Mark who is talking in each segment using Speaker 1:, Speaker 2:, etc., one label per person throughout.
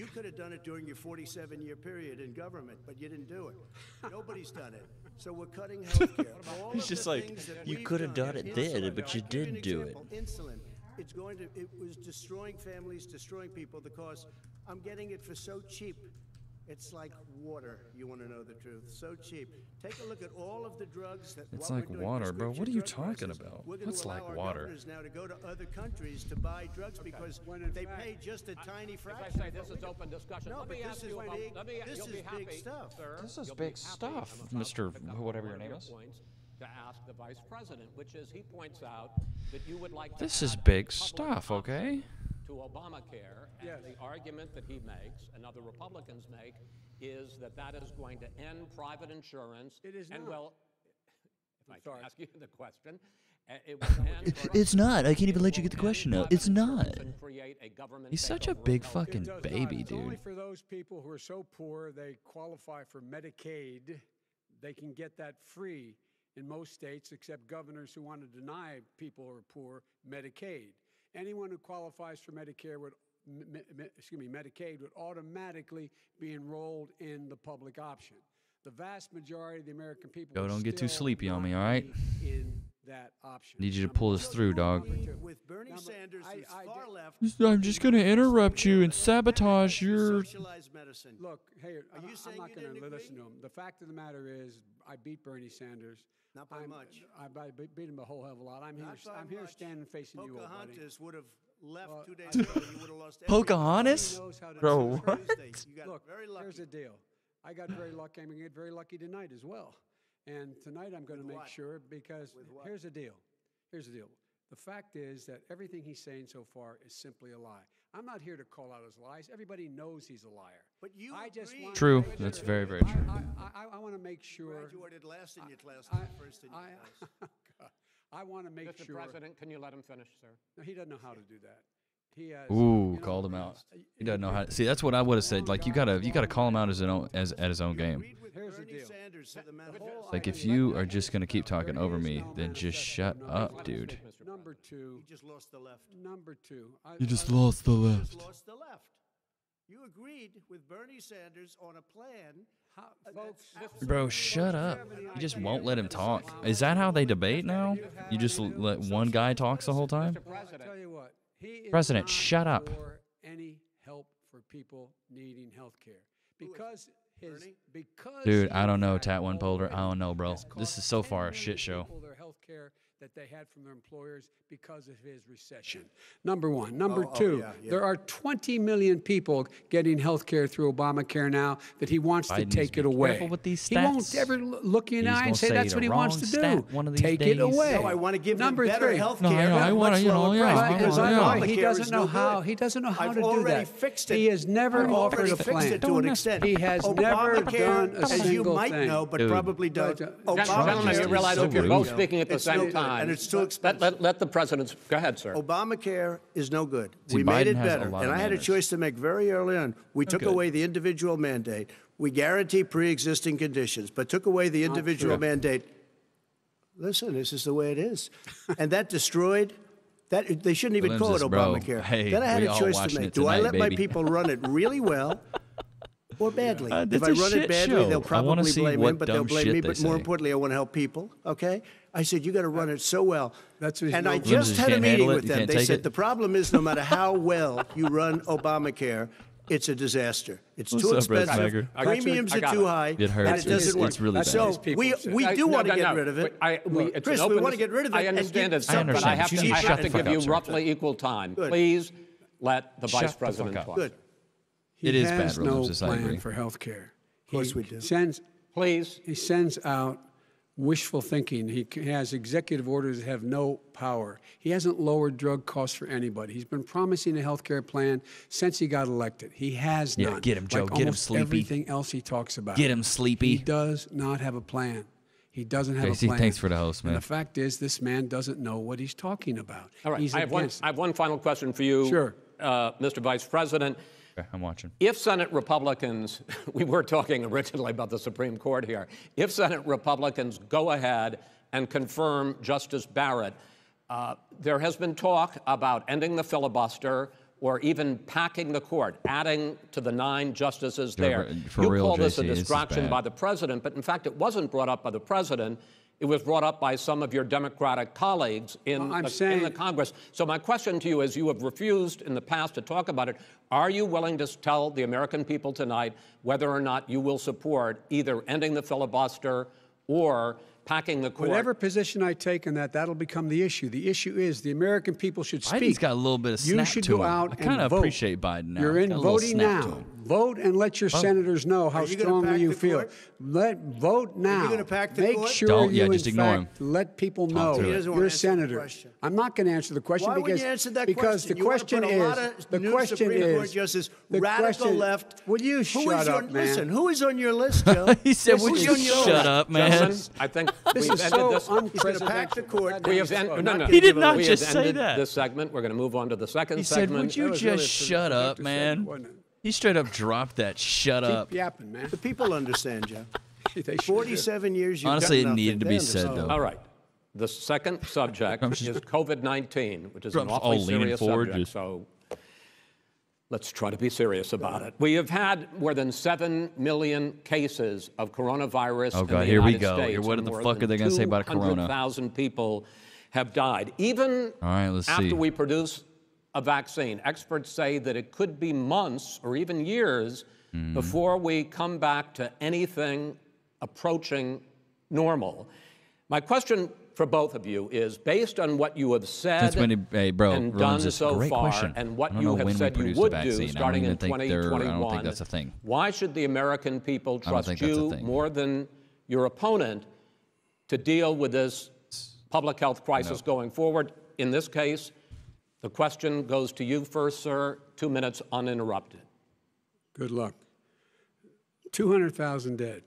Speaker 1: You could have done it during your 47-year period in government, but you didn't do it. Nobody's done it. So we're cutting health care.
Speaker 2: He's just like, you could have done it then, but you didn't do it.
Speaker 1: Insulin. It was destroying families, destroying people. The cost. I'm getting it for so cheap. It's like water. You want to know the truth? So cheap. Take a look at all of the drugs that.
Speaker 2: It's like water, bro. What are you talking about? What's like water?
Speaker 1: Now to go to other countries to buy drugs because they pay just a tiny fraction.
Speaker 3: As I say, this is open discussion.
Speaker 1: No,
Speaker 3: let
Speaker 1: but
Speaker 3: me ask you about.
Speaker 1: this is big stuff.
Speaker 3: Sir,
Speaker 2: this is big stuff, Mr. Whatever your name is.
Speaker 3: To ask the vice president, which is he points out that you would like.
Speaker 2: This is big stuff, okay?
Speaker 3: To Obamacare, and the argument that he makes and other Republicans make is that that is going to end private insurance.
Speaker 4: It is
Speaker 3: and
Speaker 4: not.
Speaker 3: Well, if I can ask you the question, it will end.
Speaker 2: It's not. I can't even let you get the question out. It's not.
Speaker 3: And create a government
Speaker 2: He's such a
Speaker 3: takeover
Speaker 2: big
Speaker 3: of healthcare.
Speaker 2: fucking
Speaker 4: It does
Speaker 2: baby,
Speaker 4: not. It's only
Speaker 2: dude.
Speaker 4: for those people who are so poor they qualify for Medicaid. They can get that free in most states, except governors who want to deny people who are poor Medicaid. Anyone who qualifies for Medicare would, Medicaid would automatically be enrolled in the public option. The vast majority of the American people.
Speaker 2: Yo,
Speaker 4: will
Speaker 2: don't get too
Speaker 4: still
Speaker 2: sleepy on me,
Speaker 4: not
Speaker 2: all right?
Speaker 4: be in that option.
Speaker 2: Need you to pull this through, dog.
Speaker 1: With Bernie Sanders, who's far left.
Speaker 2: I'm just gonna interrupt you and sabotage your.
Speaker 1: Socialized medicine.
Speaker 4: Look, hey, I'm
Speaker 1: you saying
Speaker 4: not
Speaker 1: you
Speaker 4: going to
Speaker 1: didn't
Speaker 4: listen to him. The fact of the matter is, I beat Bernie Sanders.
Speaker 1: Not by much.
Speaker 4: I beat him a whole hell of a lot. I'm here standing facing you, old buddy.
Speaker 1: Pocahontas would have left 2 days ago. You would have lost.
Speaker 2: Pocahontas?
Speaker 4: He knows how to
Speaker 2: Bro,
Speaker 4: do
Speaker 2: what?
Speaker 1: You got
Speaker 4: Look,
Speaker 1: very lucky.
Speaker 4: here's the deal. I got very lucky. I'm going to get very lucky tonight as well. And tonight I'm going to make
Speaker 1: what?
Speaker 4: sure because
Speaker 1: With what?
Speaker 4: here's the deal. Here's the deal. The fact is that everything he's saying so far is simply a lie. I'm not here to call out his lies. Everybody knows he's a liar.
Speaker 1: But you
Speaker 4: I just
Speaker 1: agreed.
Speaker 4: want
Speaker 2: True.
Speaker 4: to make
Speaker 2: That's
Speaker 4: sure-
Speaker 2: very, very true.
Speaker 4: I want to make sure.
Speaker 1: Graduated last in your class, not first in your class.
Speaker 4: I want to make
Speaker 3: Mr.
Speaker 4: sure.
Speaker 3: President, can you let him finish, sir?
Speaker 4: No, he doesn't know how to do that. He has.
Speaker 2: Ooh,
Speaker 4: you know,
Speaker 2: called him out. He doesn't know how. See, that's what I would have said. Like, you gotta call him out as at his own game.
Speaker 1: Agreed with
Speaker 4: Here's the
Speaker 1: Bernie
Speaker 4: deal.
Speaker 1: Sanders, so the whole
Speaker 2: Like, if you are just gonna keep talking over me, then just shut up, dude.
Speaker 4: Number two.
Speaker 1: You just lost the left.
Speaker 4: Number two.
Speaker 2: You just lost the
Speaker 1: You
Speaker 2: left.
Speaker 1: just lost the left. You agreed with Bernie Sanders on a plan.
Speaker 4: Folks,
Speaker 2: Bro, shut up. You just won't let him talk. Is that how they debate now? You just let one guy talks the whole time?
Speaker 4: I tell you what. He is
Speaker 2: President,
Speaker 4: not
Speaker 2: shut up.
Speaker 4: for any help for people needing health care. Because
Speaker 2: Dude, I don't know, Tat One Polder. I don't know, bro. This is so far a shit show.
Speaker 4: Their health care that they had from their employers because of his recession. Number one. Number two, there are 20 million people getting health care through Obamacare now that he wants
Speaker 2: Biden
Speaker 4: to
Speaker 2: needs
Speaker 4: take
Speaker 2: to
Speaker 4: it
Speaker 2: be
Speaker 4: away.
Speaker 2: careful with these
Speaker 4: He won't
Speaker 2: stats.
Speaker 4: ever look you in the
Speaker 2: He's
Speaker 4: eye
Speaker 2: gonna
Speaker 4: and say
Speaker 2: say
Speaker 4: that's
Speaker 2: the
Speaker 4: what he
Speaker 2: wrong
Speaker 4: wants to do.
Speaker 2: stat one of these
Speaker 4: Take it
Speaker 2: days.
Speaker 4: away.
Speaker 1: No, I want to give them
Speaker 4: Number
Speaker 1: better
Speaker 4: three.
Speaker 1: health
Speaker 2: No,
Speaker 1: care.
Speaker 2: I
Speaker 1: at a
Speaker 2: wanna,
Speaker 1: much
Speaker 2: you know,
Speaker 1: lower
Speaker 2: yeah,
Speaker 1: price,
Speaker 2: I
Speaker 1: because
Speaker 2: wanna,
Speaker 1: Obamacare
Speaker 4: He
Speaker 1: is
Speaker 4: doesn't know
Speaker 1: no
Speaker 4: how.
Speaker 1: good.
Speaker 4: He doesn't know how
Speaker 1: I've
Speaker 4: to do
Speaker 1: already
Speaker 4: that.
Speaker 1: fixed it.
Speaker 4: He has never
Speaker 1: I've
Speaker 4: offered
Speaker 1: already
Speaker 4: a
Speaker 1: fixed
Speaker 4: plan.
Speaker 1: it to an extent.
Speaker 4: He has never done
Speaker 1: Obamacare,
Speaker 4: a
Speaker 1: as you
Speaker 4: single
Speaker 1: might
Speaker 4: thing.
Speaker 1: know, but
Speaker 2: Dude.
Speaker 1: probably don't.
Speaker 3: Gentlemen, you realize
Speaker 2: so
Speaker 3: if you're both
Speaker 2: rude.
Speaker 3: speaking at the
Speaker 1: It's no
Speaker 3: same
Speaker 1: good,
Speaker 3: time.
Speaker 1: and it's too expensive.
Speaker 3: Let the president. Go ahead, sir.
Speaker 1: Obamacare is no good.
Speaker 2: See,
Speaker 1: We made
Speaker 2: Biden
Speaker 1: it
Speaker 2: has a
Speaker 1: better,
Speaker 2: lot
Speaker 1: and
Speaker 2: of
Speaker 1: I had a
Speaker 2: manners.
Speaker 1: choice to make very early on. We took
Speaker 2: good.
Speaker 1: away the individual mandate. We guarantee pre-existing conditions, but took away the individual mandate. Listen, this is the way it is, and that destroyed. That they shouldn't even call it
Speaker 2: Glimpses, bro.
Speaker 1: Obamacare.
Speaker 2: Hey,
Speaker 1: then I had
Speaker 2: we
Speaker 1: a
Speaker 2: all
Speaker 1: choice to
Speaker 2: watching
Speaker 1: make.
Speaker 2: it
Speaker 1: Do I
Speaker 2: tonight,
Speaker 1: let my
Speaker 2: baby.
Speaker 1: people run it really well? Or badly. If
Speaker 2: it's
Speaker 1: I
Speaker 2: a
Speaker 1: run
Speaker 2: shit
Speaker 1: it badly,
Speaker 2: show.
Speaker 1: they'll
Speaker 2: I wanna
Speaker 1: probably
Speaker 2: see
Speaker 1: blame
Speaker 2: what
Speaker 1: him, but they'll
Speaker 2: dumb
Speaker 1: blame
Speaker 2: shit
Speaker 1: me.
Speaker 2: they
Speaker 1: But more
Speaker 2: say.
Speaker 1: importantly, I want to help people. Okay? I said you got to run it so well.
Speaker 4: That's what
Speaker 1: and
Speaker 4: he's
Speaker 1: I
Speaker 4: no good.
Speaker 1: just
Speaker 2: You
Speaker 1: had a
Speaker 2: can't
Speaker 1: meeting
Speaker 2: handle it?
Speaker 1: with
Speaker 2: You
Speaker 1: them.
Speaker 2: can't
Speaker 1: They
Speaker 2: take
Speaker 1: said
Speaker 2: it?
Speaker 1: the problem is no matter how well you run Obamacare, it's a disaster. It's
Speaker 2: What's
Speaker 1: too
Speaker 2: up, Brett
Speaker 1: expensive.
Speaker 2: Smager?
Speaker 1: Premiums
Speaker 3: I
Speaker 1: are
Speaker 3: got
Speaker 1: too
Speaker 3: it.
Speaker 1: high.
Speaker 2: It hurts.
Speaker 1: And it doesn't work.
Speaker 2: It's really bad.
Speaker 1: So
Speaker 4: people
Speaker 1: we
Speaker 4: say.
Speaker 1: do want to get rid of it.
Speaker 3: It's
Speaker 1: Chris,
Speaker 3: an
Speaker 1: we
Speaker 3: open
Speaker 1: want to get rid of it.
Speaker 3: I
Speaker 1: and
Speaker 3: understand
Speaker 1: give
Speaker 3: it, sir, but I
Speaker 2: understand.
Speaker 3: have
Speaker 2: You
Speaker 3: to,
Speaker 2: need
Speaker 3: I
Speaker 2: to
Speaker 3: have
Speaker 2: shut
Speaker 3: to
Speaker 2: the
Speaker 3: give
Speaker 2: fuck
Speaker 3: you
Speaker 2: up, sir.
Speaker 3: roughly equal time.
Speaker 1: Good.
Speaker 3: Please let the
Speaker 2: Shut
Speaker 3: vice
Speaker 2: the
Speaker 3: president
Speaker 2: fuck up.
Speaker 3: talk.
Speaker 1: Good.
Speaker 2: It is bad,
Speaker 4: has no
Speaker 2: Williams, I agree.
Speaker 4: plan for health care. Of
Speaker 1: course we do.
Speaker 3: Please.
Speaker 4: He sends out wishful thinking. He has executive orders that have no power. He hasn't lowered drug costs for anybody. He's been promising a health care plan since he got elected. He has
Speaker 2: Yeah,
Speaker 4: none.
Speaker 2: get him, Joe.
Speaker 4: Like
Speaker 2: Get him,
Speaker 4: almost
Speaker 2: Sleepy.
Speaker 4: everything else he talks about.
Speaker 2: Get him, Sleepy.
Speaker 4: He does not have a plan. He doesn't have
Speaker 2: Casey,
Speaker 4: a plan.
Speaker 2: thanks for the host, man.
Speaker 4: And the fact is, this man doesn't know what he's talking about.
Speaker 3: All right.
Speaker 4: He's
Speaker 3: I have one final question for you,
Speaker 4: Sure.
Speaker 3: Mr. Vice President.
Speaker 2: Okay, I'm watching.
Speaker 3: If Senate Republicans, we were talking originally about the Supreme Court here, if Senate Republicans go ahead and confirm Justice Barrett, there has been talk about ending the filibuster, or even packing the court, adding to the 9 justices there.
Speaker 2: For
Speaker 3: you
Speaker 2: real,
Speaker 3: call this a
Speaker 2: JC, this is
Speaker 3: distraction
Speaker 2: bad.
Speaker 3: by the president, but in fact it wasn't brought up by the president. It was brought up by some of your Democratic colleagues in the Congress. So my question to you is, you have refused in the past to talk about it. Are you willing to tell the American people tonight whether or not you will support either ending the filibuster or packing the court?
Speaker 4: Whatever position I take on that, that'll become the issue. The issue is the American people should speak.
Speaker 2: Biden's got a little bit of snap
Speaker 4: You should
Speaker 2: to
Speaker 4: go
Speaker 2: him.
Speaker 4: out
Speaker 2: I
Speaker 4: and
Speaker 2: kind of
Speaker 4: vote.
Speaker 2: appreciate Biden now.
Speaker 4: You're
Speaker 2: Got
Speaker 4: in
Speaker 2: a little
Speaker 4: voting
Speaker 2: snap to
Speaker 4: now.
Speaker 2: him.
Speaker 4: Vote and let your senators know how
Speaker 1: you gonna
Speaker 4: strongly
Speaker 1: pack
Speaker 4: you
Speaker 1: the
Speaker 4: feel.
Speaker 1: court?
Speaker 4: Vote now.
Speaker 1: gonna pack the
Speaker 4: Make
Speaker 1: court?
Speaker 4: sure
Speaker 2: Don't-
Speaker 4: you,
Speaker 2: yeah, just
Speaker 4: in
Speaker 2: ignore
Speaker 4: fact,
Speaker 2: him.
Speaker 4: let people
Speaker 2: Talk
Speaker 4: know
Speaker 2: through it. He
Speaker 1: doesn't wanna
Speaker 4: you're a
Speaker 1: answer the
Speaker 4: senator.
Speaker 1: question.
Speaker 4: I'm not going to answer the question
Speaker 1: Why
Speaker 4: because
Speaker 1: wouldn't you answer that
Speaker 4: because
Speaker 1: question?
Speaker 4: the
Speaker 1: You wanna
Speaker 4: question
Speaker 1: put a lot of
Speaker 4: the
Speaker 1: new
Speaker 4: question
Speaker 1: Supreme Court
Speaker 4: is
Speaker 1: justices,
Speaker 4: the
Speaker 1: radical
Speaker 4: question,
Speaker 1: left.
Speaker 4: Will you
Speaker 1: Who
Speaker 4: shut
Speaker 1: is
Speaker 4: up,
Speaker 1: on,
Speaker 4: man?
Speaker 1: Listen, who is on your list, Joe?
Speaker 2: He said,
Speaker 1: Who's
Speaker 2: would
Speaker 1: on
Speaker 2: you
Speaker 1: your
Speaker 2: shut
Speaker 1: list?
Speaker 2: up, man?
Speaker 3: Gentlemen, I think
Speaker 4: This
Speaker 3: we've
Speaker 4: is
Speaker 3: ended
Speaker 4: so
Speaker 3: this.
Speaker 1: He's going to
Speaker 4: unprecedented.
Speaker 1: pack the court.
Speaker 3: We have no.
Speaker 2: He did not
Speaker 3: we
Speaker 2: just
Speaker 3: have
Speaker 2: say
Speaker 3: ended
Speaker 2: that.
Speaker 3: this segment. We're going to move on to the second
Speaker 2: He said,
Speaker 3: segment.
Speaker 2: would you
Speaker 4: That was really
Speaker 2: just
Speaker 4: a
Speaker 2: shut up,
Speaker 4: productive
Speaker 2: man?
Speaker 4: segment, wasn't it?
Speaker 2: He straight up dropped that shut up.
Speaker 4: Keep yapping, man.
Speaker 1: The people understand, Joe.
Speaker 4: They should.
Speaker 1: 47 years, you've
Speaker 2: Honestly,
Speaker 1: done
Speaker 2: it needed to
Speaker 1: nothing.
Speaker 2: be
Speaker 1: They
Speaker 2: said,
Speaker 1: understand.
Speaker 2: though.
Speaker 3: All right. The second subject is COVID-19, which is an
Speaker 2: Trump's
Speaker 3: awfully
Speaker 2: all leaning
Speaker 3: serious
Speaker 2: forward,
Speaker 3: subject.
Speaker 2: just-
Speaker 3: So let's try to be serious about it. We have had more than 7 million cases of coronavirus
Speaker 2: Oh,
Speaker 3: in
Speaker 2: God,
Speaker 3: the
Speaker 2: here we
Speaker 3: United
Speaker 2: go.
Speaker 3: States.
Speaker 2: What
Speaker 3: and
Speaker 2: the
Speaker 3: more
Speaker 2: fuck
Speaker 3: than
Speaker 2: are they gonna say about corona?
Speaker 3: 200,000 people have died. Even
Speaker 2: All right, let's
Speaker 3: after
Speaker 2: see.
Speaker 3: we produce a vaccine, experts say that it could be months or even years
Speaker 2: Hmm.
Speaker 3: before we come back to anything approaching normal. My question for both of you is, based on what you have said
Speaker 2: Hey, bro,
Speaker 3: and
Speaker 2: Roland's
Speaker 3: done
Speaker 2: just
Speaker 3: so
Speaker 2: great
Speaker 3: far,
Speaker 2: question.
Speaker 3: and
Speaker 2: I
Speaker 3: what
Speaker 2: don't
Speaker 3: you
Speaker 2: know
Speaker 3: have
Speaker 2: when we
Speaker 3: said you
Speaker 2: produce the
Speaker 3: would
Speaker 2: vaccine.
Speaker 3: do
Speaker 2: I don't
Speaker 3: starting
Speaker 2: even
Speaker 3: in
Speaker 2: think I don't
Speaker 3: 2021,
Speaker 2: think that's a thing.
Speaker 3: why should the American people
Speaker 2: don't
Speaker 3: trust
Speaker 2: think that's a
Speaker 3: you
Speaker 2: thing.
Speaker 3: more than your opponent to deal with this public health crisis going forward? In this case, the question goes to you first, sir. 2 minutes uninterrupted.
Speaker 4: Good luck. 200,000 dead.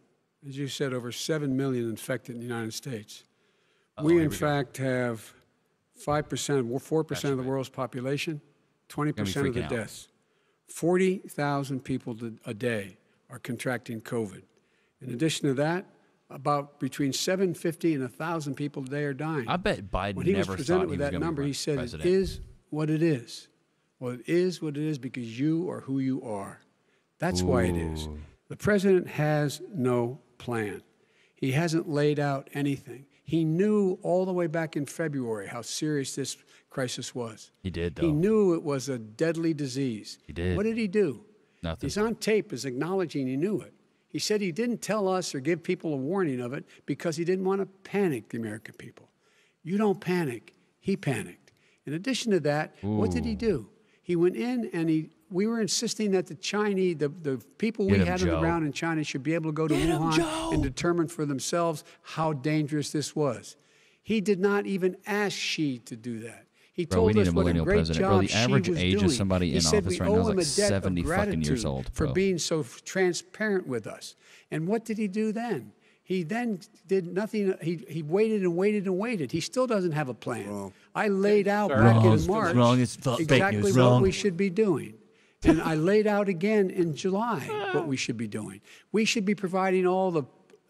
Speaker 4: As you said, over 7 million infected in the United States. We, in fact, have 5%, 4% of the world's population, 20% of the
Speaker 2: freaking out.
Speaker 4: deaths. 40,000 people a day are contracting COVID. In addition to that, about between 750 and 1,000 people a day are dying.
Speaker 2: I bet Biden
Speaker 4: When he was
Speaker 2: never
Speaker 4: presented
Speaker 2: thought he
Speaker 4: with
Speaker 2: was
Speaker 4: that
Speaker 2: going to
Speaker 4: number,
Speaker 2: be
Speaker 4: he said,
Speaker 2: president.
Speaker 4: it is what it is. Well, it is what it is because you are who you are. That's why it is. The president has no plan. He hasn't laid out anything. He knew all the way back in February how serious this crisis was.
Speaker 2: He did, though.
Speaker 4: He knew it was a deadly disease.
Speaker 2: He did.
Speaker 4: What did he do?
Speaker 2: Nothing.
Speaker 4: He's on tape as acknowledging he knew it. He said he didn't tell us or give people a warning of it because he didn't want to panic the American people. You don't panic. He panicked. In addition to that, what did he do? He went in and we were insisting that the Chinese, the people we
Speaker 2: Get him,
Speaker 4: had on the
Speaker 2: Joe.
Speaker 4: ground in China should be able to go to
Speaker 2: Get him,
Speaker 4: Wuhan
Speaker 2: Joe.
Speaker 4: and determine for themselves how dangerous this was. He did not even ask Xi to do that. He
Speaker 2: Bro, we
Speaker 4: told
Speaker 2: need
Speaker 4: us
Speaker 2: a
Speaker 4: what a
Speaker 2: millennial
Speaker 4: great
Speaker 2: president.
Speaker 4: job
Speaker 2: Bro, the
Speaker 4: Xi
Speaker 2: average
Speaker 4: was
Speaker 2: age of
Speaker 4: doing.
Speaker 2: somebody
Speaker 4: He
Speaker 2: in
Speaker 4: said
Speaker 2: office
Speaker 4: we
Speaker 2: right now
Speaker 4: owe
Speaker 2: is
Speaker 4: him
Speaker 2: like
Speaker 4: a debt
Speaker 2: 70
Speaker 4: of
Speaker 2: fucking years
Speaker 4: gratitude
Speaker 2: old,
Speaker 4: for
Speaker 2: bro.
Speaker 4: being so transparent with us. And what did he do then? He then did nothing. He waited and waited and waited. He still doesn't have a plan. I laid out back
Speaker 2: Wrong.
Speaker 4: in March
Speaker 2: Wrong. It's fake
Speaker 4: exactly
Speaker 2: news.
Speaker 4: what
Speaker 2: Wrong.
Speaker 4: we should be doing. And I laid out again in July what we should be doing. We should be providing all the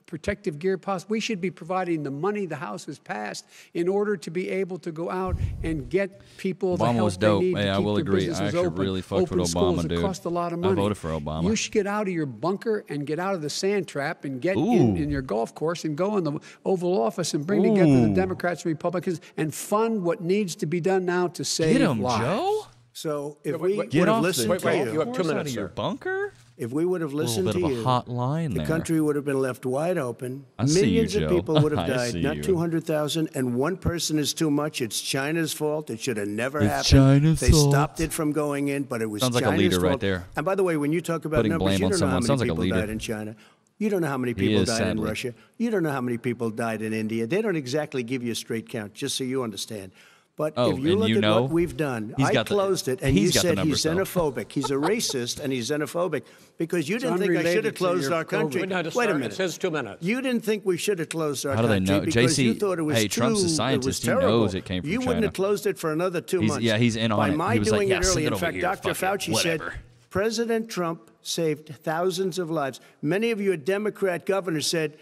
Speaker 4: protective gear possible. We should be providing the money the House has passed in order to be able to go out and get people the
Speaker 2: Obama
Speaker 4: help
Speaker 2: was
Speaker 4: they
Speaker 2: dope.
Speaker 4: need to
Speaker 2: Hey, I
Speaker 4: keep
Speaker 2: will
Speaker 4: their
Speaker 2: agree. I
Speaker 4: businesses
Speaker 2: actually
Speaker 4: open.
Speaker 2: really fucked with
Speaker 4: Open schools
Speaker 2: Obama,
Speaker 4: that
Speaker 2: dude.
Speaker 4: cost a lot of
Speaker 2: I
Speaker 4: money.
Speaker 2: voted for Obama.
Speaker 4: You should get out of your bunker and get out of the sand trap and get
Speaker 2: Ooh.
Speaker 4: in your golf course and go in the Oval Office and bring together the
Speaker 2: Ooh.
Speaker 4: Democrats and Republicans and fund what needs to be done now to save
Speaker 2: Get him,
Speaker 4: lives.
Speaker 2: Joe.
Speaker 1: So if we would
Speaker 2: Get
Speaker 1: have
Speaker 2: off
Speaker 1: listened
Speaker 2: the
Speaker 1: to
Speaker 3: wait,
Speaker 1: you,
Speaker 3: you have 2
Speaker 2: course out
Speaker 3: minutes,
Speaker 2: of your
Speaker 3: sir.
Speaker 2: bunker.
Speaker 1: if we would have
Speaker 2: A little
Speaker 1: listened
Speaker 2: bit
Speaker 1: to
Speaker 2: of a
Speaker 1: you,
Speaker 2: hot line
Speaker 1: the
Speaker 2: there.
Speaker 1: country would have been left wide open.
Speaker 2: I see you,
Speaker 1: Millions of
Speaker 2: Joe.
Speaker 1: people would have
Speaker 2: I
Speaker 1: died,
Speaker 2: see
Speaker 1: not
Speaker 2: you.
Speaker 1: 200,000. And one person is too much. It's China's fault. It should have never
Speaker 2: It's
Speaker 1: happened.
Speaker 2: China's
Speaker 1: they
Speaker 2: fault.
Speaker 1: stopped it from going in, but it was
Speaker 2: Sounds like a
Speaker 1: China's
Speaker 2: leader
Speaker 1: fault.
Speaker 2: right there.
Speaker 1: And by the way, when you talk about
Speaker 2: Putting
Speaker 1: numbers,
Speaker 2: blame
Speaker 1: you
Speaker 2: on
Speaker 1: don't know how
Speaker 2: someone.
Speaker 1: many
Speaker 2: Sounds like a
Speaker 1: people
Speaker 2: leader.
Speaker 1: died in China. You don't know how many people
Speaker 2: is,
Speaker 1: died in
Speaker 2: sadly.
Speaker 1: Russia. You don't know how many people died in India. They don't exactly give you a straight count, just so you understand. But
Speaker 2: Oh,
Speaker 1: if you
Speaker 2: and
Speaker 1: look
Speaker 2: you
Speaker 1: at
Speaker 2: know?
Speaker 1: what we've done,
Speaker 2: He's
Speaker 1: I
Speaker 2: got the-
Speaker 1: closed it, and you
Speaker 2: he's got the
Speaker 1: said
Speaker 2: numbers,
Speaker 1: he's
Speaker 2: though.
Speaker 1: xenophobic. He's a racist, and he's xenophobic because you didn't think I
Speaker 4: unrelated
Speaker 1: should have
Speaker 4: to
Speaker 1: closed
Speaker 4: your
Speaker 1: our country.
Speaker 4: COVID.
Speaker 3: No,
Speaker 1: Wait a
Speaker 3: sir,
Speaker 1: minute.
Speaker 3: It's his 2 minutes.
Speaker 1: You didn't think we should have closed our
Speaker 2: How do they
Speaker 1: country
Speaker 2: know?
Speaker 1: because
Speaker 2: JC,
Speaker 1: you thought it was
Speaker 2: hey,
Speaker 1: too,
Speaker 2: Trump's a
Speaker 1: it was
Speaker 2: scientist. He
Speaker 1: terrible.
Speaker 2: knows it came from
Speaker 1: You wouldn't
Speaker 2: China.
Speaker 1: have closed it for another 2
Speaker 2: He's-
Speaker 1: months.
Speaker 2: yeah, he's in on
Speaker 1: By
Speaker 2: it.
Speaker 1: my
Speaker 2: He was like,
Speaker 1: doing
Speaker 2: "Yeah,
Speaker 1: it
Speaker 2: send
Speaker 1: early,
Speaker 2: it
Speaker 1: in
Speaker 2: over
Speaker 1: fact,
Speaker 2: here.
Speaker 1: Dr.
Speaker 2: Fuck it.
Speaker 1: Fauci said,
Speaker 2: Whatever."
Speaker 1: President Trump saved thousands of lives. Many of your Democrat governors said,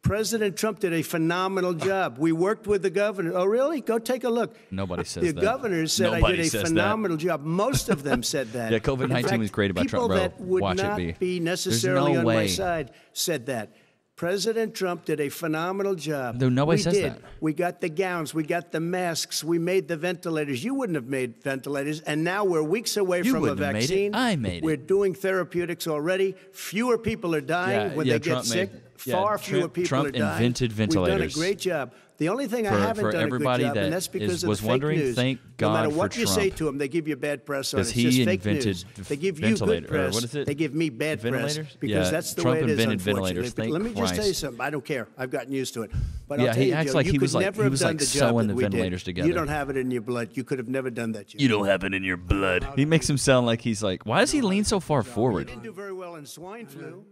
Speaker 1: President Trump did a phenomenal job. We worked with the governor. Oh, really? Go take a look.
Speaker 2: Nobody says
Speaker 1: the
Speaker 2: that.
Speaker 1: The governors said
Speaker 2: Nobody
Speaker 1: I did a phenomenal job. Most of them said that.
Speaker 2: Yeah, COVID-19 was great about Trump, bro.
Speaker 1: People that would
Speaker 2: Watch
Speaker 1: not
Speaker 2: it
Speaker 1: be necessarily
Speaker 2: no
Speaker 1: on
Speaker 2: way.
Speaker 1: my side said that. President Trump did a phenomenal job.
Speaker 2: Dude, nobody says
Speaker 1: did.
Speaker 2: that.
Speaker 1: We got the gowns. We got the masks. We made the ventilators. You wouldn't have made ventilators. And now we're weeks away from a vaccine.
Speaker 2: I made it.
Speaker 1: We're doing therapeutics already. Fewer people are dying when they get sick. Far fewer people are dying.
Speaker 2: Trump invented ventilators.
Speaker 1: We've done a great job. The only thing I haven't done a good job, and that's because of the fake news.
Speaker 2: Thank God
Speaker 1: no matter
Speaker 2: for
Speaker 1: what you
Speaker 2: Trump.
Speaker 1: say to them, they give you bad press on it. It's
Speaker 2: he
Speaker 1: just fake
Speaker 2: invented
Speaker 1: news. They give you good press.
Speaker 2: What is it?
Speaker 1: They give me bad press
Speaker 2: Ventilators?
Speaker 1: because
Speaker 2: Yeah,
Speaker 1: that's the
Speaker 2: Trump
Speaker 1: way it is,
Speaker 2: invented
Speaker 1: unfortunately.
Speaker 2: ventilators. Thank
Speaker 1: Let me just tell you
Speaker 2: Christ.
Speaker 1: something. I don't care. I've gotten used to it. But
Speaker 2: Yeah,
Speaker 1: I'll tell
Speaker 2: he
Speaker 1: you,
Speaker 2: acts
Speaker 1: Joe,
Speaker 2: like
Speaker 1: you
Speaker 2: he
Speaker 1: could
Speaker 2: was like-
Speaker 1: never
Speaker 2: he
Speaker 1: have
Speaker 2: was
Speaker 1: done
Speaker 2: like
Speaker 1: the job
Speaker 2: sewing
Speaker 1: that
Speaker 2: the
Speaker 1: we did.
Speaker 2: ventilators together.
Speaker 1: You don't have it in your blood. You could have never done that.
Speaker 2: You don't have it in your blood. He makes him sound like he's like, why does he lean so far forward?
Speaker 1: You didn't do very well in swine flu.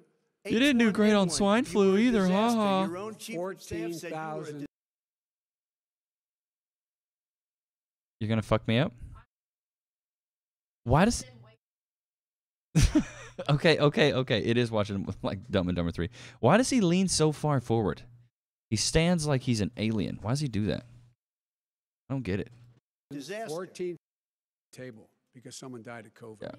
Speaker 2: You didn't do great on
Speaker 1: H1N1.
Speaker 2: swine
Speaker 1: You
Speaker 2: flu
Speaker 1: were a
Speaker 2: either,
Speaker 1: disaster.
Speaker 2: haha.
Speaker 1: Your own chief of staff said you were a
Speaker 4: 14,000.
Speaker 2: You're gonna fuck me up? Why does? Okay. It is watching like Dumb and Dumber 3. Why does he lean so far forward? He stands like he's an alien. Why does he do that? I don't get it.
Speaker 1: disaster.
Speaker 4: 14 table because someone died of COVID.
Speaker 2: Yeah.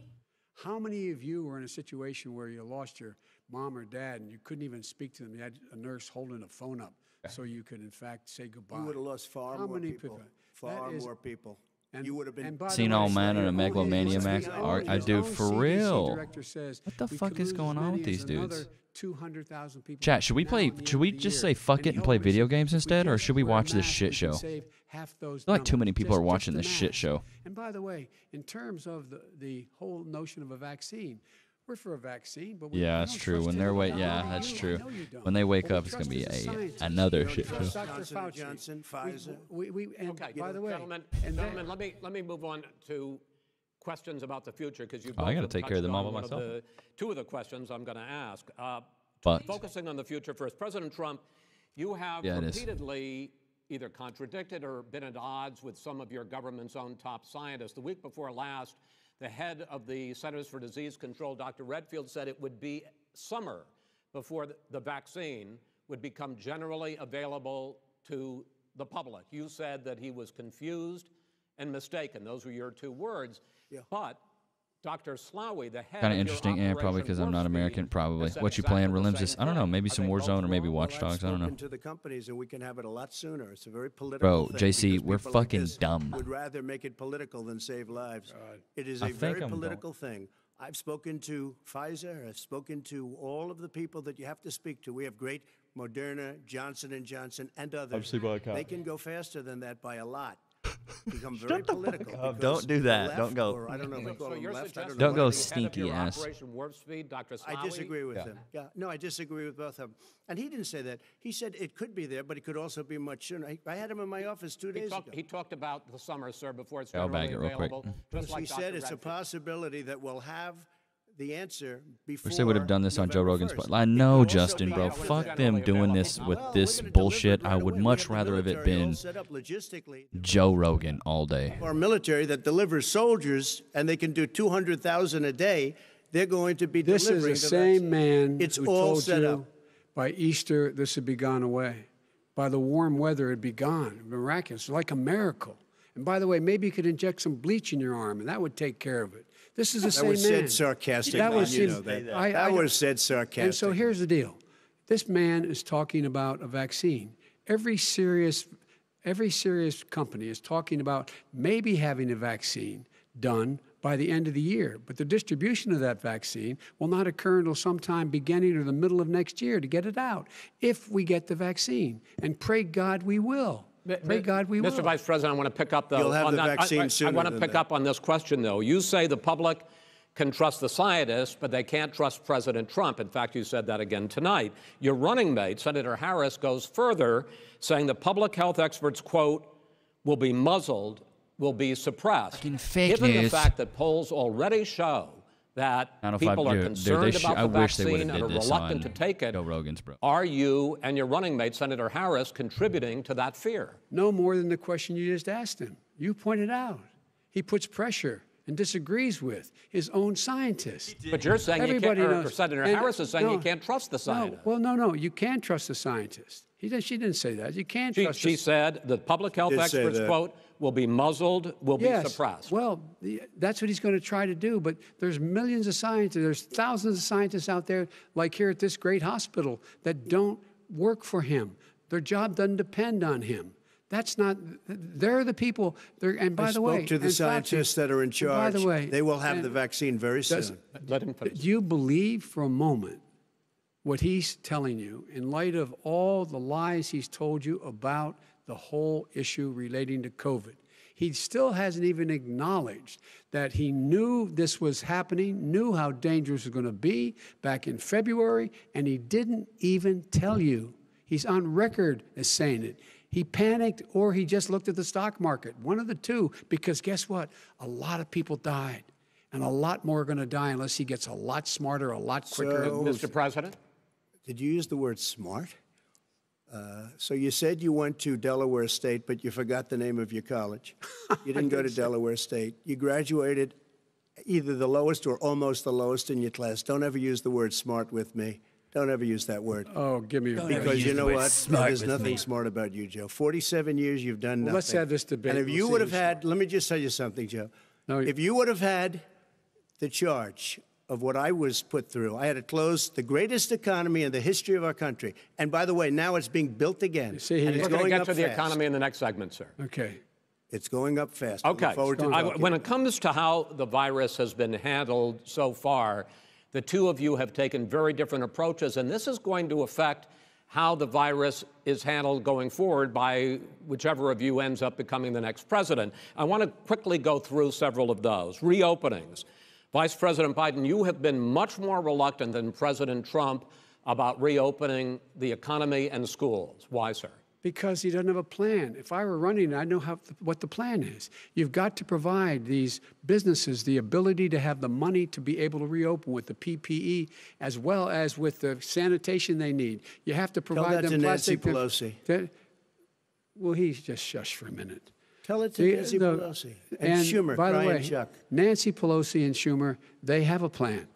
Speaker 4: How many of you were in a situation where you lost your mom or dad and you couldn't even speak to them? You had a nurse holding a phone up so you could, in fact, say goodbye.
Speaker 1: You would have lost far
Speaker 4: How
Speaker 1: more
Speaker 4: many
Speaker 1: people.
Speaker 4: people?
Speaker 1: Far
Speaker 4: That is-
Speaker 1: more people.
Speaker 4: And-
Speaker 1: You would have been
Speaker 4: and by the
Speaker 2: Senile
Speaker 4: way,
Speaker 2: man and a
Speaker 4: your own
Speaker 2: megalomania
Speaker 4: CDC
Speaker 2: max.
Speaker 4: director-
Speaker 2: I do
Speaker 4: your
Speaker 2: for
Speaker 4: own CDC
Speaker 2: real.
Speaker 4: director says
Speaker 2: What the
Speaker 4: we
Speaker 2: fuck
Speaker 4: could
Speaker 2: is
Speaker 4: lose
Speaker 2: going
Speaker 4: as
Speaker 2: on
Speaker 4: many
Speaker 2: with these
Speaker 4: as another
Speaker 2: dudes?
Speaker 4: 200,000 people
Speaker 2: Chat, should we
Speaker 4: now
Speaker 2: play?
Speaker 4: at the
Speaker 2: Should
Speaker 4: end
Speaker 2: we
Speaker 4: of the
Speaker 2: just
Speaker 4: year.
Speaker 2: say fuck
Speaker 4: And
Speaker 2: it
Speaker 4: the
Speaker 2: and play
Speaker 4: hope is
Speaker 2: video
Speaker 4: if
Speaker 2: games
Speaker 4: we
Speaker 2: instead, or
Speaker 4: just
Speaker 2: should we
Speaker 4: wear a
Speaker 2: watch this
Speaker 4: mask,
Speaker 2: shit
Speaker 4: we
Speaker 2: show?
Speaker 4: can save half those
Speaker 2: I feel like too
Speaker 4: numbers.
Speaker 2: many people are
Speaker 4: Just
Speaker 2: watching
Speaker 4: the
Speaker 2: this shit
Speaker 4: mask.
Speaker 2: show.
Speaker 4: And by the way, in terms of the whole notion of a vaccine, we're for a vaccine, but we
Speaker 2: Yeah,
Speaker 4: we
Speaker 2: that's
Speaker 4: don't
Speaker 2: true.
Speaker 4: trust
Speaker 2: When they're
Speaker 4: anybody.
Speaker 2: yeah,
Speaker 4: I
Speaker 2: that's
Speaker 4: know
Speaker 2: true.
Speaker 4: you don't.
Speaker 2: When they wake
Speaker 4: What we
Speaker 2: up, it's gonna
Speaker 4: trust
Speaker 2: be
Speaker 4: is the scientists.
Speaker 2: another
Speaker 1: You don't
Speaker 2: shit
Speaker 1: trust
Speaker 2: show.
Speaker 4: Dr.
Speaker 1: Johnson &
Speaker 4: Fauci.
Speaker 1: Johnson, Pfizer.
Speaker 4: And
Speaker 3: Okay,
Speaker 4: by the way,
Speaker 3: gentlemen,
Speaker 4: and
Speaker 3: gentlemen, let me move on to questions about the future because you.
Speaker 2: Oh, I gotta take care of them all by myself.
Speaker 3: Two of the questions I'm going to ask.
Speaker 2: But
Speaker 3: Focusing on the future first, President Trump, you have
Speaker 2: Yeah, it is.
Speaker 3: repeatedly either contradicted or been at odds with some of your government's own top scientists. The week before last, the head of the Centers for Disease Control, Dr. Redfield, said it would be summer before the vaccine would become generally available to the public. You said that he was confused and mistaken. Those were your two words.
Speaker 1: Yeah.
Speaker 3: But Dr. Slawi, the head
Speaker 2: kind
Speaker 3: of
Speaker 2: of interesting. Yeah, probably because I'm not American. Probably. What you playing? Relentless? I don't know. Maybe some Warzone or maybe Watch Dogs. I don't know.
Speaker 1: To the companies, and we can have it a lot sooner. It's a very political
Speaker 2: Bro,
Speaker 1: thing
Speaker 2: JC,
Speaker 1: because
Speaker 2: we're
Speaker 1: people like
Speaker 2: fucking
Speaker 1: this
Speaker 2: dumb.
Speaker 1: Would rather make it political than save lives. It is
Speaker 2: I
Speaker 1: a
Speaker 2: think
Speaker 1: very
Speaker 2: I'm dumb.
Speaker 1: political thing. I've spoken to Pfizer. I've spoken to all of the people that you have to speak to. We have great Moderna, Johnson & Johnson, and others. They can go faster than that by a lot. Become very political.
Speaker 2: up.
Speaker 1: because
Speaker 2: Don't do
Speaker 1: the
Speaker 2: that.
Speaker 1: left,
Speaker 2: Don't go.
Speaker 1: Or I don't know if we call
Speaker 3: So
Speaker 1: them
Speaker 3: you're
Speaker 1: left. I
Speaker 3: suggesting
Speaker 2: Don't go
Speaker 3: that the head of
Speaker 2: stinky
Speaker 3: your
Speaker 2: ass.
Speaker 3: Operation Warp Speed, Dr. Slawi?
Speaker 1: I disagree with him. Yeah, no, I disagree with both of them. And he didn't say that. He said it could be there, but it could also be much sooner. I had him in my office 2 days ago.
Speaker 3: He talked about the summer, sir, before it's
Speaker 2: I'll
Speaker 3: generally
Speaker 2: bag it real quick.
Speaker 3: available. Just like
Speaker 1: He
Speaker 3: Dr.
Speaker 1: said it's a
Speaker 3: Redfield.
Speaker 1: possibility that we'll have the answer before.
Speaker 2: Wish they would have done this on Joe
Speaker 1: November
Speaker 2: Rogan's
Speaker 1: 1st.
Speaker 2: podcast. I
Speaker 1: It
Speaker 2: know,
Speaker 1: could also
Speaker 2: Justin,
Speaker 1: be
Speaker 2: bro.
Speaker 1: out when it's
Speaker 2: Fuck them
Speaker 3: generally
Speaker 2: doing
Speaker 3: available.
Speaker 2: this with
Speaker 1: Well,
Speaker 2: this
Speaker 1: we're gonna
Speaker 2: bullshit.
Speaker 1: deliver it
Speaker 2: I
Speaker 1: right
Speaker 2: would
Speaker 1: away. We
Speaker 2: much
Speaker 1: have the
Speaker 2: rather have it
Speaker 1: military all
Speaker 2: been
Speaker 1: set up logistically.
Speaker 2: Joe Rogan all day.
Speaker 1: Our military that delivers soldiers, and they can do 200,000 a day. They're going to be
Speaker 4: this is
Speaker 1: delivering
Speaker 4: the
Speaker 1: the
Speaker 4: same
Speaker 1: vaccine.
Speaker 4: man
Speaker 1: It's
Speaker 4: who
Speaker 1: all
Speaker 4: told
Speaker 1: set
Speaker 4: you
Speaker 1: up.
Speaker 4: by Easter this would be gone away. By the warm weather, it'd be gone. Miraculous, like a miracle. And by the way, maybe you could inject some bleach in your arm, and that would take care of it. This is the
Speaker 1: That
Speaker 4: same
Speaker 1: was
Speaker 4: man.
Speaker 1: said sarcastically.
Speaker 4: That was
Speaker 1: you
Speaker 4: seen-
Speaker 1: know that.
Speaker 4: I-
Speaker 1: That
Speaker 4: I-
Speaker 1: was said sarcastically.
Speaker 4: And so here's the deal. This man is talking about a vaccine. Every serious company is talking about maybe having a vaccine done by the end of the year. But the distribution of that vaccine will not occur until sometime beginning or the middle of next year to get it out, if we get the vaccine. And pray God we will. Pray God we will.
Speaker 3: Mr. Vice President, I want to pick up, though,
Speaker 1: You'll have
Speaker 3: on
Speaker 1: the
Speaker 3: that.
Speaker 1: vaccine
Speaker 3: I
Speaker 1: sooner
Speaker 3: want to
Speaker 1: than
Speaker 3: pick
Speaker 1: that.
Speaker 3: up on this question, though. You say the public can trust the scientists, but they can't trust President Trump. In fact, you said that again tonight. Your running mate, Senator Harris, goes further, saying the public health experts, quote, will be muzzled, will be suppressed.
Speaker 2: Fucking fake
Speaker 3: Given the
Speaker 2: news.
Speaker 3: fact that polls already show that
Speaker 2: I don't know if
Speaker 3: people
Speaker 2: I-
Speaker 3: are
Speaker 2: dude,
Speaker 3: concerned
Speaker 2: they
Speaker 3: about
Speaker 2: I
Speaker 3: the
Speaker 2: wish they
Speaker 3: vaccine
Speaker 2: would've
Speaker 3: and are
Speaker 2: did this
Speaker 3: reluctant to
Speaker 2: on
Speaker 3: take it,
Speaker 2: Joe Rogan's, bro.
Speaker 3: are you and your running mate, Senator Harris, contributing to that fear?
Speaker 4: No more than the question you just asked him. You pointed out. He puts pressure. and disagrees with his own scientists.
Speaker 3: But you're saying
Speaker 4: Everybody
Speaker 3: you can't, or
Speaker 4: knows.
Speaker 3: Senator
Speaker 4: And,
Speaker 3: Harris is saying
Speaker 4: no,
Speaker 3: you can't trust the scientists.
Speaker 4: No, well, no, you can trust the scientists. She didn't say that. You can't trust.
Speaker 3: She said the public health experts, quote, will be muzzled, will be suppressed.
Speaker 4: Well, that's what he's going to try to do. But there's millions of scientists, there's thousands of scientists out there, like here at this great hospital, that don't work for him. Their job doesn't depend on him. That's not. They're the people. And by the way,
Speaker 1: I spoke to the scientists that are in charge.
Speaker 4: By the way,
Speaker 1: they will have the vaccine very soon.
Speaker 3: Let him finish.
Speaker 4: Do you believe for a moment what he's telling you in light of all the lies he's told you about the whole issue relating to COVID? He still hasn't even acknowledged that he knew this was happening, knew how dangerous it was going to be back in February, and he didn't even tell you. He's on record as saying it. He panicked or he just looked at the stock market, one of the two, because guess what? A lot of people died, and a lot more are going to die unless he gets a lot smarter, a lot quicker.
Speaker 1: So,
Speaker 3: Mr. President?
Speaker 1: Did you use the word smart? So you said you went to Delaware State, but you forgot the name of your college. You didn't go to Delaware State. You graduated either the lowest or almost the lowest in your class. Don't ever use the word smart with me. Don't ever use that word.
Speaker 4: Oh, give me a break.
Speaker 1: Because you know what? There's nothing smart about you, Joe. 47 years, you've done nothing.
Speaker 4: Let's have this debate.
Speaker 1: And if you would have had, let me just tell you something, Joe.
Speaker 4: No,
Speaker 1: if you would have had the charge of what I was put through, I had to close the greatest economy in the history of our country. And by the way, now it's being built again.
Speaker 4: See,
Speaker 1: and it's
Speaker 3: We're going to
Speaker 1: going
Speaker 3: get
Speaker 1: up
Speaker 3: to the
Speaker 1: fast.
Speaker 3: economy in the next segment, sir.
Speaker 4: Okay.
Speaker 1: It's going up fast.
Speaker 3: Okay.
Speaker 1: Look forward to
Speaker 3: When it comes to how the virus has been handled so far, the two of you have taken very different approaches, and this is going to affect how the virus is handled going forward by whichever of you ends up becoming the next president. I want to quickly go through several of those. Reopenings. Vice President Biden, you have been much more reluctant than President Trump about reopening the economy and schools. Why, sir?
Speaker 4: Because he doesn't have a plan. If I were running, I know what the plan is. You've got to provide these businesses the ability to have the money to be able to reopen with the PPE as well as with the sanitation they need. You have to provide them plastic.
Speaker 1: Tell that to Nancy Pelosi.
Speaker 4: Well, he's just shush for a minute.
Speaker 1: Tell it to Nancy Pelosi. And Schumer,
Speaker 4: by the way,
Speaker 1: Chuck.
Speaker 4: Nancy Pelosi and Schumer, they have a plan.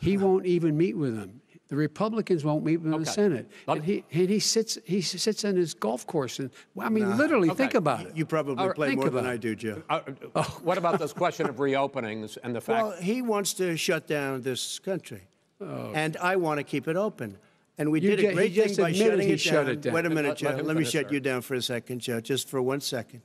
Speaker 4: He won't even meet with them. The Republicans won't meet with him in the Senate. And he sits in his golf course. And I mean, literally, think about it.
Speaker 1: You probably play more than I do, Joe.
Speaker 3: What about this question of reopenings and the fact?
Speaker 1: Well, he wants to shut down this country, and I want to keep it open. And we did a great thing by shutting it down. Wait a minute, Joe. Let me shut you down for a second, Joe, just for 1 second.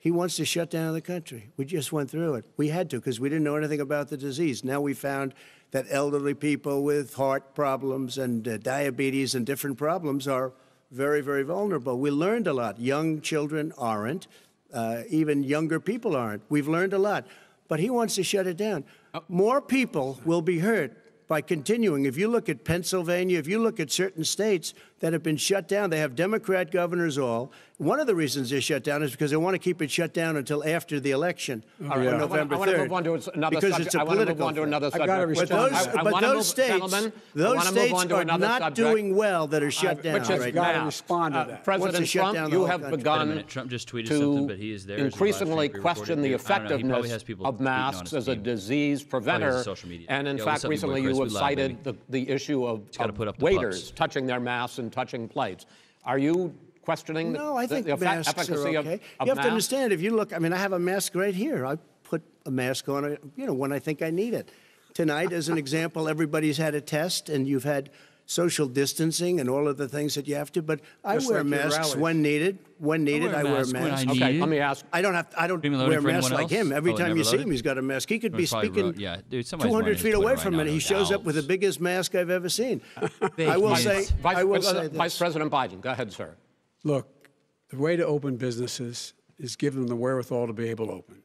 Speaker 1: He wants to shut down the country. We just went through it. We had to because we didn't know anything about the disease. Now we found that elderly people with heart problems and diabetes and different problems are very, very vulnerable. We learned a lot. Young children aren't. Even younger people aren't. We've learned a lot. But he wants to shut it down. More people will be hurt by continuing. If you look at Pennsylvania, if you look at certain states that have been shut down, they have Democrat governors all. One of the reasons they're shut down is because they want to keep it shut down until after the election on November 3rd.
Speaker 3: I want to move on to another
Speaker 1: because
Speaker 3: subject.
Speaker 1: it's a
Speaker 3: I want to move
Speaker 1: political
Speaker 3: on to another subject.
Speaker 1: But those states are not doing well that are shut down right now.
Speaker 4: Respond to that.
Speaker 3: President Trump, you have begun
Speaker 2: Trump just tweeted something, but he is there.
Speaker 3: increasingly question the effectiveness of masks as a disease preventer. And in fact, recently you have cited the issue of waiters touching their masks and touching plates. Are you questioning the efficacy of masks?
Speaker 1: You have to understand, if you look, I mean, I have a mask right here. I put a mask on, when I think I need it. Tonight, as an example, everybody's had a test, and you've had social distancing and all of the things that you have to. But I wear masks when needed. When needed, I wear masks.
Speaker 3: Okay, let me ask.
Speaker 1: I don't wear masks like him. Every time you see him, he's got a mask. He could be speaking 200 feet away from it. He shows up with the biggest mask I've ever seen. I will say this.
Speaker 3: Vice President Biden, go ahead, sir.
Speaker 4: Look, the way to open businesses is give them the wherewithal to be able to open.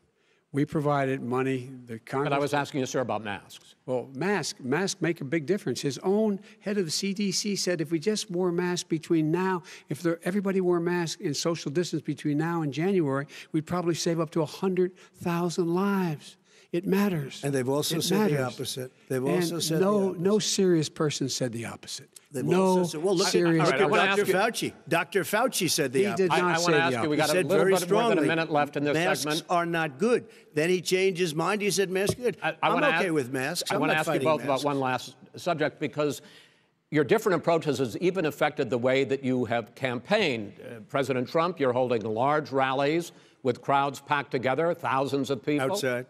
Speaker 4: We provided money. The Congress.
Speaker 3: But I was asking you, sir, about masks.
Speaker 4: Well, masks make a big difference. His own head of the CDC said if we just wore masks between now, everybody wore masks in social distance between now and January, we'd probably save up to 100,000 lives. It matters.
Speaker 1: And they've also said the opposite. They've also said
Speaker 4: no serious person said the opposite.
Speaker 1: They've
Speaker 4: no
Speaker 1: also said, well, look
Speaker 4: serious
Speaker 1: at Dr. Fauci. Dr. Fauci said the opposite.
Speaker 4: He did not
Speaker 3: I
Speaker 4: say
Speaker 3: want to ask
Speaker 4: the
Speaker 3: you, we got
Speaker 1: He
Speaker 3: a
Speaker 1: said
Speaker 3: little
Speaker 1: very
Speaker 3: bit more than a
Speaker 1: strongly,
Speaker 3: minute left in this
Speaker 1: masks
Speaker 3: segment.
Speaker 1: are not good. Then he changed his mind. He said masks are good. I'm okay with masks.
Speaker 3: I
Speaker 1: I'm
Speaker 3: want to
Speaker 1: not
Speaker 3: ask you
Speaker 1: fighting
Speaker 3: both
Speaker 1: masks.
Speaker 3: about one last subject, because your different approaches has even affected the way that you have campaigned. President Trump, you're holding large rallies with crowds packed together, thousands of people.
Speaker 1: Outside.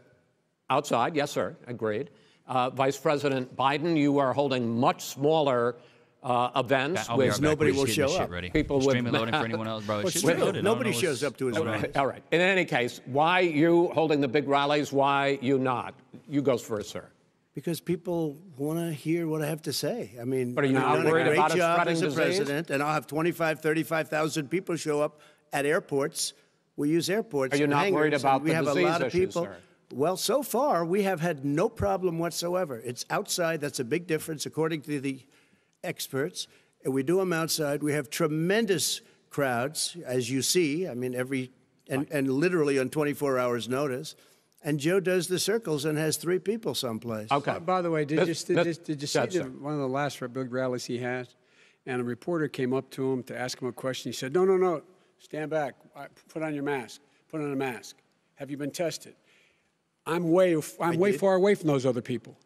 Speaker 3: Outside, yes, sir, agreed. Vice President Biden, you are holding much smaller events
Speaker 2: I'll be
Speaker 3: with
Speaker 2: right back.
Speaker 1: nobody
Speaker 2: We're
Speaker 1: will
Speaker 2: just getting
Speaker 1: show
Speaker 2: this
Speaker 1: up.
Speaker 2: shit ready.
Speaker 3: People
Speaker 2: Just
Speaker 3: with
Speaker 2: streaming loading for anyone else, bro. It
Speaker 1: Well,
Speaker 2: should
Speaker 1: it's
Speaker 2: be
Speaker 1: true.
Speaker 2: loaded.
Speaker 1: Nobody shows up to his rally.
Speaker 3: All right. In any case, why you holding the big rallies? Why you not? You goes first, sir.
Speaker 1: Because people want to hear what I have to say. I mean,
Speaker 3: But are you
Speaker 1: I've
Speaker 3: not
Speaker 1: done
Speaker 3: worried
Speaker 1: a great
Speaker 3: about it
Speaker 1: job
Speaker 3: spreading
Speaker 1: as a
Speaker 3: disease?
Speaker 1: president, and I'll have 35,000 people show up at airports. We use airports.
Speaker 3: Are you
Speaker 1: for
Speaker 3: not worried
Speaker 1: hangars,
Speaker 3: about
Speaker 1: and we
Speaker 3: the
Speaker 1: have a
Speaker 3: disease
Speaker 1: lot of
Speaker 3: issues,
Speaker 1: people.
Speaker 3: sir?
Speaker 1: Well, so far we have had no problem whatsoever. It's outside. That's a big difference, according to the experts. And we do them outside. We have tremendous crowds, as you see. I mean, and literally on 24 hours' notice. And Joe does the circles and has 3 people someplace.
Speaker 3: Okay.
Speaker 4: By the way, did you see
Speaker 3: Sir.
Speaker 4: one of the last big rallies he had? And a reporter came up to him to ask him a question. He said, no, stand back. Put on your mask. Put on a mask. Have you been tested? I'm way far away from those other people.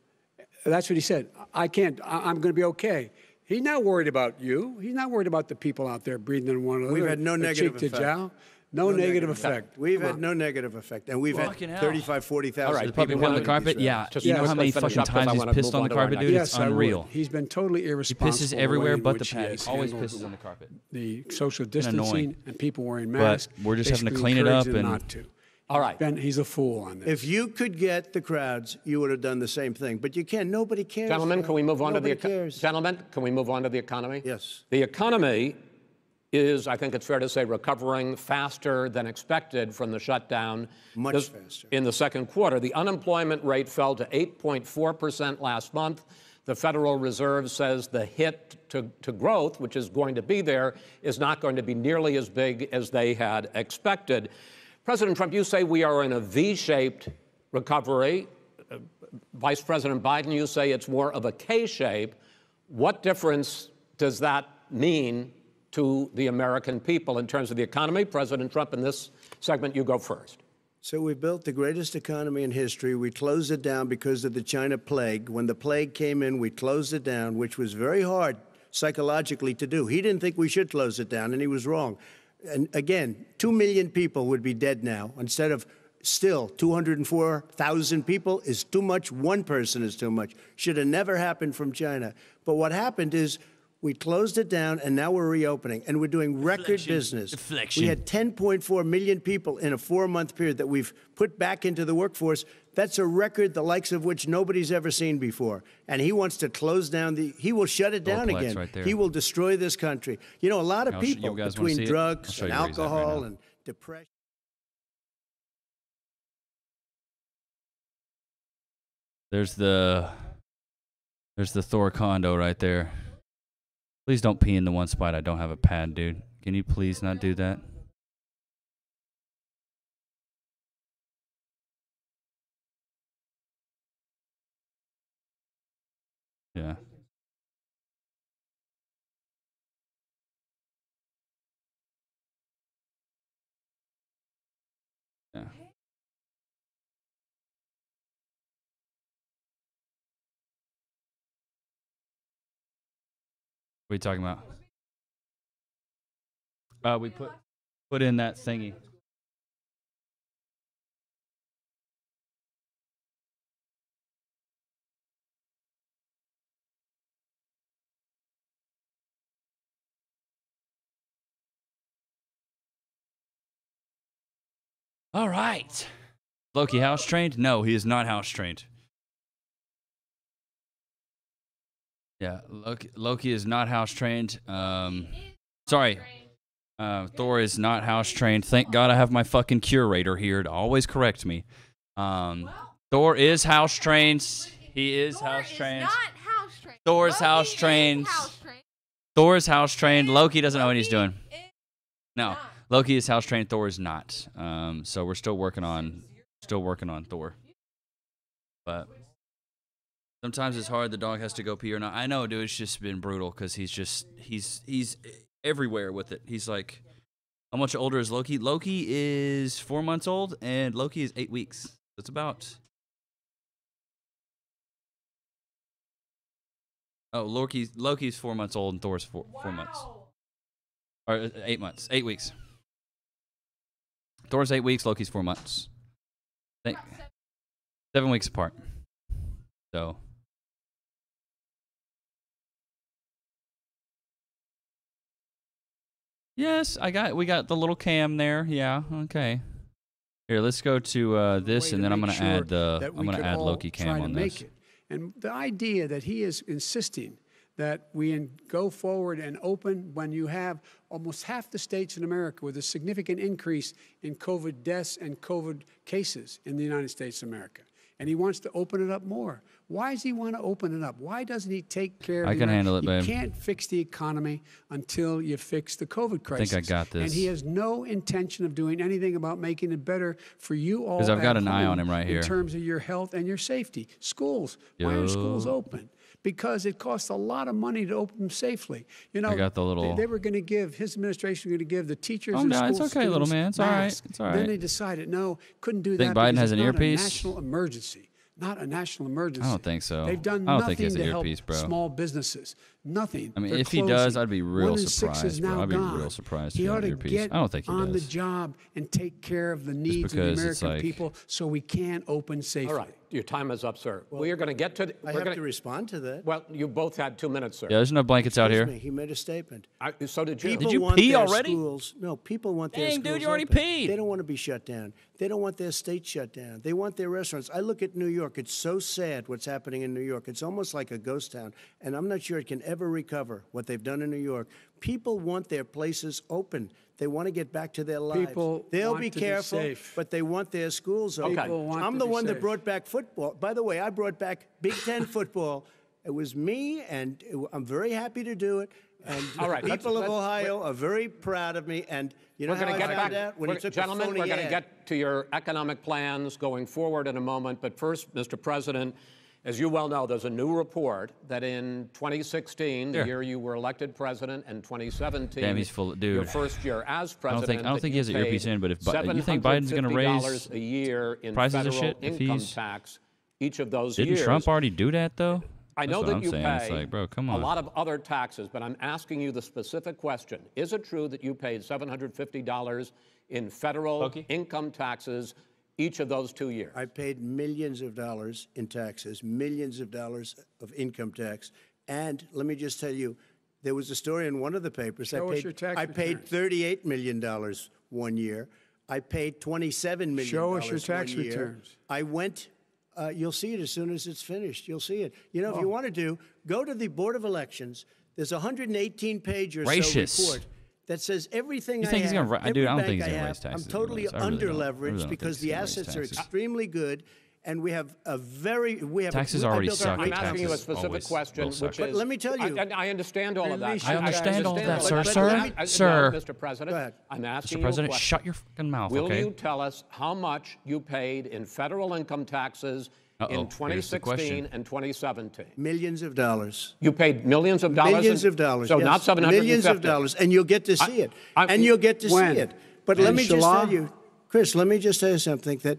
Speaker 4: That's what he said. I can't. I'm going to be okay. He's not worried about you. He's not worried about the people out there breathing in one another.
Speaker 1: We've had no negative
Speaker 4: cheek to
Speaker 1: effect.
Speaker 4: jowl. No negative effect.
Speaker 1: We've had no negative effect. And we've had
Speaker 2: Fucking hell.
Speaker 1: 35, 40,000
Speaker 3: All right,
Speaker 2: The puppy
Speaker 1: people
Speaker 2: put on the
Speaker 1: coming to these
Speaker 2: carpet? Yeah.
Speaker 1: rallies.
Speaker 2: You know how many
Speaker 3: Let's finish
Speaker 2: fucking
Speaker 3: up, 'cause I
Speaker 2: times he's
Speaker 3: wanna
Speaker 2: pissed
Speaker 3: move
Speaker 2: on
Speaker 3: on
Speaker 2: the
Speaker 3: to our
Speaker 2: carpet,
Speaker 3: next
Speaker 2: dude?
Speaker 4: Yes,
Speaker 2: It's
Speaker 4: I would.
Speaker 2: unreal.
Speaker 4: He's been totally
Speaker 2: He
Speaker 4: irresponsible.
Speaker 2: pisses
Speaker 4: in the
Speaker 2: everywhere
Speaker 4: way in
Speaker 2: but the
Speaker 4: which he
Speaker 2: pad.
Speaker 4: has
Speaker 2: Always
Speaker 4: handled
Speaker 2: pisses on the carpet.
Speaker 4: the social
Speaker 2: annoying.
Speaker 4: distancing and people wearing
Speaker 2: But
Speaker 4: masks.
Speaker 2: we're just having to
Speaker 4: basically
Speaker 2: clean it up
Speaker 4: encouraging
Speaker 2: and-
Speaker 4: not to.
Speaker 3: All right.
Speaker 4: He's a fool on this.
Speaker 1: If you could get the crowds, you would have done the same thing. But you can't. Nobody cares.
Speaker 3: Gentlemen, can we move on to the
Speaker 1: Nobody cares.
Speaker 3: Gentlemen, can we move on to the economy?
Speaker 1: Yes.
Speaker 3: The economy is, I think it's fair to say, recovering faster than expected from the shutdown.
Speaker 1: Much faster.
Speaker 3: In the second quarter, the unemployment rate fell to 8.4% last month. The Federal Reserve says the hit to growth, which is going to be there, is not going to be nearly as big as they had expected. President Trump, you say we are in a V-shaped recovery. Vice President Biden, you say it's more of a K-shape. What difference does that mean to the American people in terms of the economy? President Trump, in this segment, you go first.
Speaker 1: So we built the greatest economy in history. We closed it down because of the China plague. When the plague came in, we closed it down, which was very hard psychologically to do. He didn't think we should close it down, and he was wrong. And again, 2 million people would be dead now instead of still 204,000 people is too much. One person is too much. Should have never happened from China. But what happened is we closed it down, and now we're reopening, and we're doing record business.
Speaker 2: Deflection.
Speaker 1: We had 10.4 million people in a 4-month period that we've put back into the workforce. That's a record the likes of which nobody's ever seen before. And he wants to close down he will shut it down
Speaker 2: Goldplex
Speaker 1: again.
Speaker 2: right there.
Speaker 1: He will destroy this country. You know, a lot of
Speaker 2: You
Speaker 1: people
Speaker 2: guys wanna see
Speaker 1: between
Speaker 2: it? I'll
Speaker 1: drugs
Speaker 2: show
Speaker 1: and
Speaker 2: you where he's at right
Speaker 1: alcohol
Speaker 2: now.
Speaker 1: and depression.
Speaker 2: There's the Thor condo right there. Please don't pee in the one spot I don't have a pad, dude. Can you please not do that? Yeah. Yeah. What are you talking about? We put in that thingy. All right. Loki house trained? No, he is not house trained. Yeah, Loki is not house trained. Sorry. Thor is not house trained. Thank God I have my fucking curator here to always correct me. Thor is house trained. He is house trained. Thor is house trained. Thor is house trained. Loki doesn't know what he's doing. No, Loki is house trained. Thor is not. So we're still working on Thor. But sometimes it's hard. The dog has to go pee or not. I know, dude. It's just been brutal because he's everywhere with it. He's like, how much older is Loki? Loki is 4 months old, and Loki is 8 weeks. It's about. Oh, Loki's 4 months old, and Thor's 4 months. Or 8 months. 8 weeks. Thor's 8 weeks. Loki's 4 months. 7 weeks apart. So. Yes, we got the little cam there. Yeah, okay. Here, let's go to this, and then I'm gonna add Loki cam on this.
Speaker 4: And the idea that he is insisting that we go forward and open when you have almost half the states in America with a significant increase in COVID deaths and COVID cases in the United States of America. And he wants to open it up more. Why does he want to open it up? Why doesn't he take care of it?
Speaker 2: I can handle it, babe.
Speaker 4: You can't fix the economy until you fix the COVID crisis.
Speaker 2: I think I got this.
Speaker 4: And he has no intention of doing anything about making it better for you all.
Speaker 2: Because I've got an eye on him right here.
Speaker 4: In terms of your health and your safety. Schools. Why are schools open? Because it costs a lot of money to open them safely. You know,
Speaker 2: I got the little.
Speaker 4: They were going to give, his administration was going to give the teachers
Speaker 2: and
Speaker 4: school
Speaker 2: it's okay, little man. It's all right. It's all right.
Speaker 4: Then they decided, no, couldn't do that.
Speaker 2: Think Biden has an earpiece?
Speaker 4: A national emergency. Not a national emergency.
Speaker 2: I don't think so.
Speaker 4: They've done
Speaker 2: I don't
Speaker 4: nothing
Speaker 2: think he has an
Speaker 4: to help
Speaker 2: earpiece, bro.
Speaker 4: small businesses. Nothing.
Speaker 2: I mean,
Speaker 4: They're
Speaker 2: if he
Speaker 4: closing.
Speaker 2: does, I'd be real
Speaker 4: 1 in 6 is
Speaker 2: surprised,
Speaker 4: now
Speaker 2: bro. I'd be
Speaker 4: gone.
Speaker 2: real surprised if
Speaker 4: He
Speaker 2: he
Speaker 4: ought
Speaker 2: had
Speaker 4: to
Speaker 2: an earpiece.
Speaker 4: get
Speaker 2: I don't think he
Speaker 4: on the
Speaker 2: does.
Speaker 4: job and take care of the needs of the
Speaker 2: because it's
Speaker 4: American
Speaker 2: like-
Speaker 4: people so we can open safely.
Speaker 3: All right, your time is up, sir. We are going to get to.
Speaker 1: I have to respond to that.
Speaker 3: Well, you both had 2 minutes, sir.
Speaker 2: Yeah, there's no blankets out here.
Speaker 1: Excuse me, he made a statement.
Speaker 3: So did you.
Speaker 1: People
Speaker 2: Did you
Speaker 1: want
Speaker 2: pee
Speaker 1: their
Speaker 2: already?
Speaker 1: Schools, no, people want their
Speaker 2: Dang,
Speaker 1: schools
Speaker 2: dude, you already
Speaker 1: open.
Speaker 2: peed.
Speaker 1: They don't want to be shut down. They don't want their state shut down. They want their restaurants. I look at New York. It's so sad what's happening in New York. It's almost like a ghost town, and I'm not sure it can ever recover what they've done in New York. People want their places open. They want to get back to their lives. They'll
Speaker 4: want
Speaker 1: be
Speaker 4: to be
Speaker 1: careful,
Speaker 4: safe.
Speaker 1: but they want their schools open.
Speaker 4: People want
Speaker 1: I'm
Speaker 4: to
Speaker 1: the
Speaker 4: be
Speaker 1: one that
Speaker 4: safe.
Speaker 1: brought back football. By the way, I brought back Big Ten football. It was me, and I'm very happy to do it. And
Speaker 3: All right,
Speaker 1: people of
Speaker 3: let's-
Speaker 1: Ohio are very proud of me. And you know
Speaker 3: We're
Speaker 1: how
Speaker 3: going to
Speaker 1: I
Speaker 3: get
Speaker 1: found
Speaker 3: back.
Speaker 1: out? When he took
Speaker 3: Gentlemen,
Speaker 1: the phony
Speaker 3: we're going to
Speaker 1: ad.
Speaker 3: get to your economic plans going forward in a moment. But first, Mr. President, as you well know, there's a new report that in 2016, the year you were elected president, and 2017,
Speaker 2: Damn, he's full of- dude.
Speaker 3: your first year as president,
Speaker 2: I don't think he has an
Speaker 3: that you
Speaker 2: earpiece
Speaker 3: paid
Speaker 2: in, but if you think Biden's going to raise
Speaker 3: $750 a year in
Speaker 2: prices of
Speaker 3: federal
Speaker 2: shit, if
Speaker 3: income
Speaker 2: he's-
Speaker 3: tax each of those
Speaker 2: Didn't
Speaker 3: years.
Speaker 2: Trump already do that though?
Speaker 3: I know
Speaker 2: That's what
Speaker 3: that
Speaker 2: I'm
Speaker 3: you
Speaker 2: saying.
Speaker 3: pay
Speaker 2: It's like, bro, come
Speaker 3: a
Speaker 2: on.
Speaker 3: lot of other taxes, but I'm asking you the specific question. Is it true that you paid $750 in federal income taxes each of those 2 years?
Speaker 1: I paid millions of dollars in taxes, millions of dollars of income tax. And let me just tell you, there was a story in one of the papers.
Speaker 4: Show us your tax
Speaker 1: I paid $38 million 1 year. I paid $27 million
Speaker 4: Show us your tax
Speaker 1: 1 year.
Speaker 4: returns.
Speaker 1: I went. You'll see it as soon as it's finished. You'll see it. You know, if you want to do, go to the Board of Elections. There's a 118-page or so
Speaker 2: Gracious.
Speaker 1: report that says everything
Speaker 2: You think he's gonna
Speaker 1: every
Speaker 2: dude, I don't
Speaker 1: bank
Speaker 2: think he's
Speaker 1: I
Speaker 2: gonna
Speaker 1: have,
Speaker 2: raise taxes
Speaker 1: I'm totally
Speaker 2: anyways. I really don't. I really
Speaker 1: under-leveraged
Speaker 2: don't
Speaker 1: because
Speaker 2: think
Speaker 1: the
Speaker 2: he's gonna raise
Speaker 1: assets are
Speaker 2: taxes.
Speaker 1: extremely good, and we have a very
Speaker 2: Taxes
Speaker 1: I
Speaker 2: already
Speaker 1: built
Speaker 2: suck.
Speaker 1: a
Speaker 3: I'm
Speaker 1: great
Speaker 3: asking you a
Speaker 2: Taxes
Speaker 3: specific
Speaker 2: always
Speaker 3: question,
Speaker 2: will suck.
Speaker 3: which
Speaker 1: But
Speaker 3: is.
Speaker 1: let me tell you.
Speaker 3: I understand all of that.
Speaker 4: I
Speaker 2: understand all of that, sir.
Speaker 3: But
Speaker 2: Sir,
Speaker 3: let me-
Speaker 2: sir.
Speaker 3: No, Mr. President,
Speaker 1: Go ahead.
Speaker 3: I'm asking
Speaker 2: Mr.
Speaker 3: you
Speaker 2: President,
Speaker 3: a question.
Speaker 2: shut your fucking mouth,
Speaker 3: Will
Speaker 2: okay?
Speaker 3: you tell us how much you paid in federal income taxes
Speaker 2: Uh-oh,
Speaker 3: in
Speaker 2: here's the
Speaker 3: 2016
Speaker 2: question.
Speaker 3: and 2017?
Speaker 1: millions of dollars.
Speaker 3: You paid millions of dollars?
Speaker 1: Millions of dollars.
Speaker 3: So
Speaker 1: yes.
Speaker 3: not 750.
Speaker 1: Millions of dollars, and you'll get to see it.
Speaker 3: I'm-
Speaker 1: And you'll get to
Speaker 4: When?
Speaker 1: see it. But let me just
Speaker 4: Inshallah?
Speaker 1: tell you, Chris, let me just tell you something, that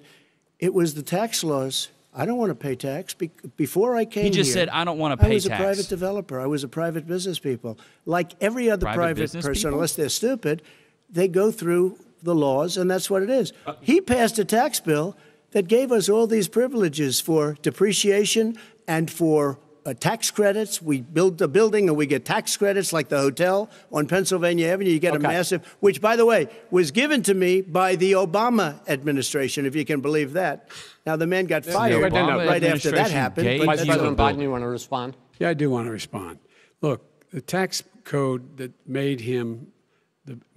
Speaker 1: it was the tax laws. I don't want to pay tax. Before I came
Speaker 2: He just
Speaker 1: here,
Speaker 2: said, I don't want to pay
Speaker 1: I was
Speaker 2: tax.
Speaker 1: a private developer. I was a private business people. Like every other
Speaker 2: Private
Speaker 1: private
Speaker 2: business
Speaker 1: person,
Speaker 2: people?
Speaker 1: unless they're stupid, they go through the laws, and that's what it is. He passed a tax bill that gave us all these privileges for depreciation and for tax credits. We build a building and we get tax credits, like the hotel on Pennsylvania Avenue. You get a massive, which, by the way, was given to me by the Obama administration, if you can believe that. Now, the man got fired
Speaker 2: Obama
Speaker 1: right after that
Speaker 2: administration
Speaker 1: happened.
Speaker 2: gave
Speaker 1: But
Speaker 3: Vice
Speaker 2: you
Speaker 1: that's-
Speaker 3: President
Speaker 2: building.
Speaker 3: Biden, you want to respond?
Speaker 4: Yeah, I do want to respond. Look, the tax code that made him,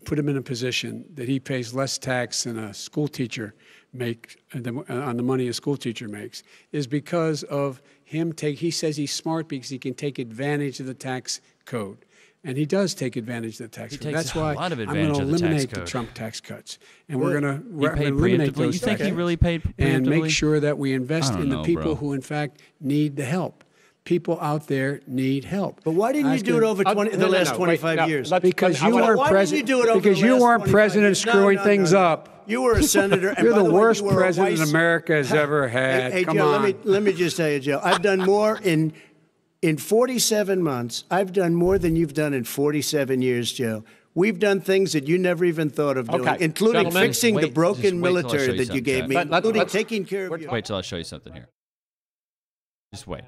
Speaker 4: put him in a position that he pays less tax than a school teacher makes, on the money a school teacher makes, is because of him he says he's smart because he can take advantage of the tax code. And he does take advantage of the tax code. That's why
Speaker 2: lot of
Speaker 4: I'm going
Speaker 2: advantage
Speaker 4: to
Speaker 2: of the tax
Speaker 4: eliminate the
Speaker 2: code.
Speaker 4: Trump tax cuts. And we're going to
Speaker 2: He paid
Speaker 4: eliminate
Speaker 2: preemptively?
Speaker 4: those
Speaker 2: You think
Speaker 4: tax
Speaker 2: he really
Speaker 4: cuts
Speaker 2: paid
Speaker 4: and make
Speaker 2: preemptively?
Speaker 4: sure that we invest
Speaker 2: I don't
Speaker 4: in the
Speaker 2: know,
Speaker 4: people
Speaker 2: bro.
Speaker 4: who, in fact, need the help. People out there need help.
Speaker 1: But why didn't you do it over the last 25 years?
Speaker 4: Because you weren't
Speaker 1: Why
Speaker 4: president.
Speaker 1: didn't you do it over
Speaker 4: Because
Speaker 1: the
Speaker 4: you
Speaker 1: last
Speaker 4: weren't
Speaker 1: 25
Speaker 4: president
Speaker 1: years?
Speaker 4: screwing things up.
Speaker 1: You were a senator. And
Speaker 4: You're
Speaker 1: by
Speaker 4: the
Speaker 1: way,
Speaker 4: worst
Speaker 1: you were a
Speaker 4: president
Speaker 1: vice-
Speaker 4: America has ever had.
Speaker 1: Hey,
Speaker 4: Come
Speaker 1: Joe,
Speaker 4: on.
Speaker 1: let me just tell you, Joe. I've done more in 47 months. I've done more than you've done in 47 years, Joe. We've done things that you never even thought of doing, including
Speaker 3: Gentlemen,
Speaker 1: fixing the broken
Speaker 2: just wait till I show
Speaker 1: military
Speaker 2: you
Speaker 1: that you gave
Speaker 2: something,
Speaker 1: me,
Speaker 2: Chad.
Speaker 1: including taking care of you.
Speaker 2: Wait till I show you something here. Just wait.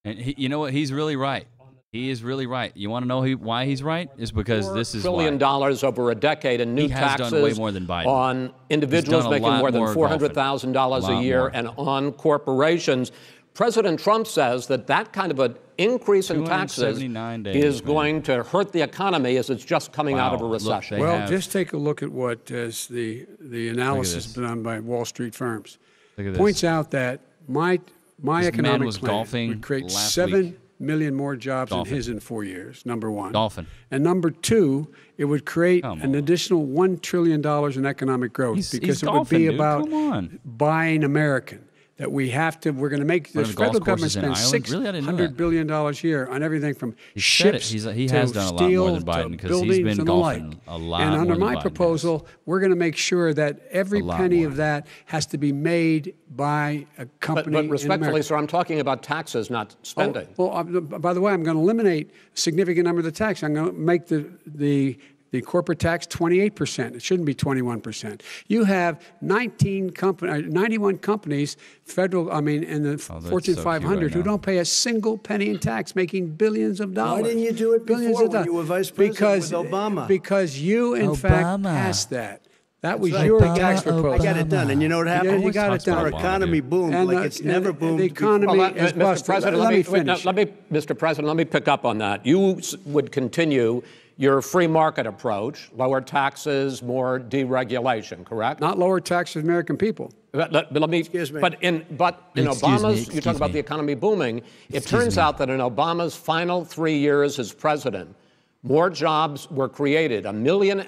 Speaker 2: And you know what? He's really right. He is really right. You want to know why he's right? Is because this is
Speaker 3: $4 trillion
Speaker 2: why.
Speaker 3: over a decade in new
Speaker 2: He has
Speaker 3: taxes
Speaker 2: done way more than Biden.
Speaker 3: on individuals
Speaker 2: done a
Speaker 3: making
Speaker 2: lot
Speaker 3: more than
Speaker 2: more
Speaker 3: $400,000
Speaker 2: golfing.
Speaker 3: a year
Speaker 2: More.
Speaker 3: and on corporations. President Trump says that that kind of an increase in taxes
Speaker 2: 279 days,
Speaker 3: is
Speaker 2: man.
Speaker 3: going to hurt the economy as it's just coming out of a
Speaker 2: Wow. Look,
Speaker 3: recession.
Speaker 2: they
Speaker 4: Well,
Speaker 2: have-
Speaker 4: just take a look at what is the analysis
Speaker 2: this.
Speaker 4: done by Wall Street firms.
Speaker 2: Look at this.
Speaker 4: Points out that my
Speaker 2: This man
Speaker 4: economic
Speaker 2: was
Speaker 4: plan
Speaker 2: golfing
Speaker 4: would create
Speaker 2: last
Speaker 4: 7
Speaker 2: week.
Speaker 4: million more jobs
Speaker 2: Golfing.
Speaker 4: than his in 4 years, number one.
Speaker 2: Golfing.
Speaker 4: And number two, it would create
Speaker 2: Come
Speaker 4: an
Speaker 2: on.
Speaker 4: additional $1 trillion in economic growth
Speaker 2: He's
Speaker 4: because it
Speaker 2: golfing,
Speaker 4: would be
Speaker 2: dude.
Speaker 4: about
Speaker 2: Come on.
Speaker 4: buying American. That we're going to make, the
Speaker 2: One of the golf
Speaker 4: federal government
Speaker 2: courses in
Speaker 4: spends
Speaker 2: Ireland? Really? I didn't know
Speaker 4: $600 billion a year on everything from
Speaker 2: He said it.
Speaker 4: ships
Speaker 2: He
Speaker 4: to
Speaker 2: has done a lot
Speaker 4: steel
Speaker 2: more than Biden
Speaker 4: to
Speaker 2: because he's
Speaker 4: buildings
Speaker 2: been
Speaker 4: and the
Speaker 2: golfing
Speaker 4: like.
Speaker 2: a lot
Speaker 4: And
Speaker 2: more
Speaker 4: under
Speaker 2: than
Speaker 4: my
Speaker 2: Biden
Speaker 4: proposal, we're going to make sure that every
Speaker 2: A lot
Speaker 4: penny
Speaker 2: more.
Speaker 4: of that has to be made by a company
Speaker 3: But
Speaker 4: in
Speaker 3: respectfully,
Speaker 4: America.
Speaker 3: sir, I'm talking about taxes, not spending.
Speaker 4: By the way, I'm going to eliminate a significant number of the tax. I'm going to make the corporate tax 28%. It shouldn't be 21%. You have 91 companies, in the Fortune
Speaker 2: so cute
Speaker 4: 500
Speaker 2: right
Speaker 4: who
Speaker 2: now.
Speaker 4: don't pay a single penny in tax, making billions of dollars.
Speaker 1: Why didn't you do it
Speaker 4: Billions
Speaker 1: before
Speaker 4: of
Speaker 1: when you were vice president with Obama?
Speaker 4: Because you, in fact,
Speaker 2: Obama.
Speaker 4: passed that. That was
Speaker 1: right.
Speaker 4: your
Speaker 1: Obama,
Speaker 4: tax proposal.
Speaker 1: I got it done, and you know what happened?
Speaker 4: You got it done.
Speaker 1: Our economy boomed
Speaker 4: And
Speaker 1: like it's never boomed
Speaker 4: The economy
Speaker 3: Well,
Speaker 4: is
Speaker 3: Mr.
Speaker 4: busted.
Speaker 3: President,
Speaker 4: Let me finish.
Speaker 3: Mr. President, let me pick up on that. You would continue your free market approach, lower taxes, more deregulation, correct?
Speaker 4: Not lower taxes for American people.
Speaker 3: But let me.
Speaker 1: Excuse me.
Speaker 3: But in Obama's, you talk about the economy booming. It turns out that in Obama's final 3 years as president, more jobs were created, 1.5 million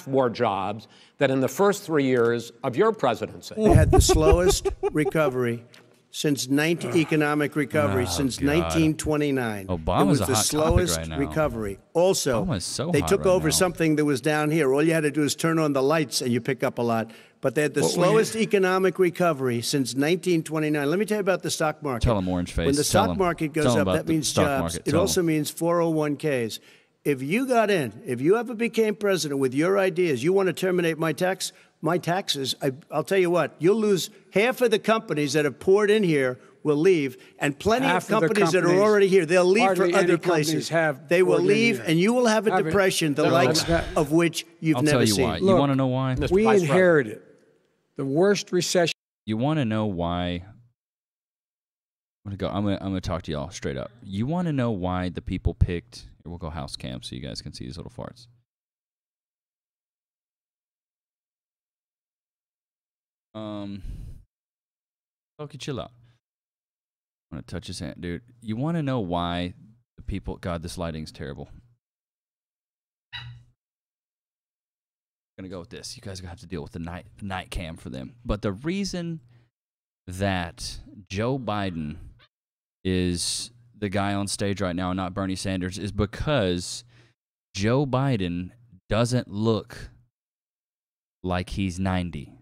Speaker 3: more jobs than in the first 3 years of your presidency.
Speaker 1: We had the slowest recovery since economic recovery since
Speaker 2: God.
Speaker 1: 1929.
Speaker 2: Obama's
Speaker 1: it was
Speaker 2: a
Speaker 1: the
Speaker 2: hot topic
Speaker 1: slowest
Speaker 2: right now.
Speaker 1: recovery. Also,
Speaker 2: Obama's so
Speaker 1: they
Speaker 2: hot
Speaker 1: took
Speaker 2: right
Speaker 1: over
Speaker 2: now.
Speaker 1: something that was down here. All you had to do is turn on the lights and you pick up a lot. But they had the slowest economic recovery since 1929. Let me tell you about the stock market.
Speaker 2: Tell 'em, Orange Face.
Speaker 1: When the
Speaker 2: Tell
Speaker 1: stock
Speaker 2: 'em.
Speaker 1: market goes
Speaker 2: Tell 'em
Speaker 1: up,
Speaker 2: about
Speaker 1: that
Speaker 2: the
Speaker 1: means
Speaker 2: stock
Speaker 1: jobs.
Speaker 2: market.
Speaker 1: It
Speaker 2: Tell 'em.
Speaker 1: also means 401ks. If you got in, if you ever became president with your ideas, you want to terminate my taxes, I'll tell you what, you'll lose half of the companies that have poured in here will leave, and plenty
Speaker 4: Half
Speaker 1: of
Speaker 4: of the
Speaker 1: companies that are
Speaker 4: companies-
Speaker 1: already here, they'll leave for
Speaker 4: hardly any
Speaker 1: other
Speaker 4: companies
Speaker 1: places.
Speaker 4: have
Speaker 1: They will
Speaker 4: poured in
Speaker 1: leave,
Speaker 4: here.
Speaker 1: and you will have a
Speaker 4: Have it.
Speaker 1: depression, the
Speaker 4: No,
Speaker 1: likes
Speaker 4: that-
Speaker 1: of which you've
Speaker 2: I'll
Speaker 1: never
Speaker 2: tell you
Speaker 1: seen.
Speaker 2: why. You
Speaker 4: Look,
Speaker 2: want to know why?
Speaker 3: Mr.
Speaker 4: We
Speaker 3: Vice President.
Speaker 4: inherited the worst recession.
Speaker 2: You want to know why? I'm gonna talk to y'all straight up. You want to know why the people picked? Here, we'll go house cam so you guys can see these little farts. Okay, chill out. I'm gonna touch his hand, dude. You want to know why the people? God, this lighting's terrible. I'm gonna go with this. You guys are gonna have to deal with the night cam for them. But the reason that Joe Biden is the guy on stage right now and not Bernie Sanders is because Joe Biden doesn't look like he's 90.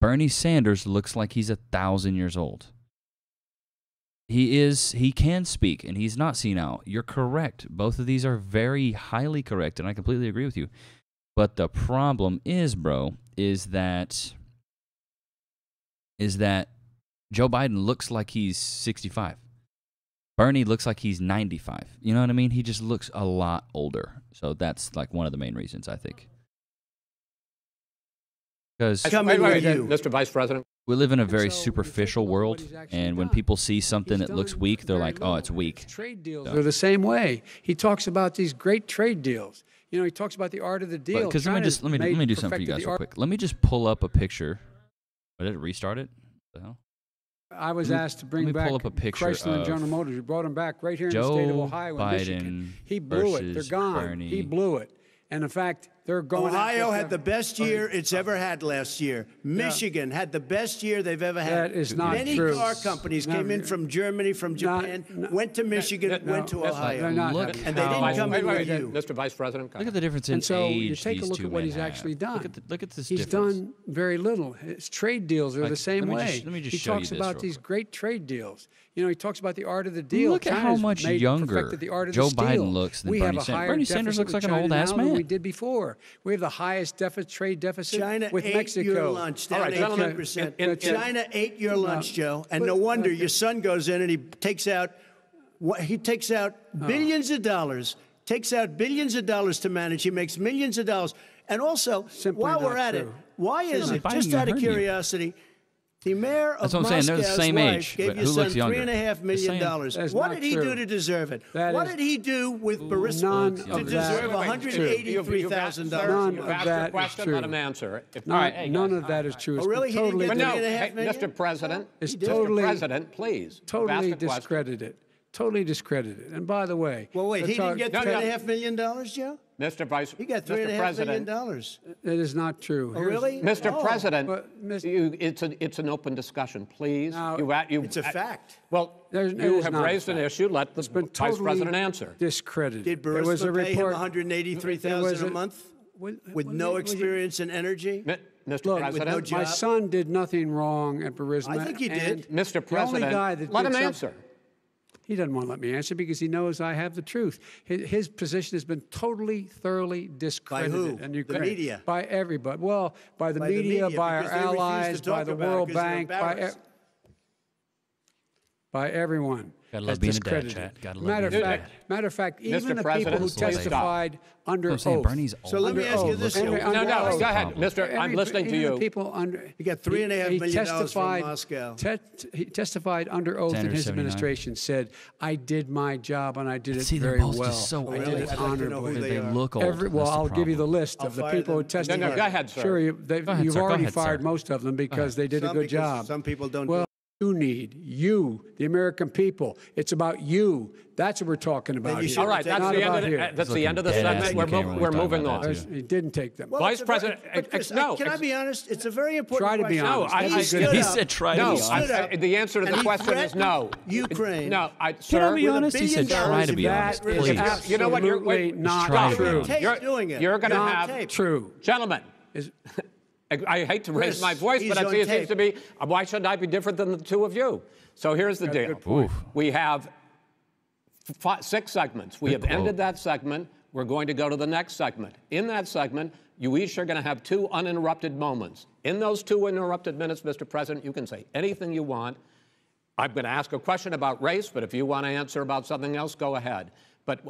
Speaker 2: Bernie Sanders looks like he's 1,000 years old. He can speak, and he's not senile. You're correct. Both of these are very highly correct, and I completely agree with you. But the problem is, bro, is that Joe Biden looks like he's 65. Bernie looks like he's 95. You know what I mean? He just looks a lot older. So that's like one of the main reasons, I think. Because
Speaker 3: Mr. Vice President.
Speaker 2: we live in a very superficial world, and when people see something that looks weak, they're like, oh, it's weak.
Speaker 4: Trade deals
Speaker 2: So.
Speaker 4: are the same way. He talks about these great trade deals. You know, he talks about the art of the deal.
Speaker 2: Because let me do something for you guys real quick. Let me just pull up a picture. Did it restart it? What the hell?
Speaker 4: I was asked to bring back Chrysler and General Motors. We brought them back right here in the state of Ohio and Michigan. He blew it. They're gone.
Speaker 2: Bernie.
Speaker 4: He blew it. And in fact, they're going.
Speaker 1: Ohio had the best year it's ever had last year. Michigan had the best year they've ever had.
Speaker 4: That is not
Speaker 1: Many
Speaker 4: true.
Speaker 1: car companies came in from Germany, from Japan, went to Michigan, went to Ohio, and they didn't come in with you.
Speaker 3: Mr. Vice President.
Speaker 2: Look at the difference in
Speaker 4: and so
Speaker 2: age.
Speaker 4: you take a
Speaker 2: these
Speaker 4: look
Speaker 2: two
Speaker 4: at what
Speaker 2: men
Speaker 4: he's actually
Speaker 2: have.
Speaker 4: done.
Speaker 2: Look at this
Speaker 4: He's
Speaker 2: difference.
Speaker 4: done very little. His trade deals are the same way.
Speaker 2: Let me just
Speaker 4: he
Speaker 2: show you
Speaker 4: talks
Speaker 2: this
Speaker 4: about
Speaker 2: real
Speaker 4: these
Speaker 2: quick.
Speaker 4: great trade deals. You know, he talks about the art of the deal.
Speaker 2: Look at how
Speaker 4: China's
Speaker 2: much
Speaker 4: made,
Speaker 2: younger
Speaker 4: perfected the art of
Speaker 2: Joe
Speaker 4: the steal.
Speaker 2: Biden looks than
Speaker 4: we
Speaker 2: Bernie
Speaker 4: have a
Speaker 2: Sanders.
Speaker 4: higher
Speaker 2: Bernie Sanders
Speaker 4: deficit
Speaker 2: looks
Speaker 4: with
Speaker 2: like an
Speaker 4: China
Speaker 2: old-ass
Speaker 4: now than
Speaker 2: man.
Speaker 4: we did before. We have the highest trade deficit
Speaker 1: China
Speaker 4: with
Speaker 1: ate
Speaker 4: Mexico.
Speaker 1: your lunch down 18%. China ate your lunch, Joe, and no wonder your son goes in and he takes out billions of dollars. Takes out billions of dollars to manage. He makes millions of dollars. And also, while we're at it, why is it, just out of curiosity, the mayor of Moscow's wife gave your son $3.5 million. What did he do to deserve it? What did he do with Burisma to deserve $183,000?
Speaker 4: None of that is true.
Speaker 3: Let him answer.
Speaker 4: None of that is true.
Speaker 1: Oh, really? He didn't get $3.5 million?
Speaker 3: Mr. President,
Speaker 4: Mr.
Speaker 3: President, please.
Speaker 4: Totally discredited. Totally discredited. And by the way,
Speaker 1: well, wait, he didn't get $3.5 million, Joe?
Speaker 3: Mr. Vice,
Speaker 1: he got $3.5 million.
Speaker 4: It is not true.
Speaker 1: Oh, really?
Speaker 3: Mr. President, it's an open discussion, please.
Speaker 1: It's a fact.
Speaker 3: Well, you have raised an issue. Let the Vice President answer.
Speaker 4: Discredited.
Speaker 1: Did Burisma pay him $183,000 a month with no experience in energy?
Speaker 3: Mr. President,
Speaker 4: my son did nothing wrong at Burisma.
Speaker 1: I think he did.
Speaker 3: Mr. President, let him answer.
Speaker 4: He doesn't want to let me answer because he knows I have the truth. His position has been totally, thoroughly discredited.
Speaker 1: By who?
Speaker 4: And you
Speaker 1: The media?
Speaker 4: By everybody. Well, by the media, by our allies, by the World Bank, by everyone.
Speaker 2: Gotta love being a dad, chat. Gotta love being a dad.
Speaker 4: Matter of fact, even the people who testified under oath.
Speaker 1: So let me ask you this.
Speaker 3: No, go ahead, Mister. I'm listening to you.
Speaker 4: People under.
Speaker 1: He got $3.5 million from Moscow.
Speaker 4: He testified under oath in his administration. Said, "I did my job and I did it very well. I did it honorably."
Speaker 2: They look old.
Speaker 4: Well, I'll give you the list of the people who testified.
Speaker 3: No, go ahead, sir.
Speaker 4: Sure, you've already fired most of them because they did a good job.
Speaker 1: Some people don't.
Speaker 4: Well, you, the American people. It's about you. That's what we're talking about here.
Speaker 3: All right, that's the end of the segment. We're moving on.
Speaker 4: He didn't take them.
Speaker 1: Well,
Speaker 3: Vice President, no.
Speaker 1: Can I be honest? It's a very important
Speaker 4: Try to be
Speaker 1: question.
Speaker 4: honest.
Speaker 2: He said try to be honest.
Speaker 3: The answer to the question is no.
Speaker 1: Ukraine.
Speaker 3: No,
Speaker 2: Can I be honest? He said try to be honest. Please.
Speaker 3: You know what? You're
Speaker 4: not true.
Speaker 3: You're going to have
Speaker 4: true.
Speaker 3: Gentlemen. I hate to raise my voice, but it seems to be, why shouldn't I be different than the two of you? So here's the deal. We have 6 segments. We have ended that segment. We're going to go to the next segment. In that segment, you each are going to have 2 uninterrupted moments. In those 2 uninterrupted minutes, Mr. President, you can say anything you want. I'm going to ask a question about race, but if you want to answer about something else, go ahead. But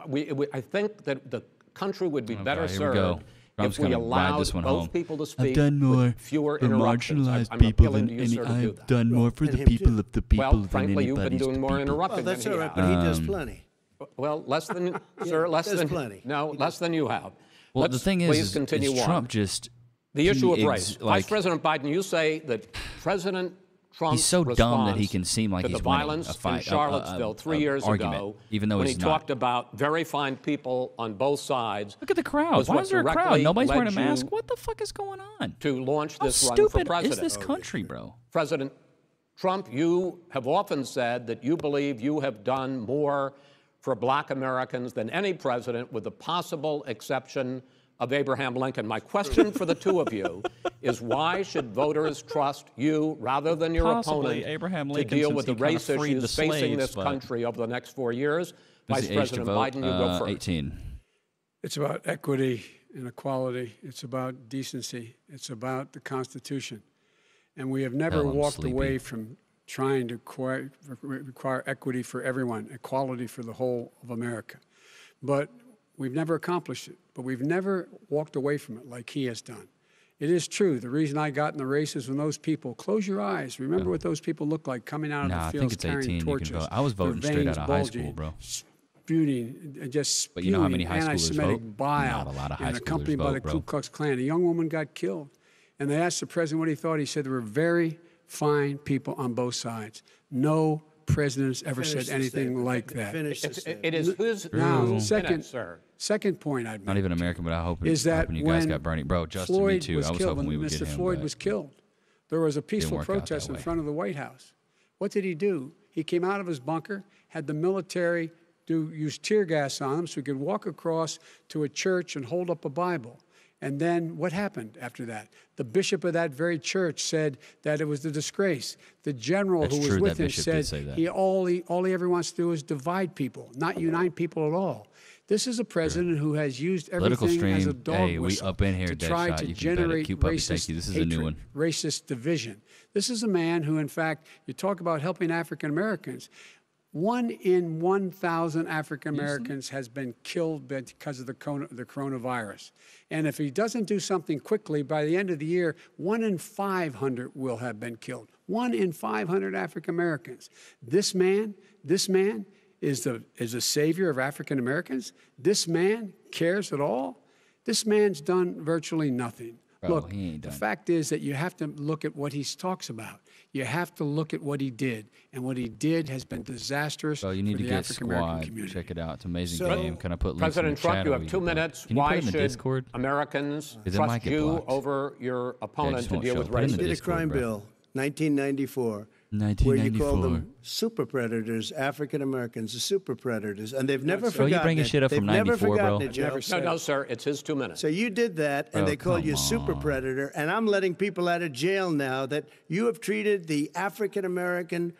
Speaker 3: I think that the country would be better served if we allowed both people to speak with fewer interruptions. I'm appealing to you, sir, to do that.
Speaker 2: I've done more for the people of the people
Speaker 3: well, frankly, you've been doing more interrupting
Speaker 1: Well, that's
Speaker 3: than
Speaker 1: all
Speaker 3: he
Speaker 1: right,
Speaker 3: has.
Speaker 1: but he does plenty.
Speaker 3: Well, less than, sir, less than
Speaker 1: plenty.
Speaker 3: No, less than you have.
Speaker 2: Well, the thing
Speaker 3: is
Speaker 2: Trump just
Speaker 3: the issue of race. Vice President Biden, you say that President Trump's
Speaker 2: he's so dumb that he can seem like he's
Speaker 3: the violence in Charlottesville 3 years ago,
Speaker 2: even though
Speaker 3: when
Speaker 2: he's
Speaker 3: he talked about very fine people on both sides.
Speaker 2: Look at the crowd. Why is there a crowd? Nobody's wearing a mask. What the fuck is going on?
Speaker 3: To launch this run for president.
Speaker 2: How stupid is this country, bro?
Speaker 3: President Trump, you have often said that you believe you have done more for black Americans than any president, with the possible exception of Abraham Lincoln. My question for the two of you is, why should voters trust you rather than your opponent to deal with the race issues facing this country over the next 4 years? Vice President Biden, you go first.
Speaker 2: 18.
Speaker 4: It's about equity and equality. It's about decency. It's about the Constitution. And we have never walked away from trying to require equity for everyone, equality for the whole of America. But we've never accomplished it. But we've never walked away from it like he has done. It is true. The reason I got in the race is when those people, close your eyes, remember what those people look like coming out of the fields carrying torches.
Speaker 2: I was voting straight out of high school, bro.
Speaker 4: spewing,
Speaker 2: But you know how many high schoolers
Speaker 4: anti-Semitic
Speaker 2: vote?
Speaker 4: bile,
Speaker 2: Not a lot of high
Speaker 4: and
Speaker 2: schoolers
Speaker 4: accompanied by the
Speaker 2: vote,
Speaker 4: Ku
Speaker 2: bro.
Speaker 4: Klux Klan. A young woman got killed, and they asked the president what he thought. He said there were very fine people on both sides. No president has ever said anything like that.
Speaker 3: It is his
Speaker 4: Now,
Speaker 3: sir.
Speaker 4: second point I'd make.
Speaker 2: Not even American, but I hope
Speaker 4: is that
Speaker 2: you guys
Speaker 4: when
Speaker 2: got Bernie. Bro, Justin,
Speaker 4: Floyd
Speaker 2: me too.
Speaker 4: was
Speaker 2: I was
Speaker 4: killed,
Speaker 2: hoping we
Speaker 4: when
Speaker 2: would get
Speaker 4: Mr.
Speaker 2: him.
Speaker 4: Floyd
Speaker 2: but
Speaker 4: was killed, there was a peaceful
Speaker 2: work out that
Speaker 4: protest in
Speaker 2: way.
Speaker 4: front of the White House. What did he do? He came out of his bunker, had the military use tear gas on him so he could walk across to a church and hold up a Bible. And then what happened after that? The bishop of that very church said that it was a disgrace. The general
Speaker 2: That's
Speaker 4: who was
Speaker 2: true,
Speaker 4: with
Speaker 2: that
Speaker 4: him
Speaker 2: bishop did
Speaker 4: said
Speaker 2: say that.
Speaker 4: all he ever wants to do is divide people, not unite people at all. This is a president who has used
Speaker 2: Political
Speaker 4: everything as a
Speaker 2: stream.
Speaker 4: dog
Speaker 2: Hey,
Speaker 4: whistle
Speaker 2: we up in here,
Speaker 4: to try
Speaker 2: Deadshot.
Speaker 4: to
Speaker 2: You can bet it.
Speaker 4: generate
Speaker 2: Keep up.
Speaker 4: racist
Speaker 2: Thank you. This is a
Speaker 4: hatred,
Speaker 2: new one.
Speaker 4: racist division. This is a man who, in fact, you talk about helping African Americans. 1 in 1,000 African Americans has been killed because of the coronavirus. And if he doesn't do something quickly, by the end of the year, 1 in 500 will have been killed. 1 in 500 African Americans. This man is a savior of African Americans. This man cares at all. This man's done virtually nothing.
Speaker 2: Bro,
Speaker 4: Look,
Speaker 2: he ain't
Speaker 4: the
Speaker 2: done.
Speaker 4: fact is that you have to look at what he talks about. You have to look at what he did, and what he did has been disastrous
Speaker 2: Bro, you need
Speaker 4: for
Speaker 2: to
Speaker 4: the
Speaker 2: get
Speaker 4: African American
Speaker 2: Squad.
Speaker 4: community.
Speaker 2: Check it out. It's an amazing
Speaker 1: So-
Speaker 2: game. Can I put links
Speaker 3: President
Speaker 2: in the
Speaker 3: Trump,
Speaker 2: chat
Speaker 3: you
Speaker 2: or
Speaker 3: have
Speaker 2: we
Speaker 3: 2
Speaker 2: can-
Speaker 3: minutes.
Speaker 2: Can you put
Speaker 3: Why
Speaker 2: it in the
Speaker 3: should
Speaker 2: Discord?
Speaker 3: Americans
Speaker 2: Because it might
Speaker 3: trust
Speaker 2: get
Speaker 3: you
Speaker 2: blocked.
Speaker 3: over your opponent
Speaker 2: just
Speaker 3: to
Speaker 2: won't
Speaker 3: deal
Speaker 2: show.
Speaker 3: with
Speaker 2: Put it in the
Speaker 3: racism?
Speaker 1: Did a
Speaker 2: Discord,
Speaker 1: crime
Speaker 2: bro.
Speaker 1: bill, 1994. Where you
Speaker 2: 1994.
Speaker 1: call them super predators, African Americans, the super predators, and they've never
Speaker 2: Bro, you
Speaker 1: forgotten
Speaker 2: bringing
Speaker 1: it.
Speaker 2: shit up
Speaker 1: They've
Speaker 2: from
Speaker 1: never
Speaker 2: 94, bro.
Speaker 1: forgotten it, Joe.
Speaker 4: Never said
Speaker 3: No, sir, it's his 2 minutes.
Speaker 1: So you did that, and
Speaker 2: Bro,
Speaker 1: they called you
Speaker 2: come
Speaker 1: super
Speaker 2: on.
Speaker 1: predator, and I'm letting people out of jail now that you have treated the African American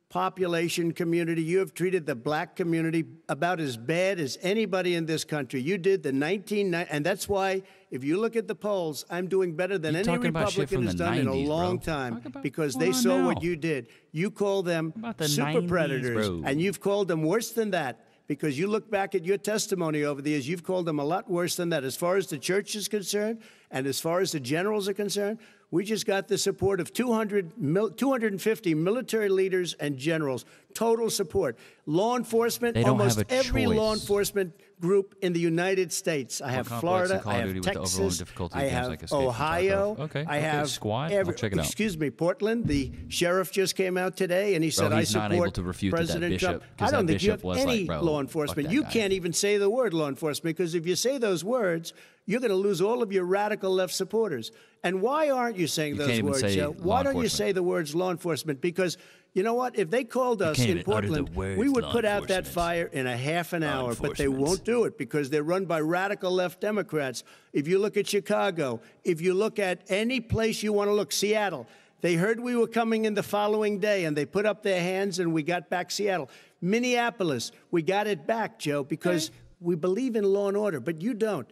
Speaker 1: population community, you have treated the black community about as bad as anybody in this country. You did the 1990, and that's why, if you look at the polls, I'm doing better than
Speaker 2: You
Speaker 1: any
Speaker 2: talking about shit
Speaker 1: Republican
Speaker 2: from
Speaker 1: has
Speaker 2: the
Speaker 1: done in a
Speaker 2: 90s, bro.
Speaker 1: long
Speaker 2: Talk
Speaker 1: time,
Speaker 2: about
Speaker 1: because
Speaker 2: what's
Speaker 1: they
Speaker 2: going
Speaker 1: saw
Speaker 2: on
Speaker 1: what
Speaker 2: now.
Speaker 1: you did. You call them
Speaker 2: About the
Speaker 1: super
Speaker 2: 90s,
Speaker 1: predators,
Speaker 2: bro.
Speaker 1: and you've called them worse than that. Because you look back at your testimony over the years, you've called them a lot worse than that. As far as the church is concerned, and as far as the generals are concerned, we just got the support of 250 military leaders and generals. Total support. Law enforcement,
Speaker 2: They don't
Speaker 1: almost
Speaker 2: have a
Speaker 1: every law
Speaker 2: choice.
Speaker 1: enforcement group in the United States. I have
Speaker 2: complex
Speaker 1: Florida,
Speaker 2: in Call
Speaker 1: I
Speaker 2: of
Speaker 1: have
Speaker 2: Duty with the overwhelming
Speaker 1: Texas,
Speaker 2: difficulty
Speaker 1: I
Speaker 2: games
Speaker 1: have
Speaker 2: like Escape from
Speaker 1: Ohio,
Speaker 2: Tarkov. Okay,
Speaker 1: I
Speaker 2: okay,
Speaker 1: have
Speaker 2: Squad, I'll check it out.
Speaker 1: Excuse me, Portland. The sheriff just came out today, and he said,
Speaker 2: he's
Speaker 1: "I
Speaker 2: not
Speaker 1: support
Speaker 2: able to refute that
Speaker 1: President
Speaker 2: bishop,
Speaker 1: Trump."
Speaker 2: 'cause
Speaker 1: I don't
Speaker 2: that
Speaker 1: think you
Speaker 2: bishop
Speaker 1: have
Speaker 2: was
Speaker 1: any
Speaker 2: like, bro,
Speaker 1: law
Speaker 2: fuck
Speaker 1: enforcement.
Speaker 2: that
Speaker 1: You
Speaker 2: guy.
Speaker 1: can't even say the word law enforcement, because if you say those words, you're going to lose all of your radical left supporters. And why aren't you saying
Speaker 2: You
Speaker 1: those
Speaker 2: can't even
Speaker 1: words,
Speaker 2: say
Speaker 1: Joe?
Speaker 2: law
Speaker 1: Why don't you
Speaker 2: enforcement.
Speaker 1: say the words law enforcement? Because you know what? If they called us
Speaker 2: can't
Speaker 1: in
Speaker 2: even utter the
Speaker 1: Portland,
Speaker 2: words
Speaker 1: we would
Speaker 2: law
Speaker 1: put out that
Speaker 2: enforcement.
Speaker 1: fire in a half an hour, but they
Speaker 2: enforcement.
Speaker 1: won't do it because they're run by radical left Democrats. If you look at Chicago, if you look at any place you want to look, Seattle, they heard we were coming in the following day, and they put up their hands, and we got back Seattle. Minneapolis, we got it back, Joe, because we believe in law and order, but you don't.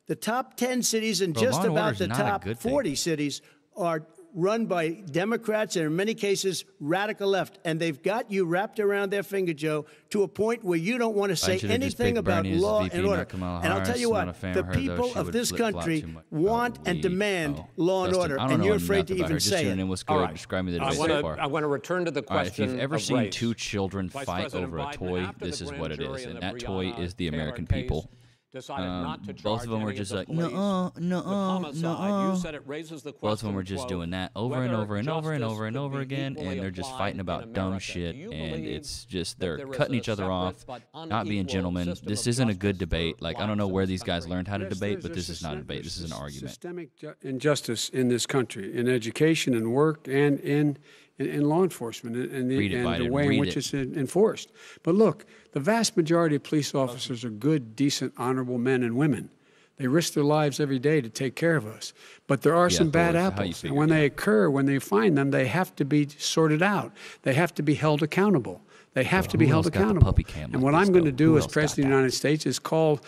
Speaker 1: The top 10 cities and
Speaker 2: Bro,
Speaker 1: just
Speaker 2: law and
Speaker 1: about
Speaker 2: order's
Speaker 1: the
Speaker 2: not a
Speaker 1: top
Speaker 2: good thing.
Speaker 1: 40 cities are run by Democrats and in many cases radical left, and they've got you wrapped around their finger, Joe, to a point where you don't want to say
Speaker 2: should've just
Speaker 1: anything
Speaker 2: picked
Speaker 1: about
Speaker 2: Bernie as
Speaker 1: law
Speaker 2: VP,
Speaker 1: and order.
Speaker 2: not Kamala
Speaker 1: And I'll tell
Speaker 2: Harris.
Speaker 1: you
Speaker 2: Not a
Speaker 1: what,
Speaker 2: fan
Speaker 1: the
Speaker 2: of her, though.
Speaker 1: people
Speaker 2: She
Speaker 1: of
Speaker 2: would
Speaker 1: this
Speaker 2: flip-flop
Speaker 1: country
Speaker 2: too much.
Speaker 1: want and
Speaker 2: Holy
Speaker 1: demand
Speaker 2: hell.
Speaker 1: law and
Speaker 2: Justin,
Speaker 1: order,
Speaker 2: I don't
Speaker 1: and
Speaker 2: know
Speaker 1: you're
Speaker 2: enough
Speaker 1: afraid to
Speaker 2: about
Speaker 1: even
Speaker 2: her. Just
Speaker 1: say
Speaker 2: tuning
Speaker 1: it.
Speaker 2: in. What's
Speaker 3: All
Speaker 2: good?
Speaker 3: right.
Speaker 2: Describe me the
Speaker 3: I
Speaker 2: debate so far.
Speaker 3: want to return to the
Speaker 2: All right, if
Speaker 3: question
Speaker 2: you've ever
Speaker 3: of
Speaker 2: seen
Speaker 3: race.
Speaker 2: two children
Speaker 3: Vice
Speaker 2: fight
Speaker 3: President
Speaker 2: over a
Speaker 3: Biden,
Speaker 2: toy,
Speaker 3: after
Speaker 2: this
Speaker 3: the
Speaker 2: is
Speaker 3: grand
Speaker 2: what it
Speaker 3: jury
Speaker 2: is.
Speaker 3: in
Speaker 2: And
Speaker 3: the
Speaker 2: that toy
Speaker 3: Breonna
Speaker 2: is the
Speaker 3: Taylor
Speaker 2: American
Speaker 3: case
Speaker 2: people.
Speaker 3: decided not to
Speaker 2: Both
Speaker 3: charge
Speaker 2: of them were
Speaker 3: any
Speaker 2: just
Speaker 3: the
Speaker 2: like,
Speaker 3: police
Speaker 2: nuh-uh,
Speaker 3: with
Speaker 2: nuh-uh,
Speaker 3: homicide.
Speaker 2: nuh-uh.
Speaker 3: You said it raises the question,
Speaker 2: Both of them were just
Speaker 3: quote,
Speaker 2: doing that over and
Speaker 3: whether
Speaker 2: over and over and
Speaker 3: justice
Speaker 2: over and
Speaker 3: could
Speaker 2: over
Speaker 3: be
Speaker 2: again,
Speaker 3: equally
Speaker 2: and they're just
Speaker 3: applied
Speaker 2: fighting
Speaker 3: in
Speaker 2: about dumb
Speaker 3: America.
Speaker 2: shit,
Speaker 3: Do you
Speaker 2: and
Speaker 3: believe
Speaker 2: it's just
Speaker 3: that
Speaker 2: they're
Speaker 3: there is
Speaker 2: cutting
Speaker 3: a
Speaker 2: each other off,
Speaker 3: separate but
Speaker 2: not being
Speaker 3: unequal
Speaker 2: gentlemen.
Speaker 3: system
Speaker 2: This
Speaker 3: of
Speaker 2: isn't a
Speaker 3: justice
Speaker 2: good
Speaker 3: for
Speaker 2: debate. Like, I don't know
Speaker 3: blacks in
Speaker 2: where
Speaker 3: this
Speaker 2: these guys
Speaker 3: country?
Speaker 2: learned how to
Speaker 4: Yes,
Speaker 2: debate, but
Speaker 4: there's
Speaker 2: this is not a debate. This is an argument.
Speaker 4: Systemic injustice in this country, in education and work and in law enforcement and
Speaker 2: Read it,
Speaker 4: the
Speaker 2: Biden,
Speaker 4: way in
Speaker 2: read
Speaker 4: which
Speaker 2: it.
Speaker 4: it's enforced. But look, the vast majority of police officers are good, decent, honorable men and women. They risk their lives every day to take care of us. But there are some bad
Speaker 2: Thor, how you
Speaker 4: apples.
Speaker 2: figure,
Speaker 4: And when
Speaker 2: yeah.
Speaker 4: they occur, when they find them, they have to be sorted out. They have to be held accountable. They have to be
Speaker 2: who
Speaker 4: held
Speaker 2: else got the
Speaker 4: accountable.
Speaker 2: puppy cam
Speaker 4: And
Speaker 2: like
Speaker 4: what
Speaker 2: this,
Speaker 4: I'm going
Speaker 2: though?
Speaker 4: to do
Speaker 2: Who
Speaker 4: as
Speaker 2: else got
Speaker 4: President of the
Speaker 2: that?
Speaker 4: United States is call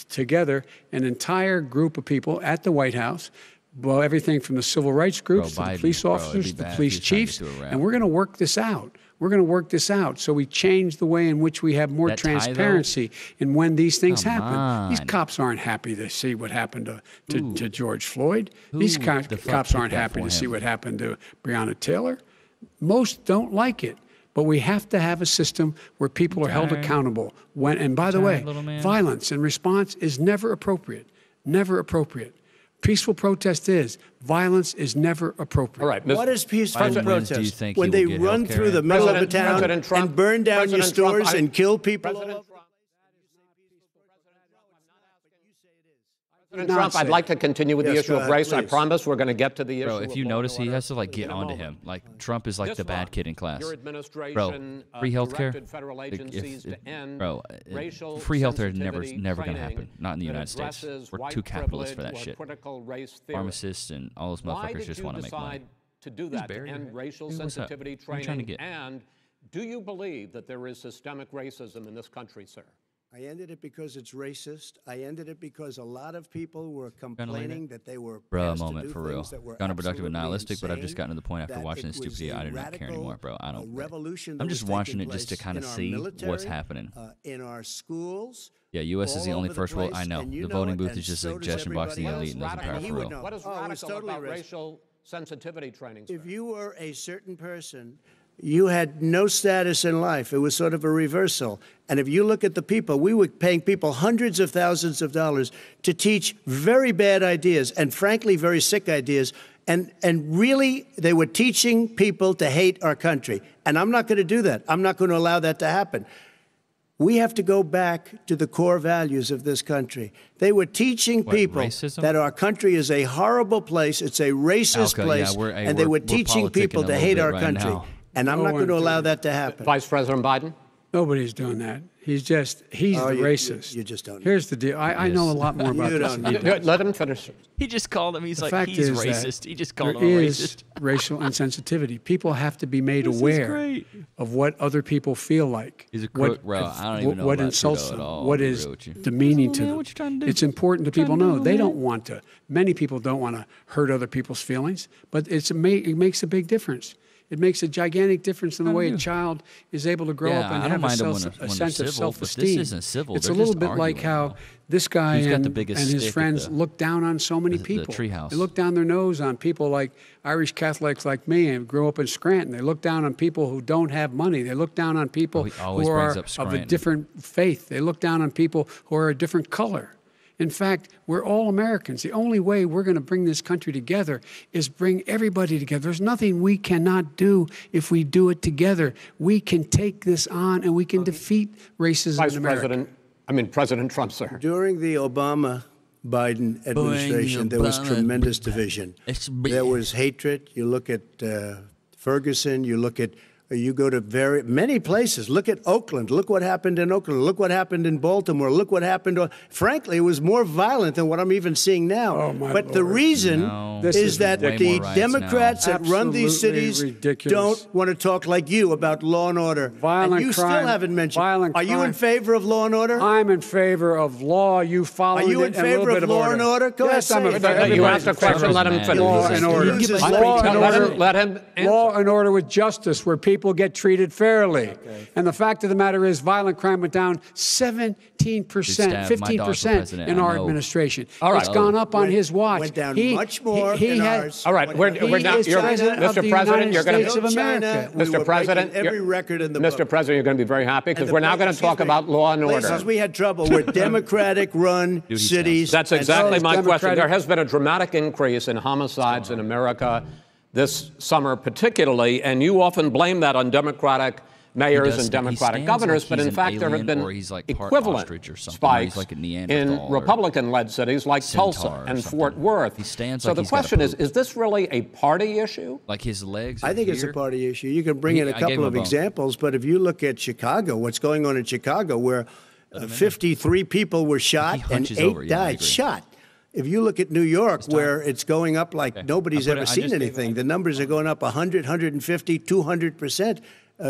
Speaker 4: together an entire group of people at the White House, well, everything from the civil rights groups to the
Speaker 2: Biden,
Speaker 4: police
Speaker 2: bro, it'd
Speaker 4: officers
Speaker 2: be
Speaker 4: to the
Speaker 2: bad if
Speaker 4: police
Speaker 2: he was trying to
Speaker 4: chiefs,
Speaker 2: get to a rap.
Speaker 4: and we're going to work this out. We're going to work this out so we change the way in which we have more
Speaker 2: That tie, though?
Speaker 4: transparency in when these things
Speaker 2: Come
Speaker 4: happen. These
Speaker 2: on.
Speaker 4: cops aren't happy to see what happened to George Floyd.
Speaker 2: Who
Speaker 4: These
Speaker 2: the fuck
Speaker 4: cops
Speaker 2: picked
Speaker 4: aren't
Speaker 2: that
Speaker 4: happy
Speaker 2: for
Speaker 4: to see
Speaker 2: him?
Speaker 4: what happened to Breonna Taylor. Most don't like it. But we have to have a system where people are held accountable. And by the way, violence in response is never appropriate. Never appropriate. Peaceful protest is. Violence is never appropriate.
Speaker 3: All right,
Speaker 1: what is peaceful protest?
Speaker 2: Do you think
Speaker 1: when they run through the middle of a town and burn down your stores and kill people?
Speaker 3: President Trump, I'd like to continue with the issue of race. Please. I promise we're going to get to the issue.
Speaker 2: Bro, if you notice, he has to like get onto him. Like Trump is like the bad kid in class. Bro, free healthcare. Bro, free healthcare is never going to happen. Not in the United States. We're too capitalist for that shit. Pharmacists and all those motherfuckers just want to make money.
Speaker 3: To do that, to end racial sensitivity training, and do you believe that there is systemic racism in this country, sir?
Speaker 1: I ended it because it's racist. I ended it because a lot of people were complaining that they were
Speaker 2: a moment for real. Counterproductive and nihilistic, but I've just gotten to the point after watching this stupidity, I do not care anymore, bro. I don't. I'm just watching it just to kind of see what's happening.
Speaker 1: In our schools.
Speaker 2: Yeah, U.S. is the only first world. I know. The voting booth is just a suggestion box of the elite and doesn't power for real.
Speaker 3: What is radical about racial sensitivity training, sir?
Speaker 1: If you were a certain person, you had no status in life. It was sort of a reversal. And if you look at the people, we were paying people hundreds of thousands of dollars to teach very bad ideas and, frankly, very sick ideas. And really, they were teaching people to hate our country. And I'm not going to do that. I'm not going to allow that to happen. We have to go back to the core values of this country. They were teaching people that our country is a horrible place. It's a racist place. And they were teaching people to hate our country. And I'm not going to allow that to happen.
Speaker 3: Vice President Biden?
Speaker 4: Nobody's doing that. He's the racist.
Speaker 1: You just don't know.
Speaker 4: Here's the deal. I know a lot more about this.
Speaker 3: Let him finish.
Speaker 2: He just called him. He's
Speaker 4: the
Speaker 2: like, he's racist. He just called him a racist.
Speaker 4: Racial insensitivity. People have to be made aware of what other people feel like.
Speaker 2: He's a crook, bro. I don't even know
Speaker 4: what insults them, what is demeaning to them. It's important to people know. They don't want to. Many people don't want to hurt other people's feelings, but it makes a big difference. It makes a gigantic difference in the way a child is able to grow up and have a sense of self-esteem.
Speaker 2: This isn't civil.
Speaker 4: It's a little bit like how this guy and his friends look down on so many people. They look down their nose on people like Irish Catholics like me and grew up in Scranton. They look down on people who don't have money. They look down on people who are of a different faith. They look down on people who are a different color. In fact, we're all Americans. The only way we're going to bring this country together is bring everybody together. There's nothing we cannot do if we do it together. We can take this on and we can defeat racism in America.
Speaker 3: President Trump, sir.
Speaker 1: During the Obama-Biden administration, there was tremendous division. There was hatred. You look at Ferguson, you go to many places. Look at Oakland. Look what happened in Oakland. Look what happened in Baltimore. Look what happened. Frankly, it was more violent than what I'm even seeing now.
Speaker 4: Oh, my Lord.
Speaker 1: The reason is that the Democrats that run these cities don't want to talk like you about law and order.
Speaker 4: Violent
Speaker 1: and you
Speaker 4: crime,
Speaker 1: still haven't mentioned. Are you in favor of law and order?
Speaker 4: I'm in favor of law. You follow it.
Speaker 1: Are you in favor of law and order? Go ahead.
Speaker 3: You asked a question. Let him finish.
Speaker 4: Law and order.
Speaker 3: Let him answer.
Speaker 4: Law and order with justice, where people get treated fairly. Okay. And the fact of the matter is violent crime went down 17%, 15% in our administration.
Speaker 3: All right.
Speaker 4: It's gone up on his watch.
Speaker 1: Went down much more in ours.
Speaker 3: All right. We're now, Mr. President, you're going to...
Speaker 1: Mr. President, every record in the book.
Speaker 3: Mr. President, you're going to be very happy because we're now going to talk about law and order.
Speaker 1: Places we had trouble were Democratic-run cities.
Speaker 3: That's exactly my question. There has been a dramatic increase in homicides in America this summer particularly, and you often blame that on Democratic mayors and Democratic governors, but in fact there have been equivalent spikes in Republican-led cities like Tulsa and Fort Worth. So the question is this really a party issue?
Speaker 2: Like his legs
Speaker 1: I think it's a party issue. You can bring in a couple of examples, but if you look at Chicago, what's going on in Chicago, where 53 people were shot and 8 died shot. If you look at New York, where it's going up like nobody's ever seen anything, the numbers are going up 100, 150, 200%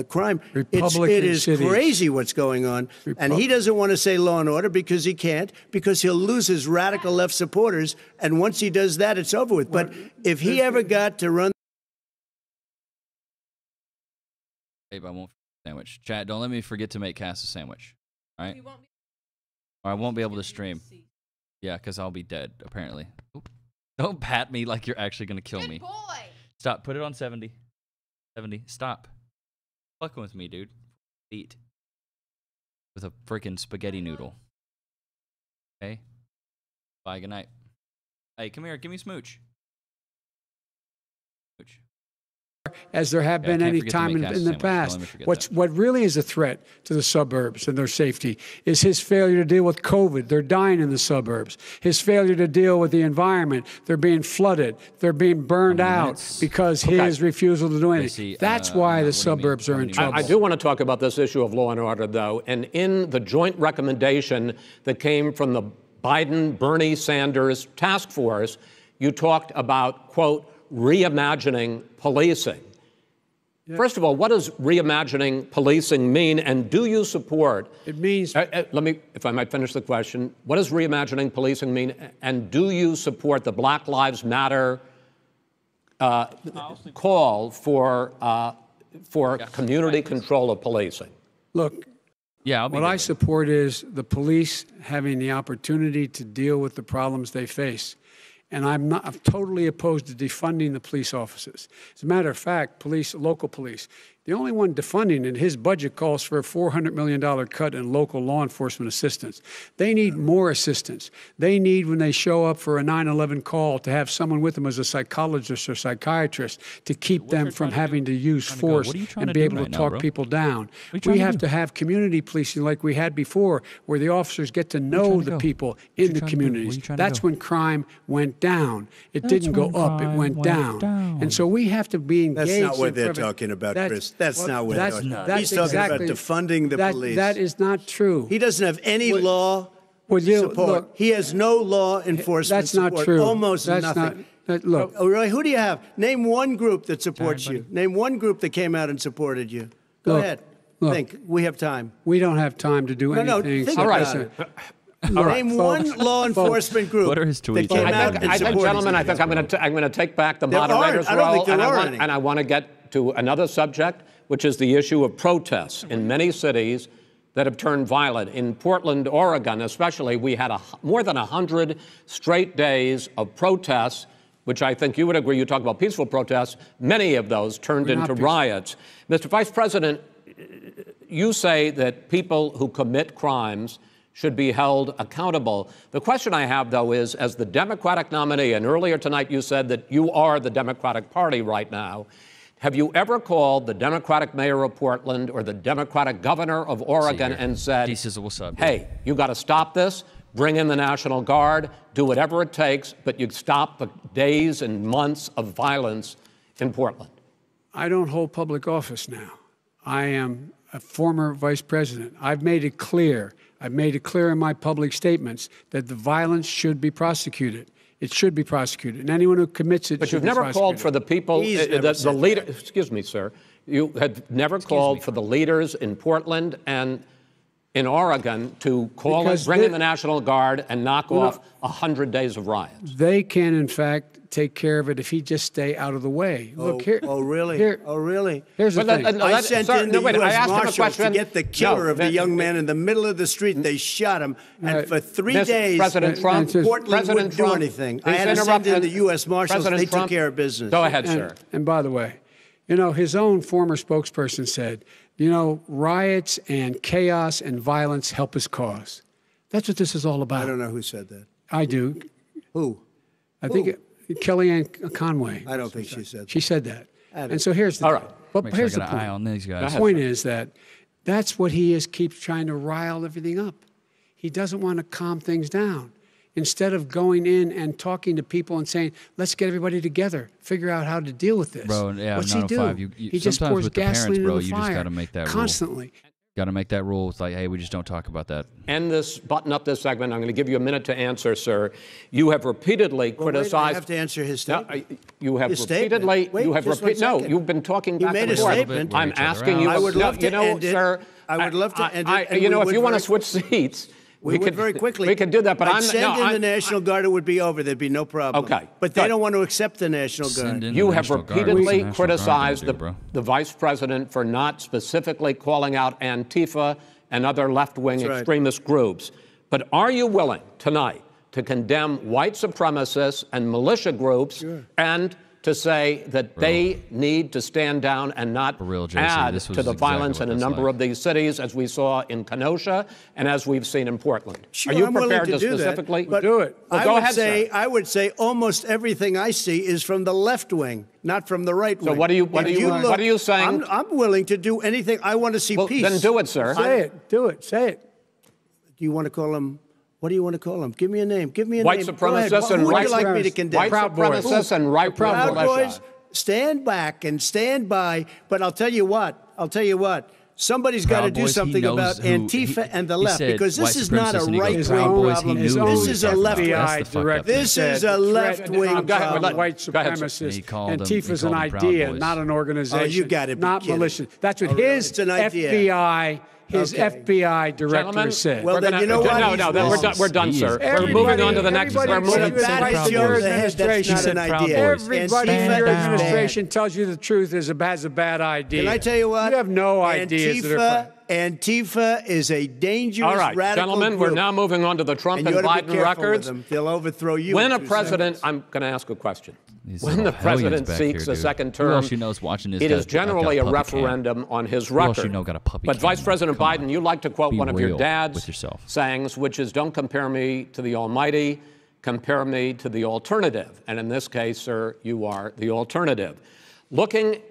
Speaker 1: crime. It is crazy what's going on. And he doesn't want to say law and order because he can't, because he'll lose his radical left supporters. And once he does that, it's over with. But if he ever got to run...
Speaker 2: Babe, I won't sandwich. Chat, don't let me forget to make Cass a sandwich. All right? Or I won't be able to stream. Yeah, because I'll be dead, apparently. Oop. Don't pat me like you're actually going to kill me.
Speaker 5: Good boy.
Speaker 2: Stop. Put it on 70. 70. Stop. Fucking with me, dude. Eat. With a freaking spaghetti noodle. Okay? Bye, good night. Hey, come here, give me smooch. Smooch.
Speaker 4: As there have been any time in the past. What really is a threat to the suburbs and their safety is his failure to deal with COVID. They're dying in the suburbs. His failure to deal with the environment. They're being flooded. They're being burned out because his refusal to do anything. That's why the suburbs are in trouble.
Speaker 3: I do want to talk about this issue of law and order, though. And in the joint recommendation that came from the Biden-Bernie Sanders task force, you talked about, quote, reimagining policing. Yeah. First of all, what does reimagining policing mean, and do you support?
Speaker 4: It means.
Speaker 3: Let me, if I might finish the question. What does reimagining policing mean, and do you support the Black Lives Matter call for community control of policing?
Speaker 4: Look. Yeah, what I support is the police having the opportunity to deal with the problems they face. And I'm totally opposed to defunding the police officers. As a matter of fact, local police, the only one defunding it, his budget calls for a $400 million cut in local law enforcement assistance. They need more assistance. They need, when they show up for a 9/11 call, to have someone with them as a psychologist or psychiatrist to keep them from having to use force and be able to talk people down. We have to have community policing like we had before, where the officers get to know the people in the communities. That's when crime went down. It didn't go up, it went down. And so we have to be engaged.
Speaker 1: That's not what they're talking about, Chris. That's not what he's talking about defunding the police.
Speaker 4: That is not true.
Speaker 1: He doesn't have any law support.
Speaker 4: Look,
Speaker 1: he has no law enforcement support.
Speaker 4: That's not true.
Speaker 1: Almost nothing.
Speaker 4: Look.
Speaker 1: Oh, really? Who do you have? Name one group that supports you. Name one group that came out and supported you. Go ahead. Think. We have time.
Speaker 4: We don't have time to do anything.
Speaker 1: No, think about it. Name one law enforcement group.
Speaker 2: What are his tweets?
Speaker 3: I think, gentlemen, I think I'm going to take back the moderator's role, and I want to get to another subject, which is the issue of protests in many cities that have turned violent. In Portland, Oregon, especially, we had more than 100 straight days of protests, which I think you would agree. You talk about peaceful protests. Many of those turned into riots. Mr. Vice President, you say that people who commit crimes should be held accountable. The question I have, though, is, as the Democratic nominee, and earlier tonight you said that you are the Democratic Party right now, have you ever called the Democratic mayor of Portland or the Democratic governor of Oregon and said, hey, you got to stop this, bring in the National Guard, do whatever it takes, but you stop the days and months of violence in Portland?
Speaker 4: I don't hold public office now. I am a former vice president. I've made it clear in my public statements that the violence should be prosecuted. It should be prosecuted, and anyone who commits it.
Speaker 3: But you've never called for the people, the leader. Excuse me, sir. You had never called for the leaders in Portland and in Oregon to bring in the National Guard and knock off 100 days of riots.
Speaker 4: They can, in fact, take care of it if he just stay out of the way. Look here.
Speaker 1: Oh, really?
Speaker 4: Really? Here's the thing.
Speaker 1: I sent in the U.S. Marshals to get the killer of the young man in the middle of the street. They shot him, and for 3 days,
Speaker 3: President Trump,
Speaker 1: Portland wouldn't do anything. I had to send in the U.S. Marshals. They took care of business.
Speaker 3: Go ahead, sir.
Speaker 4: And by the way, his own former spokesperson said, riots and chaos and violence help his cause. That's what this is all about.
Speaker 1: I don't know who said that.
Speaker 4: I do.
Speaker 1: Who?
Speaker 4: I think Kellyanne Conway.
Speaker 1: I don't think she said that.
Speaker 4: She said that. And so here's the thing. But here's the point.
Speaker 2: Eye on these guys.
Speaker 4: The point is that's what he keeps trying to rile everything up. He doesn't want to calm things down. Instead of going in and talking to people and saying, let's get everybody together, figure out how to deal with this.
Speaker 2: Bro, yeah,
Speaker 4: what's he do? He just pours gasoline in the fire.
Speaker 2: You just got to make that
Speaker 4: constantly.
Speaker 2: Got to make that rule. It's like, hey, we just don't talk about that.
Speaker 3: Button up this segment. I'm going to give you a minute to answer, sir. You have repeatedly criticized.
Speaker 1: Wait, I have to answer his statement.
Speaker 3: No, you have repeatedly.
Speaker 1: Wait,
Speaker 3: no, you've been talking back and forth.
Speaker 1: You made a statement.
Speaker 3: I'm asking you.
Speaker 1: I would love to end it.
Speaker 3: Sir.
Speaker 1: I would love to end it.
Speaker 3: If you want to switch seats.
Speaker 1: We could very quickly.
Speaker 3: We could do that, but
Speaker 1: I'd send in the National Guard. It would be over. There'd be no problem.
Speaker 3: Okay.
Speaker 1: But they don't want to accept the National Guard.
Speaker 3: You have repeatedly criticized the vice president for not specifically calling out Antifa and other left-wing extremist groups. But are you willing tonight to condemn white supremacists and militia groups and to say that they need to stand down and not add to the violence in a number of these cities, as we saw in Kenosha and as we've seen in Portland?
Speaker 1: Sure,
Speaker 3: Are you
Speaker 1: I'm
Speaker 3: prepared
Speaker 1: willing
Speaker 3: to
Speaker 1: do
Speaker 3: specifically
Speaker 4: do it?
Speaker 3: Well, go ahead, sir.
Speaker 1: I would say almost everything I see is from the left wing, not from the right wing.
Speaker 3: So what are you saying?
Speaker 1: I'm willing to do anything. I want to see peace.
Speaker 3: Then do it, sir.
Speaker 4: Say it. Do it. Say it.
Speaker 1: Do you want to call him? What do you want to call him? Give me a name. Give me a
Speaker 3: white
Speaker 1: name.
Speaker 3: Supremacists and
Speaker 1: who would
Speaker 3: white
Speaker 1: you like me to condemn?
Speaker 3: White supremacists and right
Speaker 1: Proud
Speaker 3: militia.
Speaker 1: Boys, stand back and stand by. But I'll tell you what. Somebody's got to do something about Antifa and the left, because this is not a right-wing problem. This is a left-wing. This is a left-wing problem.
Speaker 4: White supremacists. Antifa's an idea, not an organization.
Speaker 1: Oh, you got to be
Speaker 4: not militia. That's what his FBI. FBI director said.
Speaker 1: Well, then you know what?
Speaker 3: No, we're done, sir. We're moving on to the next. We're moving.
Speaker 1: That's not an idea.
Speaker 4: Everybody in your administration tells you the truth has a bad idea.
Speaker 1: Can I tell you what?
Speaker 4: You have no ideas.
Speaker 1: Antifa is a dangerous,
Speaker 3: all right,
Speaker 1: radical
Speaker 3: gentlemen,
Speaker 1: group.
Speaker 3: We're now moving on to the Trump and Biden records.
Speaker 1: They'll overthrow you.
Speaker 3: When a president, I'm going to ask a question. When the president seeks a second term, it is generally a referendum on his record. But Vice President Biden, you like to quote one of your dad's sayings, which is, don't compare me to the almighty, compare me to the alternative. And in this case, sir, you are the alternative. Looking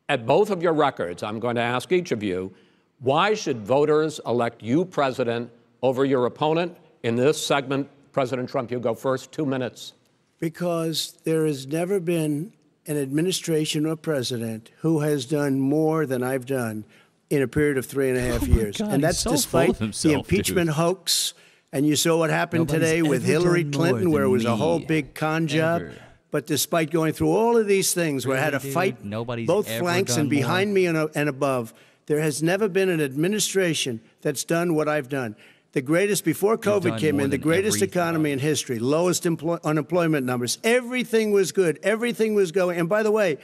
Speaker 3: at both of your records, I'm going to ask each of you, why should voters elect you president over your opponent? In this segment, President Trump, you go first, 2 minutes.
Speaker 1: Because there has never been an administration or president who has done more than I've done in a period of 3.5 years.
Speaker 2: God,
Speaker 1: and that's despite the impeachment hoax. And you saw what happened today with Hillary Clinton, where it was a whole big con job. But despite going through all of these things, where I had to fight both flanks and behind me and above, there has never been an administration that's done what I've done. The greatest, before COVID came in, the greatest economy in history, lowest unemployment numbers. Everything was good. Everything was going. And by the way,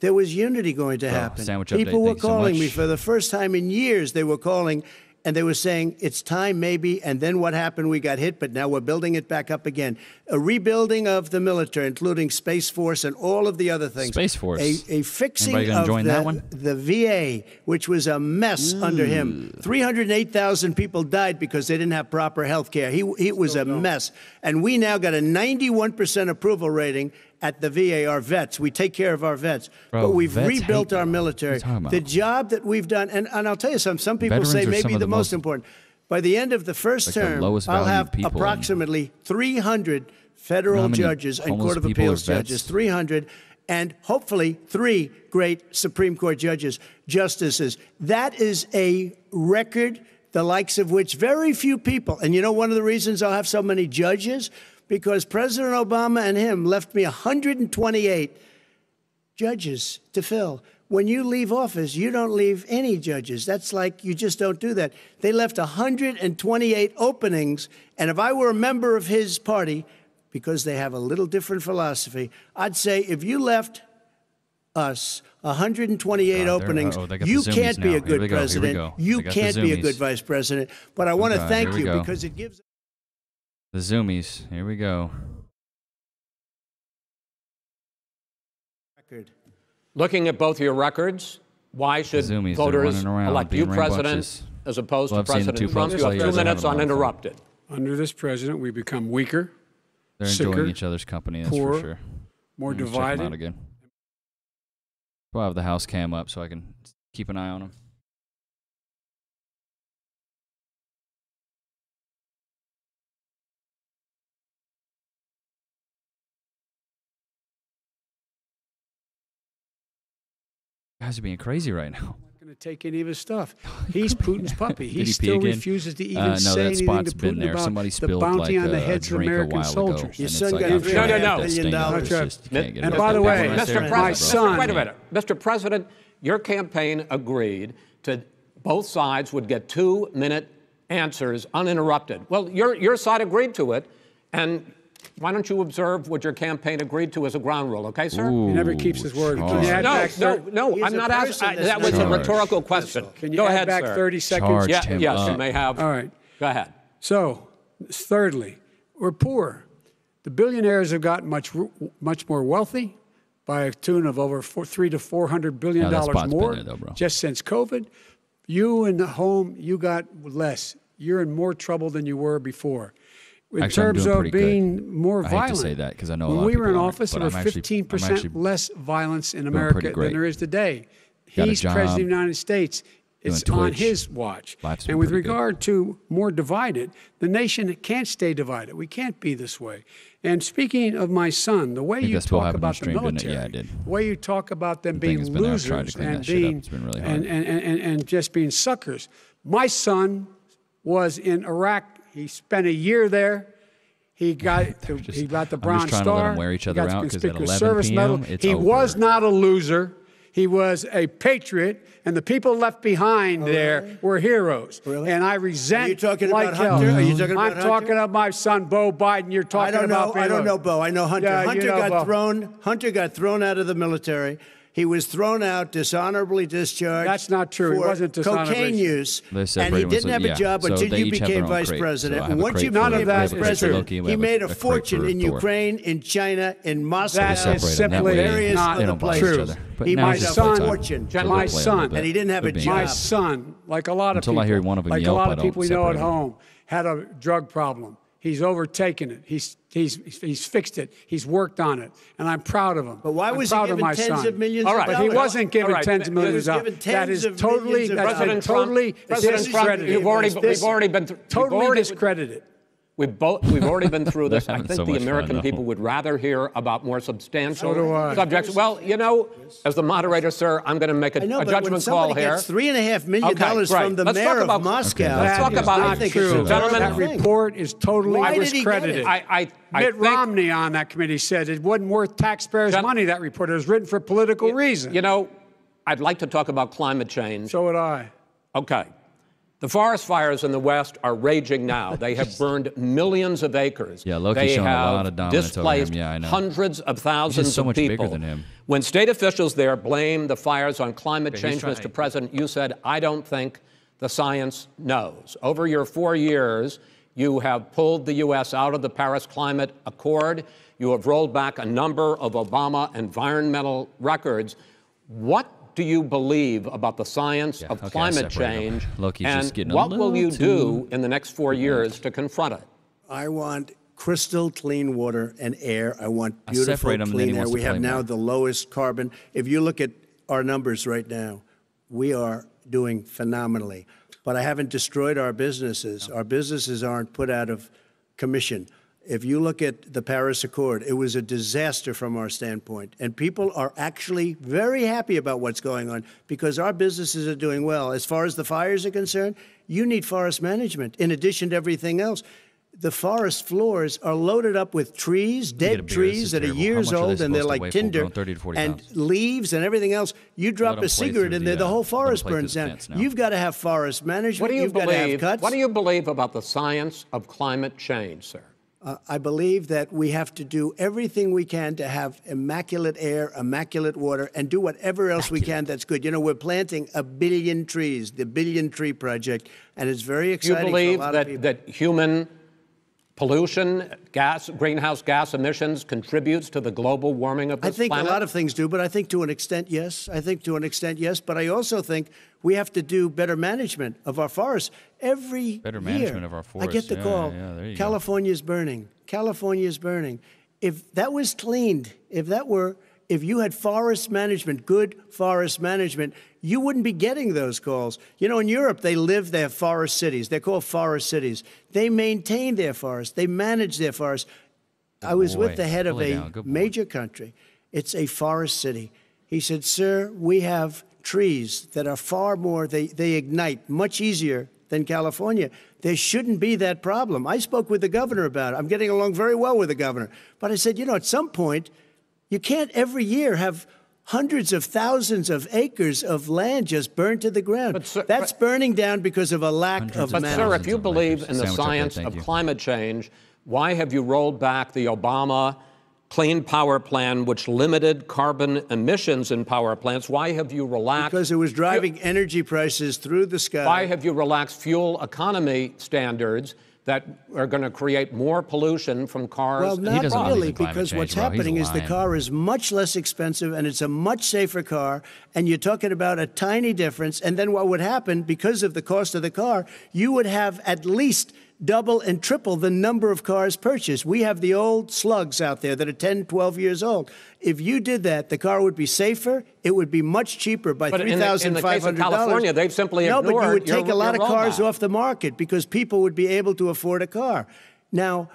Speaker 1: there was unity going to happen. People were calling me for the first time in years. They were calling, and they were saying, it's time maybe. And then what happened? We got hit, but now we're building it back up again. A rebuilding of the military, including Space Force and all of the other things.
Speaker 2: Space Force.
Speaker 1: A fixing of the VA, which was a mess under him. 308,000 people died because they didn't have proper health care. It was a mess. And we now got a 91% approval rating at the VA, our vets. We take care of our vets. But we've rebuilt our military. The job that we've done, and I'll tell you something, some people say maybe the most important. By the end of the first term, I'll have approximately 300 federal judges and Court of Appeals judges, 300, and hopefully 3 great Supreme Court justices. That is a record, the likes of which very few people, and you know one of the reasons I'll have so many judges? Because President Obama and him left me 128 judges to fill. When you leave office, you don't leave any judges. That's like, you just don't do that. They left 128 openings, and if I were a member of his party, because they have a little different philosophy, I'd say if you left us 128 openings, you can't be a good president. You can't be a good vice president. But I want to thank you because it gives...
Speaker 2: The Zoomies. Here we go.
Speaker 3: Looking at both your records, why should voters elect you president as opposed to President Trump? You have 2 minutes uninterrupted.
Speaker 4: Under this president, we become weaker,
Speaker 2: They're enjoying each other's company, that's
Speaker 4: poorer,
Speaker 2: for sure.
Speaker 4: more divided.
Speaker 2: Check them out again. We'll have the house cam up so I can keep an eye on them. Guys are being crazy right now.
Speaker 4: I'm not going to take any of his stuff. He's Putin's puppy. He still refuses to even say anything to Putin about the bounty on the heads of American soldiers.
Speaker 1: Your son got $3.5 billion.
Speaker 4: And by the way, my son...
Speaker 3: Wait a minute. Mr. President, your campaign agreed to both sides would get 2-minute answers uninterrupted. Well, your side agreed to it, and... why don't you observe what your campaign agreed to as a ground rule, okay, sir?
Speaker 4: He never keeps his word.
Speaker 3: No, I'm not asking. That was a rhetorical question.
Speaker 4: Can you add back 30 seconds?
Speaker 3: Yes, you may have.
Speaker 4: All right.
Speaker 3: Go ahead.
Speaker 4: So, thirdly, we're poor. The billionaires have gotten much more wealthy. by a tune of over $300 to $400 billion more just since COVID. You in the home, you got less. You're in more trouble than you were before. In terms of being more violent, I hate to say that because I know when we were in office, there was 15% less violence in America than there is today. He's president of the United States. It's on his watch. And with regard to more divided, the nation can't stay divided. We can't be this way. And speaking of my son, the way you talk about the military, the way you talk about them being losers and being and just being suckers. My son was in Iraq. He spent a year there. He got the Bronze Star. He got the Conspicuous Service Medal. He was not a loser. He was a patriot, and the people left behind there were heroes. Really? And I resent.
Speaker 1: Are you talking about Hunter? Are you talking about
Speaker 4: I'm talking about my son, Beau Biden. You're talking about.
Speaker 1: I don't know Beau. I know Hunter.
Speaker 4: Yeah,
Speaker 1: Hunter got thrown out of the military. He was thrown out, dishonorably discharged.
Speaker 4: That's not true. He wasn't dishonorably.
Speaker 1: Cocaine use, and he didn't have a job until you became vice president. And once you became vice president, he made a fortune in Ukraine, in China, in Moscow.
Speaker 4: That is simply not true.
Speaker 1: He made a fortune.
Speaker 4: My son,
Speaker 1: and he didn't have a job.
Speaker 4: My son, like a lot of people, like a lot of people we know at home, had a drug problem. He's overtaken it. He's fixed it. He's worked on it, and I'm proud of him.
Speaker 1: But why was he given tens of millions of dollars?
Speaker 4: But he wasn't given tens of millions of dollars. That is totally discredited.
Speaker 3: We've already been
Speaker 4: totally discredited.
Speaker 3: We've already been through this. I think the American people would rather hear about more substantial subjects. Well, you know, as the moderator, sir, I'm going to make a judgment call here.
Speaker 1: Gets $3.5 million from the mayor of Moscow.
Speaker 4: Let's talk about that. Gentlemen, that report is totally discredited. Mitt Romney on that committee said it wasn't worth taxpayers' money, that report. It was written for political reasons.
Speaker 3: You know, I'd like to talk about climate change.
Speaker 4: So would I.
Speaker 3: Okay. The forest fires in the West are raging now. They have burned millions of acres.
Speaker 2: Yeah, Loki's shown a lot of dominance
Speaker 3: displaced
Speaker 2: over him. Yeah, I know.
Speaker 3: Hundreds of thousands
Speaker 2: so
Speaker 3: of
Speaker 2: much
Speaker 3: people.
Speaker 2: Bigger than him.
Speaker 3: When state officials there blame the fires on climate change, Mr. President, you said, I don't think the science knows. Over your 4 years, you have pulled the U.S. out of the Paris Climate Accord. You have rolled back a number of Obama environmental records. What do you believe about the science of climate change, and what will you do in the next 4 years to confront it?
Speaker 1: I want crystal clean water and air. I want beautiful clean air. We have now the lowest carbon. If you look at our numbers right now, we are doing phenomenally. But I haven't destroyed our businesses. Our businesses aren't put out of commission. If you look at the Paris Accord, it was a disaster from our standpoint. And people are actually very happy about what's going on because our businesses are doing well. As far as the fires are concerned, you need forest management in addition to everything else. The forest floors are loaded up with trees, dead trees that are years old, and they're like tinder, and leaves and everything else. You drop a cigarette in there, the whole forest burns down. You've got to have forest management. You've got to have cuts.
Speaker 3: What do you believe about the science of climate change, sir?
Speaker 1: I believe that we have to do everything we can to have immaculate air, immaculate water, and do whatever else we can that's good. You know, we're planting 1 billion trees, the Billion Tree Project, and it's very exciting for a lot of people.
Speaker 3: That human pollution, greenhouse gas emissions contributes to the global warming of this planet?
Speaker 1: I think a lot of things do, but I think to an extent, yes. I think to an extent, yes. But I also think we have to do better management of our forests. Every
Speaker 2: management of our forests.
Speaker 1: I get the call. California's burning. California's burning. If that was cleaned, if you had forest management, good forest management, you wouldn't be getting those calls. You know, in Europe, they have forest cities. They're called forest cities. They maintain their forests. They manage their forests. I was with the head of a major country. It's a forest city. He said, sir, we have trees that are far more, they ignite much easier than California. There shouldn't be that problem. I spoke with the governor about it. I'm getting along very well with the governor. But I said, you know, at some point, you can't every year have hundreds of thousands of acres of land just burned to the ground. But, sir, that's burning down because of a lack of management.
Speaker 3: But, sir, if you believe in the science of climate change, why have you rolled back the Obama Clean Power Plan, which limited carbon emissions in power plants? Why have you relaxed?
Speaker 1: Because it was driving energy prices through the sky.
Speaker 3: Why have you relaxed fuel economy standards that are going to create more pollution from cars?
Speaker 1: Well, not
Speaker 2: doesn't believe
Speaker 1: really,
Speaker 2: in climate
Speaker 1: because
Speaker 2: change,
Speaker 1: what's
Speaker 2: bro. He's
Speaker 1: happening is the
Speaker 2: lying.
Speaker 1: car is much less expensive and it's a much safer car, and you're talking about a tiny difference. And then what would happen, because of the cost of the car, you would have at least double and triple the number of cars purchased. We have the old slugs out there that are 10, 12 years old. If you did that, the car would be safer. It would be much cheaper by $3,500.
Speaker 3: In the case of California, they've simply ignored
Speaker 1: No, but you would take a lot of
Speaker 3: your
Speaker 1: cars
Speaker 3: rollback.
Speaker 1: off the market because people would be able to afford a car. Now,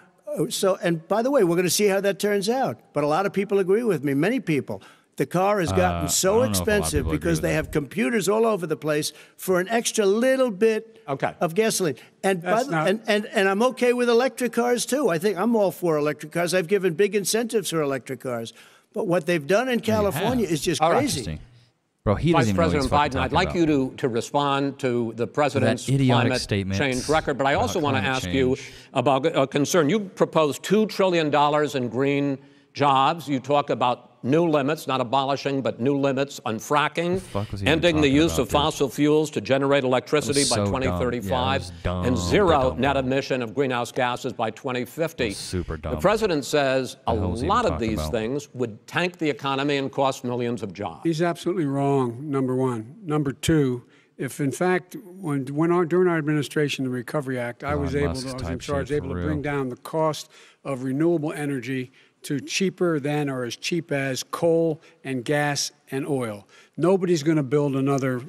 Speaker 1: and by the way, we're going to see how that turns out. But a lot of people agree with me, many people. The car has gotten so expensive because they have computers all over the place for an extra little bit of gasoline. And, and I'm okay with electric cars, too. I think I'm all for electric cars. I've given big incentives for electric cars. But what they've done in California is just crazy.
Speaker 2: Bro, he
Speaker 3: Vice
Speaker 2: doesn't even know what he's
Speaker 3: President
Speaker 2: fucking
Speaker 3: Biden, I'd like
Speaker 2: talking
Speaker 3: you to respond to the president's
Speaker 2: idiotic
Speaker 3: climate change record, but I also want to
Speaker 2: climate
Speaker 3: ask you
Speaker 2: change.
Speaker 3: about a concern. You proposed $2 trillion in green jobs. You talk about new limits, not abolishing, but new limits on fracking, ending the use of fossil fuels to generate electricity by 2035, and zero net emission of greenhouse gases by 2050.
Speaker 2: Super dumb.
Speaker 3: The president says a lot of these things would tank the economy and cost millions of jobs.
Speaker 4: He's absolutely wrong, number one. Number two, if in fact, during our administration, the Recovery Act, I was in charge, able to bring down the cost of renewable energy to cheaper than or as cheap as coal and gas and oil. Nobody's going to build another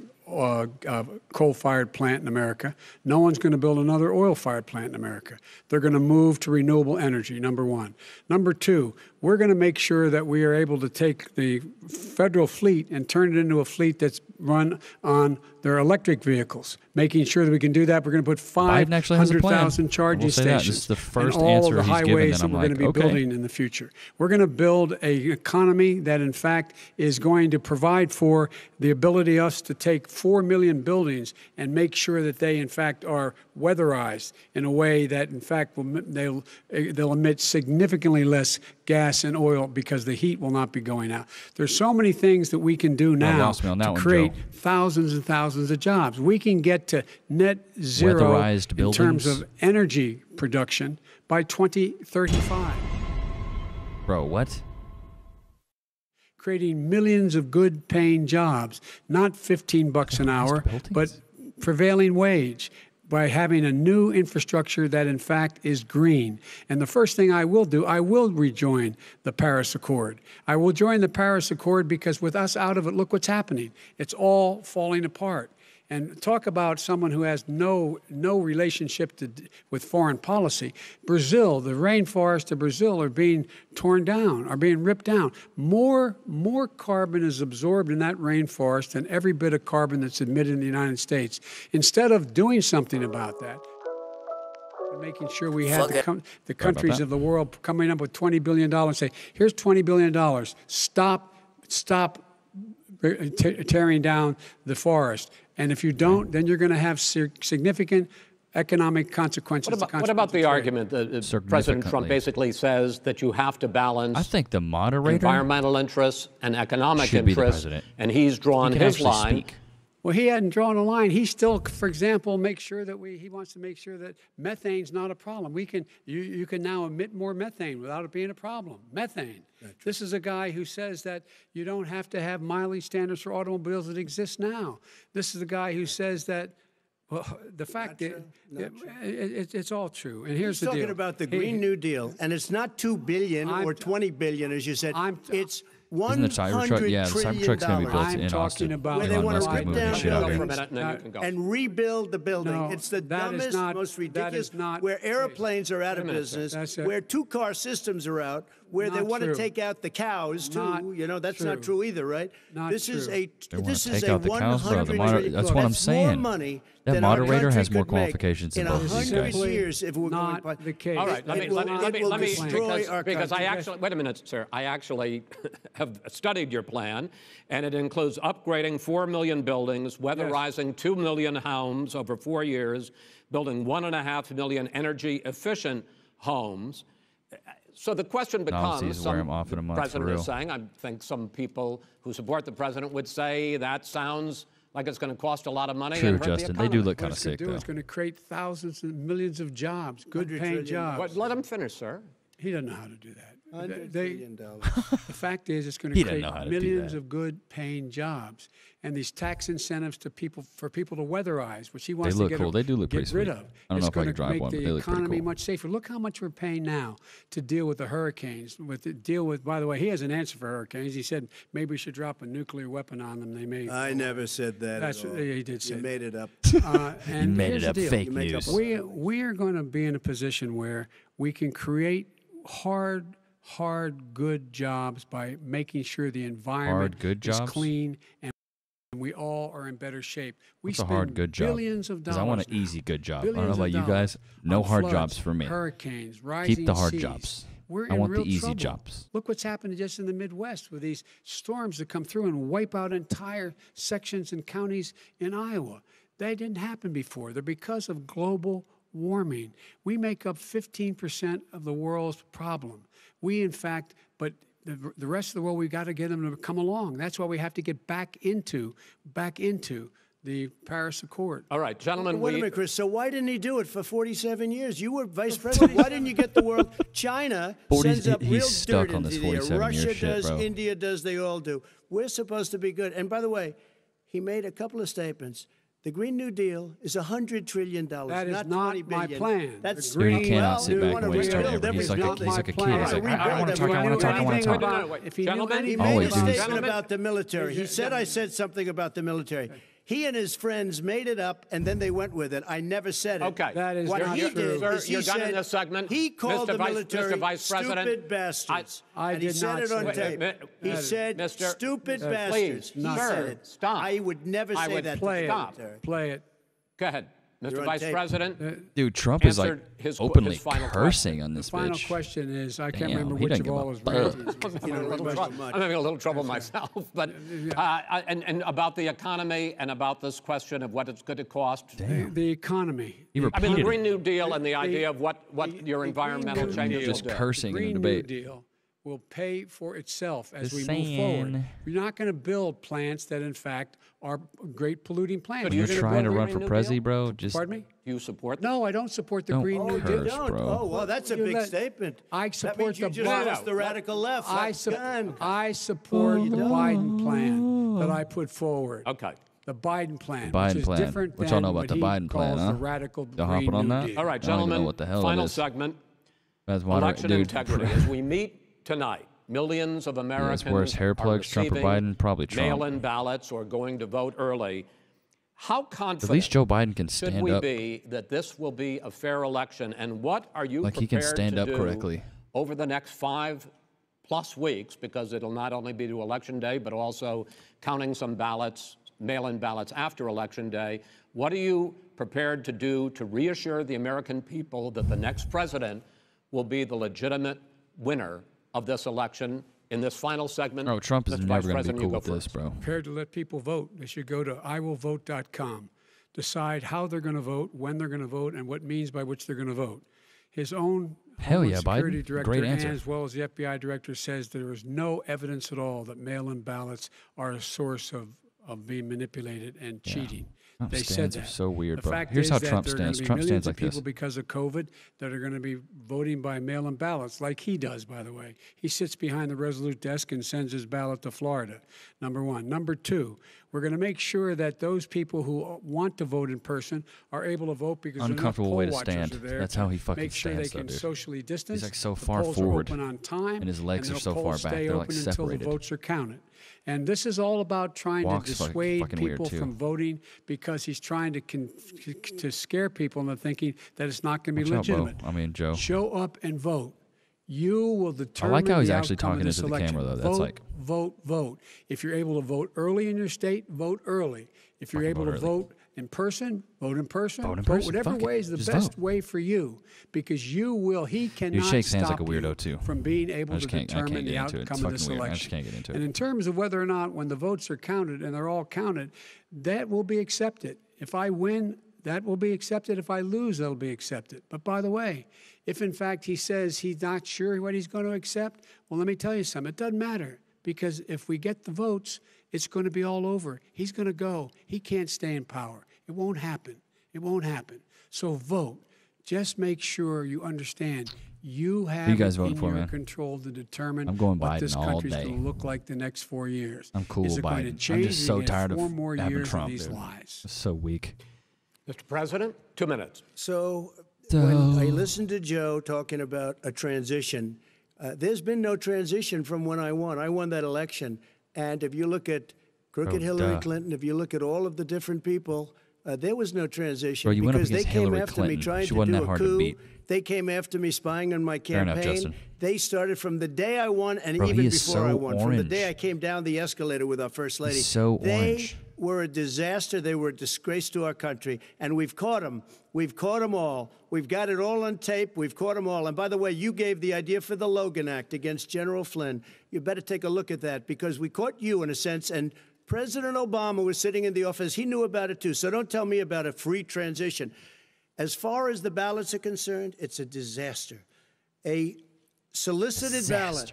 Speaker 4: coal-fired plant in America. No one's going to build another oil-fired plant in America. They're going to move to renewable energy, number one. Number two, we're going to make sure that we are able to take the federal fleet and turn it into a fleet that's run on their electric vehicles. Making sure that we can do that, we're going to put 500,000 charging stations
Speaker 2: This is the first
Speaker 4: on all
Speaker 2: answer
Speaker 4: of the
Speaker 2: he's given,
Speaker 4: highways
Speaker 2: and
Speaker 4: that
Speaker 2: I'm
Speaker 4: we're going to be
Speaker 2: like,
Speaker 4: building in the future. We're going to build an economy that, in fact, is going to provide for the ability us to take 4 million buildings and make sure that they, in fact, are weatherized in a way that, in fact, they'll emit significantly less gas and oil because the heat will not be going out. There's so many things that we can do now to create thousands and thousands of jobs. We can get to net zero in terms of energy production by 2035.
Speaker 2: Bro, what?
Speaker 4: Creating millions of good-paying jobs, not $15 an hour, but prevailing wage, by having a new infrastructure that, in fact, is green. And the first thing I will do, I will rejoin the Paris Accord. I will join the Paris Accord because with us out of it, look what's happening. It's all falling apart. And talk about someone who has no relationship with foreign policy. Brazil, the rainforests of Brazil are being torn down, are being ripped down. More carbon is absorbed in that rainforest than every bit of carbon that's emitted in the United States. Instead of doing something about that, making sure we have the countries of the world coming up with $20 billion, say, here's $20 billion, stop tearing down the forest. And if you don't, then you're going to have significant economic consequences.
Speaker 3: What about the argument that President Trump basically says that you have to balance
Speaker 2: I think the moderator
Speaker 3: environmental interests and economic interests, and he's drawn his line.
Speaker 4: Well, he hadn't drawn a line. He still, for example, make sure that he wants to make sure that methane's not a problem. You can now emit more methane without it being a problem. Methane. This is a guy who says that you don't have to have mileage standards for automobiles that exist now. This is the guy who says that, well, the fact that it's all true. And here's the deal.
Speaker 1: He's talking about the Green New Deal, and it's not $2 billion or $20 billion, as you said. It's $100 trillion.
Speaker 2: Yeah, the Cybertruck's going to be built in Austin.
Speaker 4: About
Speaker 1: where they want to rip down
Speaker 3: buildings
Speaker 1: and rebuild the building.
Speaker 4: No,
Speaker 1: it's the dumbest, most ridiculous, where airplanes are out of business, where two-car systems are out, where they want to take out the cows, too. You know, that's not true either, right? This is a $100 trillion.
Speaker 2: That's what I'm saying.
Speaker 1: More money
Speaker 2: that moderator has more qualifications than both of these guys.
Speaker 1: 100 years, if we're going by
Speaker 4: the case.
Speaker 3: All right, let me because I actually, wait a minute, sir. I actually have studied your plan, and it includes upgrading 4 million buildings, weatherizing 2 million homes over 4 years, building 1.5 million energy-efficient homes. So the question becomes, the president is saying, I think some people who support the president would say that sounds like it's going to cost a lot of money.
Speaker 2: True,
Speaker 3: and hurt the
Speaker 2: Justin. They
Speaker 3: economy.
Speaker 2: do look kind of sick, though.
Speaker 4: It's going to create thousands and millions of jobs, good-paying jobs.
Speaker 3: What, let him finish, sir.
Speaker 4: He doesn't know how to do that.
Speaker 1: $100 billion.
Speaker 4: The fact is, it's going to create
Speaker 2: know how to do
Speaker 4: millions
Speaker 2: that.
Speaker 4: of good-paying jobs, and these tax incentives to people for people to weatherize, which he wants
Speaker 2: They look
Speaker 4: to get,
Speaker 2: cool. They do look
Speaker 4: get
Speaker 2: pretty
Speaker 4: rid
Speaker 2: sweet.
Speaker 4: of.
Speaker 2: I don't know if I could drive
Speaker 4: make
Speaker 2: one, but
Speaker 4: the
Speaker 2: they look pretty
Speaker 4: economy
Speaker 2: cool.
Speaker 4: much safer. Look how much we're paying now to deal with the hurricanes. Deal with. By the way, he has an answer for hurricanes. He said maybe we should drop a nuclear weapon on them. They may.
Speaker 1: I never said that
Speaker 4: That's
Speaker 1: at all.
Speaker 4: he did say.
Speaker 1: You made it up.
Speaker 4: And
Speaker 2: made
Speaker 4: here's
Speaker 2: it
Speaker 4: the
Speaker 2: up.
Speaker 4: deal.
Speaker 2: Fake
Speaker 1: make up
Speaker 2: news.
Speaker 4: We are going to be in a position where we can create hard, good jobs by making sure the environment
Speaker 2: good
Speaker 4: is
Speaker 2: jobs?
Speaker 4: clean and we all are in better shape. We
Speaker 2: What's a
Speaker 4: spend
Speaker 2: hard good job?
Speaker 4: billions of
Speaker 2: Because
Speaker 4: dollars
Speaker 2: I want an
Speaker 4: now,
Speaker 2: easy good job. I don't know
Speaker 4: billions
Speaker 2: about
Speaker 4: of
Speaker 2: you guys.
Speaker 4: dollars
Speaker 2: No
Speaker 4: on
Speaker 2: hard
Speaker 4: floods,
Speaker 2: jobs for me.
Speaker 4: Hurricanes, rising
Speaker 2: Keep the hard
Speaker 4: seas.
Speaker 2: jobs.
Speaker 4: We're
Speaker 2: I
Speaker 4: in
Speaker 2: want
Speaker 4: real
Speaker 2: the easy
Speaker 4: trouble.
Speaker 2: jobs.
Speaker 4: Look what's happened just in the Midwest with these storms that come through and wipe out entire sections and counties in Iowa. That didn't happen before. They're because of global warming. We make up 15% of the world's problem. We, in fact, but the rest of the world, we've got to get them to come along. That's why we have to get back into the Paris Accord.
Speaker 3: All right, gentlemen.
Speaker 1: Wait a minute, Chris. So why didn't he do it for 47 years? You were vice president. Why didn't you get the world? China sends up
Speaker 2: he's
Speaker 1: real
Speaker 2: stuck
Speaker 1: dirt
Speaker 2: on
Speaker 1: into
Speaker 2: this
Speaker 1: the air.
Speaker 2: 47-year
Speaker 1: Russia
Speaker 2: shit,
Speaker 1: does,
Speaker 2: bro.
Speaker 1: India does, they all do. We're supposed to be good. And by the way, he made a couple of statements. The Green New Deal is $100 trillion,
Speaker 4: That is
Speaker 1: not
Speaker 4: not
Speaker 1: $20
Speaker 4: my
Speaker 1: billion.
Speaker 4: plan.
Speaker 1: That's
Speaker 4: The
Speaker 2: Dude,
Speaker 4: Green
Speaker 2: he cannot
Speaker 1: well,
Speaker 2: sit
Speaker 1: we
Speaker 2: back
Speaker 1: want
Speaker 2: and
Speaker 1: to
Speaker 2: waste
Speaker 1: rebuild
Speaker 2: everything. He's like
Speaker 1: everything.
Speaker 2: a kid. He's
Speaker 4: plan.
Speaker 2: like, I want to
Speaker 1: If
Speaker 2: talk,
Speaker 1: he
Speaker 2: I want
Speaker 1: knew
Speaker 2: to talk, I want to
Speaker 1: anything
Speaker 2: talk.
Speaker 1: about-
Speaker 4: If he knew
Speaker 3: Gentlemen,
Speaker 1: He
Speaker 4: anything
Speaker 1: made
Speaker 2: Always
Speaker 1: a
Speaker 2: do.
Speaker 1: statement about the military. He said I said something about the military. He and his friends made it up, and then they went with it. I never said it.
Speaker 3: Okay.
Speaker 4: That is
Speaker 1: What
Speaker 4: not
Speaker 1: he
Speaker 4: true.
Speaker 1: did
Speaker 3: Sir,
Speaker 1: is he
Speaker 3: you're done in
Speaker 1: said
Speaker 3: this segment.
Speaker 1: he called
Speaker 3: Mr.
Speaker 1: the
Speaker 3: Vice-
Speaker 1: military
Speaker 3: Mr. Vice President,
Speaker 1: stupid bastards.
Speaker 4: I
Speaker 1: and he
Speaker 4: did
Speaker 1: said
Speaker 4: not
Speaker 1: it on
Speaker 4: say
Speaker 1: tape.
Speaker 3: that.
Speaker 1: He said
Speaker 3: Mr.
Speaker 1: stupid
Speaker 3: Please,
Speaker 1: bastards. He
Speaker 3: sir,
Speaker 1: said it.
Speaker 3: stop.
Speaker 1: I would never
Speaker 3: I
Speaker 1: say
Speaker 3: would
Speaker 1: that.
Speaker 4: Play
Speaker 1: to the
Speaker 3: Stop.
Speaker 1: military.
Speaker 4: Play it.
Speaker 3: Go ahead, Mr.
Speaker 1: You're on
Speaker 3: Vice
Speaker 1: tape.
Speaker 3: President.
Speaker 2: Dude, Trump is like
Speaker 3: Answered his
Speaker 2: openly
Speaker 3: final
Speaker 2: cursing on this
Speaker 4: Final
Speaker 2: bitch.
Speaker 4: question is, I can't
Speaker 2: Damn,
Speaker 4: remember
Speaker 2: he
Speaker 4: which
Speaker 2: doesn't
Speaker 4: of
Speaker 2: give
Speaker 4: all
Speaker 2: a
Speaker 4: his
Speaker 2: fuck.
Speaker 4: rantings.
Speaker 1: You don't remember much.
Speaker 3: I'm having a little trouble myself, but and about the economy and about this question of what it's going to cost.
Speaker 4: The economy.
Speaker 2: He
Speaker 3: I mean, the
Speaker 2: repeated
Speaker 3: Green
Speaker 2: it.
Speaker 3: New Deal and the idea of what your
Speaker 4: the
Speaker 3: environmental
Speaker 4: Green New
Speaker 3: changes
Speaker 4: Deal.
Speaker 3: will
Speaker 2: Just
Speaker 3: do.
Speaker 2: cursing in a
Speaker 4: Green New
Speaker 2: debate.
Speaker 4: Deal will pay for itself as
Speaker 2: Just
Speaker 4: we move forward.
Speaker 2: saying.
Speaker 4: You're not going to build plants that, in fact, are great polluting plants.
Speaker 3: do
Speaker 2: You're
Speaker 3: you
Speaker 4: gonna
Speaker 2: trying to
Speaker 4: build-
Speaker 2: run
Speaker 3: Green
Speaker 2: for
Speaker 3: New
Speaker 2: prezi,
Speaker 3: Deal?
Speaker 2: bro. Just
Speaker 4: Pardon me?
Speaker 3: Do you support?
Speaker 4: No, I don't support the
Speaker 2: Don't
Speaker 4: Green New
Speaker 2: curse,
Speaker 4: Deal.
Speaker 1: Don't.
Speaker 2: bro.
Speaker 1: Oh, well, that's a
Speaker 4: You
Speaker 1: big
Speaker 4: let-
Speaker 1: statement.
Speaker 4: I
Speaker 1: That
Speaker 4: support
Speaker 1: means you
Speaker 4: the
Speaker 1: just
Speaker 4: Biden-
Speaker 1: lost the radical left.
Speaker 4: I support the Biden plan that I put forward.
Speaker 3: Okay.
Speaker 4: The Biden plan,
Speaker 2: Biden
Speaker 4: which is
Speaker 2: plan.
Speaker 4: different
Speaker 2: What
Speaker 4: than
Speaker 2: y'all know about
Speaker 4: what
Speaker 2: the
Speaker 4: he
Speaker 2: Biden plan,
Speaker 4: calls
Speaker 2: huh?
Speaker 4: the radical
Speaker 2: Y'all
Speaker 4: Green
Speaker 2: hopping on
Speaker 4: New
Speaker 2: that?
Speaker 4: Deal.
Speaker 3: All right,
Speaker 2: I don't even know
Speaker 3: gentlemen.
Speaker 2: what the hell it
Speaker 3: Final
Speaker 2: is.
Speaker 3: segment.
Speaker 2: That's why
Speaker 3: Election
Speaker 2: dude,
Speaker 3: integrity. As we meet tonight, millions of Americans
Speaker 2: worse, hair
Speaker 3: are
Speaker 2: plugs, Trump or
Speaker 3: receiving
Speaker 2: Biden? Probably Trump.
Speaker 3: mail-in ballots or going to vote early. How confident
Speaker 2: At least Joe Biden can
Speaker 3: should
Speaker 2: stand
Speaker 3: we
Speaker 2: up.
Speaker 3: be that this will be a fair election? And what are you
Speaker 2: Like he
Speaker 3: prepared
Speaker 2: can stand
Speaker 3: to
Speaker 2: up
Speaker 3: do
Speaker 2: correctly.
Speaker 3: over the next 5+ weeks? Because it'll not only be to Election Day, but also counting some ballots, mail-in ballots after Election Day. What are you prepared to do to reassure the American people that the next president will be the legitimate winner of this election? In this final segment,
Speaker 2: Bro, Trump is
Speaker 3: Mr. Vice
Speaker 2: never going to
Speaker 3: President,
Speaker 2: be
Speaker 3: you
Speaker 2: cool
Speaker 3: go
Speaker 2: with this,
Speaker 3: first.
Speaker 2: bro.
Speaker 4: Prepared to let people vote. They should go to iwillvote.com, decide how they're going to vote, when they're going to vote, and what means by which they're going to vote. His own
Speaker 2: Hell
Speaker 4: Homeland
Speaker 2: yeah,
Speaker 4: Security
Speaker 2: Biden.
Speaker 4: Director,
Speaker 2: Great
Speaker 4: and
Speaker 2: answer.
Speaker 4: as well as the FBI Director, says there is no evidence at all that mail-in ballots are a source of being manipulated and cheating.
Speaker 2: Trump
Speaker 4: They said
Speaker 2: stands are
Speaker 4: that.
Speaker 2: so weird,
Speaker 4: the
Speaker 2: bro.
Speaker 4: fact
Speaker 2: Here's
Speaker 4: is
Speaker 2: how
Speaker 4: that
Speaker 2: Trump
Speaker 4: there are gonna
Speaker 2: stands.
Speaker 4: be
Speaker 2: Trump
Speaker 4: millions
Speaker 2: stands
Speaker 4: of
Speaker 2: like
Speaker 4: people
Speaker 2: this.
Speaker 4: because of COVID that are going to be voting by mail-in ballots, like he does, by the way. He sits behind the Resolute desk and sends his ballot to Florida, number one. Number two, we're going to make sure that those people who want to vote in person are able to vote because enough
Speaker 2: Uncomfortable
Speaker 4: poll
Speaker 2: way to
Speaker 4: watchers
Speaker 2: stand.
Speaker 4: are there
Speaker 2: That's
Speaker 4: to
Speaker 2: how he fucking
Speaker 4: make sure they
Speaker 2: stands, though,
Speaker 4: can
Speaker 2: dude.
Speaker 4: socially distance.
Speaker 2: like so
Speaker 4: The
Speaker 2: far
Speaker 4: polls
Speaker 2: forward,
Speaker 4: are open on time,
Speaker 2: and his legs
Speaker 4: and
Speaker 2: are
Speaker 4: the
Speaker 2: so far
Speaker 4: polls
Speaker 2: back,
Speaker 4: stay
Speaker 2: they're, like,
Speaker 4: open until the
Speaker 2: separated.
Speaker 4: votes are counted. And this is all about trying
Speaker 2: Walks
Speaker 4: to
Speaker 2: fucking
Speaker 4: dissuade
Speaker 2: weird,
Speaker 4: people
Speaker 2: too.
Speaker 4: from voting because he's trying to scare people into thinking that it's not going to be
Speaker 2: Watch out, Bo.
Speaker 4: legitimate.
Speaker 2: I mean, Joe.
Speaker 4: Show up and vote. You will determine
Speaker 2: like how he's
Speaker 4: the
Speaker 2: actually
Speaker 4: outcome
Speaker 2: talking
Speaker 4: of this
Speaker 2: into the
Speaker 4: election.
Speaker 2: camera, though. That's
Speaker 4: vote,
Speaker 2: like-
Speaker 4: vote. If you're able to vote early in your state, vote early. If you're able
Speaker 2: vote
Speaker 4: to
Speaker 2: early.
Speaker 4: vote in person, vote in person.
Speaker 2: Vote in person.
Speaker 4: Whatever
Speaker 2: Fuck it.
Speaker 4: way is the
Speaker 2: Just
Speaker 4: best
Speaker 2: vote.
Speaker 4: way for you, because he cannot
Speaker 2: shakes hands like
Speaker 4: stop
Speaker 2: a weirdo,
Speaker 4: you
Speaker 2: too.
Speaker 4: from being able
Speaker 2: I
Speaker 4: to
Speaker 2: just can't
Speaker 4: determine the
Speaker 2: get into it. It's
Speaker 4: outcome of this
Speaker 2: fucking weird. I
Speaker 4: election.
Speaker 2: just can't get into it.
Speaker 4: And in terms of whether or not, when the votes are counted and they're all counted, that will be accepted. If I win, that will be accepted. If I lose, that'll be accepted. But by the way, if in fact he says he's not sure what he's going to accept, well, let me tell you something. It doesn't matter, because if we get the votes, it's going to be all over. He's going to go. He can't stay in power. It won't happen. It won't happen. So vote. Just make sure you understand you have it in your control to determine what this country's going to look like the next 4 years.
Speaker 2: I'm cool with Biden. I'm just so tired of having Trump. These lies. It's so weak.
Speaker 3: Mr. President, 2 minutes.
Speaker 1: So when I listened to Joe talking about a transition, there's been no transition from when I won. I won that election. And if you look at crooked Hillary Clinton, if you look at all of the different people, there was no transition.
Speaker 2: Bro, you
Speaker 1: because
Speaker 2: went up
Speaker 1: they came
Speaker 2: Hillary
Speaker 1: after
Speaker 2: Clinton.
Speaker 1: me trying
Speaker 2: She
Speaker 1: to
Speaker 2: wasn't
Speaker 1: do
Speaker 2: that
Speaker 1: a
Speaker 2: hard to
Speaker 1: coup.
Speaker 2: beat.
Speaker 1: They came after me spying on my
Speaker 2: Fair
Speaker 1: campaign.
Speaker 2: enough, Justin.
Speaker 1: They started from the day I won and
Speaker 2: Bro,
Speaker 1: even
Speaker 2: he is
Speaker 1: before
Speaker 2: so
Speaker 1: I won. From the
Speaker 2: orange.
Speaker 1: day I came down the escalator with our First Lady.
Speaker 2: He's so
Speaker 1: they
Speaker 2: orange.
Speaker 1: were a disaster. They were a disgrace to our country. And we've caught them. We've caught them all. We've got it all on tape. We've caught them all. And by the way, you gave the idea for the Logan Act against General Flynn. You better take a look at that because we caught you in a sense. And President Obama was sitting in the office. He knew about it too. So don't tell me about a free transition. As far as the ballots are concerned, it's a disaster. A solicited ballot,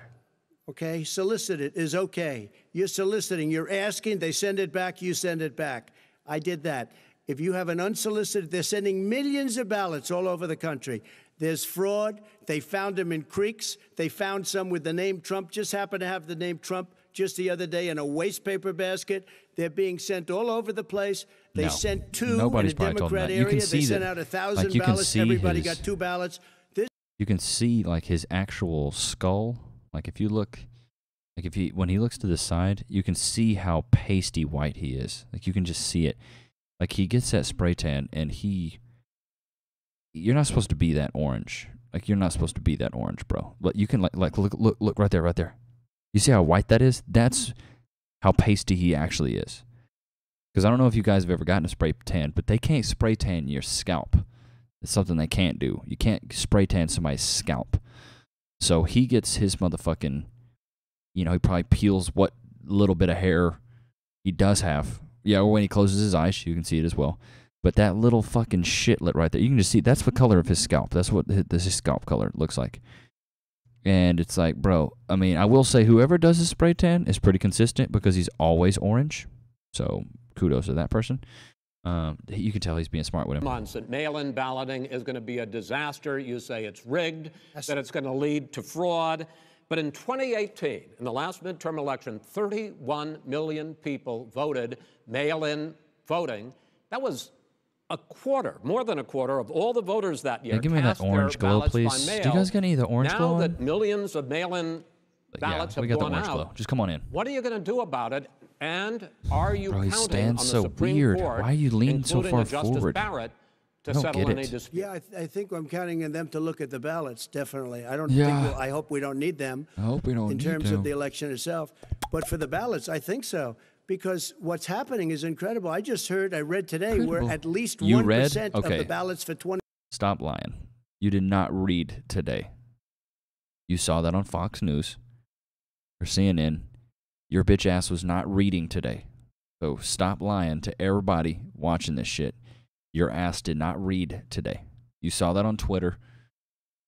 Speaker 1: okay, solicited is okay. You're soliciting, you're asking, they send it back, you send it back. I did that. If you have an unsolicited, they're sending millions of ballots all over the country. There's fraud. They found them in creeks. They found some with the name Trump, just happened to have the name Trump just the other day in a waste paper basket. They're being sent all over the place. They sent two in a Democrat area. They sent out 1,000 ballots. Everybody got 2 ballots.
Speaker 2: You can see like his actual skull. Like if you look, like when he looks to the side, you can see how pasty white he is. Like you can just see it. Like he gets that spray tan, and you're not supposed to be that orange. Like you're not supposed to be that orange, bro. But you can look right there, right there. You see how white that is? That's how pasty he actually is. Because I don't know if you guys have ever gotten a spray tan, but they can't spray tan your scalp. It's something they can't do. You can't spray tan somebody's scalp. So he gets his motherfucking, he probably peels what little bit of hair he does have. Yeah, or when he closes his eyes, you can see it as well. But that little fucking shitlet right there, you can just see, that's the color of his scalp. That's what his scalp color looks like. And it's like, bro, I mean, I will say whoever does his spray tan is pretty consistent because he's always orange. So kudos to that person. You can tell he's being smart with him.
Speaker 3: Months that mail-in balloting is going to be a disaster. You say it's rigged, that it's going to lead to fraud. But in 2018, in the last midterm election, 31 million people voted mail-in voting. That was a quarter, more than a quarter of all the voters that year.
Speaker 2: Yeah, give me that orange glow, please. Do you guys get any of the orange glow?
Speaker 3: Now that millions of mail-in ballots have gone out,
Speaker 2: glow. Just come on in.
Speaker 3: What are you going to do about it? And are you counting on the
Speaker 2: so
Speaker 3: Supreme
Speaker 2: weird.
Speaker 3: Court,
Speaker 2: Why are you leaning so far
Speaker 3: Justice
Speaker 2: forward?
Speaker 3: Barrett, to
Speaker 2: I don't
Speaker 3: settle
Speaker 2: get
Speaker 3: any
Speaker 2: it.
Speaker 3: dispute?
Speaker 1: Yeah, I think I'm counting on them to look at the ballots, definitely. I don't think I hope we don't need them
Speaker 2: I hope we don't
Speaker 1: in
Speaker 2: need
Speaker 1: terms
Speaker 2: them.
Speaker 1: of the election itself. But for the ballots, I think so. Because what's happening is incredible. I read today, we're at least 1% of the ballots for 20.
Speaker 2: Stop lying. You did not read today. You saw that on Fox News or CNN. Your bitch ass was not reading today. So stop lying to everybody watching this shit. Your ass did not read today. You saw that on Twitter.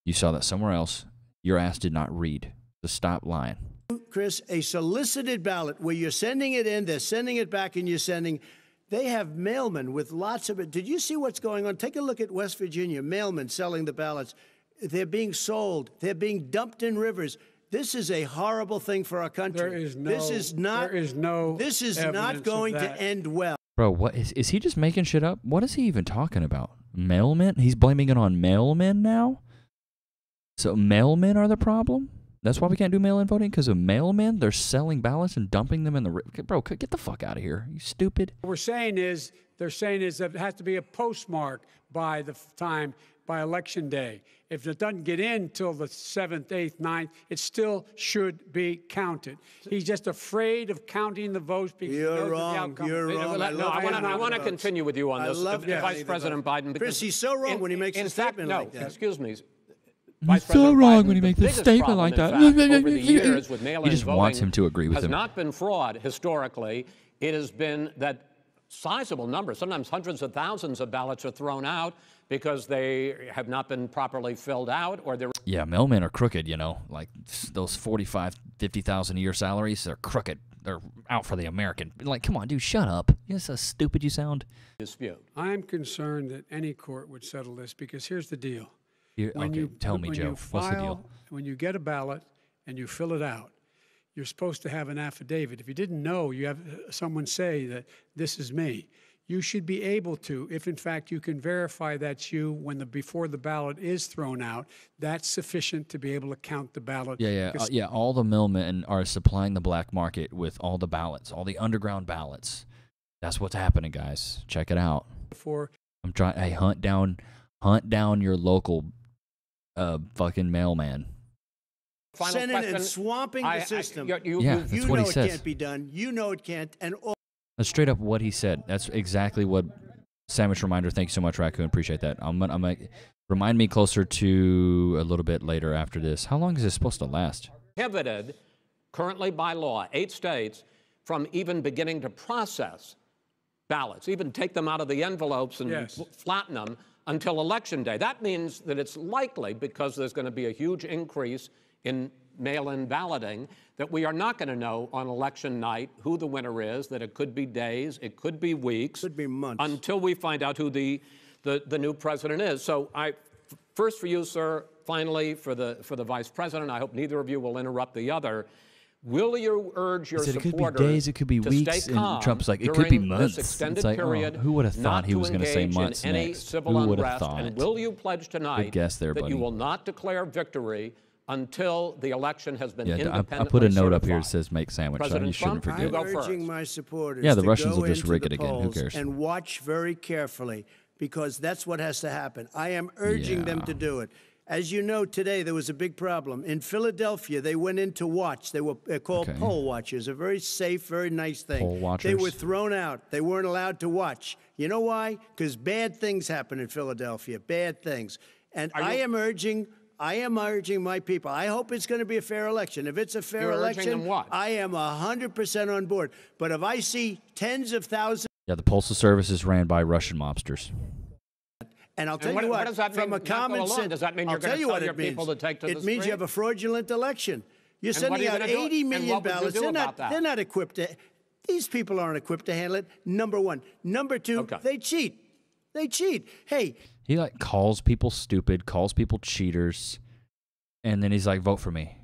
Speaker 2: You saw that somewhere else. Your ass did not read. So stop lying.
Speaker 1: Chris, a solicited ballot where you're sending it in, they're sending it back, and they have mailmen with lots of it. Did you see what's going on? Take a look at West Virginia, mailmen selling the ballots. They're being sold. They're being dumped in rivers. This is a horrible thing for our country. This is not going to end well.
Speaker 2: Bro, what is he just making shit up? What is he even talking about? Mailmen? He's blaming it on mailmen now? So mailmen are the problem? That's why we can't do mail-in voting? Because of mailmen? They're selling ballots and dumping them in the river? Bro, get the fuck out of here. You stupid.
Speaker 4: What they're saying is that it has to be a postmark by election day. If it doesn't get in till the 7th, 8th, 9th, it still should be counted. He's just afraid of counting the votes because
Speaker 1: You're wrong. You're wrong.
Speaker 3: I want to continue with you on this. Vice President Biden.
Speaker 1: Chris, he's so wrong when he makes a statement like that.
Speaker 3: Excuse me.
Speaker 2: He's so wrong when he makes a statement like that.
Speaker 3: Over the years with mail-in
Speaker 2: He just wants him to agree with
Speaker 3: has
Speaker 2: him.
Speaker 3: not been fraud historically. It has been that sizable numbers, sometimes hundreds of thousands of ballots are thrown out because they have not been properly filled out, or they're...
Speaker 2: Yeah, mailmen are crooked, you know. Like, those 45, 50,000 a year salaries, they're crooked. They're out for the American. Like, come on, dude, shut up. You know how stupid you sound?
Speaker 3: dispute.
Speaker 4: I'm concerned that any court would settle this because here's the deal.
Speaker 2: Tell me, Joe, what's the deal?
Speaker 4: When you get a ballot and you fill it out, you're supposed to have an affidavit. If you didn't know, you have someone say that this is me. You should be able to, if in fact you can verify that's you before the ballot is thrown out, that's sufficient to be able to count the ballot.
Speaker 2: Yeah. All the mailmen are supplying the black market with all the ballots, all the underground ballots. That's what's happening, guys. Check it out. I'm trying. Hey, hunt down your local fucking mailman.
Speaker 1: Senate and swamping the system.
Speaker 2: That's
Speaker 1: you
Speaker 2: what he
Speaker 1: know
Speaker 2: says.
Speaker 1: It can't be done. You know it can't. And
Speaker 2: That's straight up what he said. That's exactly what. Sandwich reminder. Thank you so much, Raccoon. Appreciate that. I'm gonna remind me closer to a little bit later after this. How long is this supposed to last?
Speaker 3: Prohibited, currently by law, 8 states, from even beginning to process ballots, even take them out of the envelopes and flatten them until Election Day. That means that it's likely, because there's going to be a huge increase in mail-in balloting, that we are not going to know on election night who the winner is, that it could be days, it could be weeks,
Speaker 1: could be months,
Speaker 3: until we find out who the new president is. So first for you, sir, finally for the vice president, I hope neither of you will interrupt the other. Will you urge your supporters
Speaker 2: it could be days, it could be weeks, and Trump's like, it could be months. It's like, who would have thought he was going to say months next? Who would have thought?
Speaker 3: And will you pledge tonight that you will not declare victory until the election has been independently
Speaker 2: I put a note
Speaker 3: certified?
Speaker 2: up here that says make sandwich, so you shouldn't forget.
Speaker 3: You go
Speaker 1: I'm
Speaker 3: first.
Speaker 1: urging my supporters
Speaker 2: the
Speaker 1: to
Speaker 2: Russians
Speaker 1: go
Speaker 2: will just
Speaker 1: into
Speaker 2: rig
Speaker 1: the
Speaker 2: it again. Who
Speaker 1: polls
Speaker 2: cares?
Speaker 1: and watch very carefully, because that's what has to happen. I am urging them to do it. As you know, today there was a big problem. In Philadelphia, they went in to watch. They were called poll watchers, a very safe, very nice thing.
Speaker 2: Poll watchers.
Speaker 1: They were thrown out. They weren't allowed to watch. You know why? Because bad things happen in Philadelphia, bad things. And I am urging my people. I hope it's going to be a fair election. If it's a fair election, I am 100% on board. But if I see tens of thousands...
Speaker 2: Yeah, the Postal Service is ran by Russian mobsters.
Speaker 1: And I'll tell you what,
Speaker 3: does that mean,
Speaker 1: from a common sense,
Speaker 3: does that mean you're going to tell your people to take to the street?
Speaker 1: It means you have a fraudulent election. You're sending out 80 million ballots. They're not equipped to... These people aren't equipped to handle it, number one. Number two, they cheat. They cheat. Hey...
Speaker 2: He, like, calls people stupid, calls people cheaters, and then he's like, vote for me.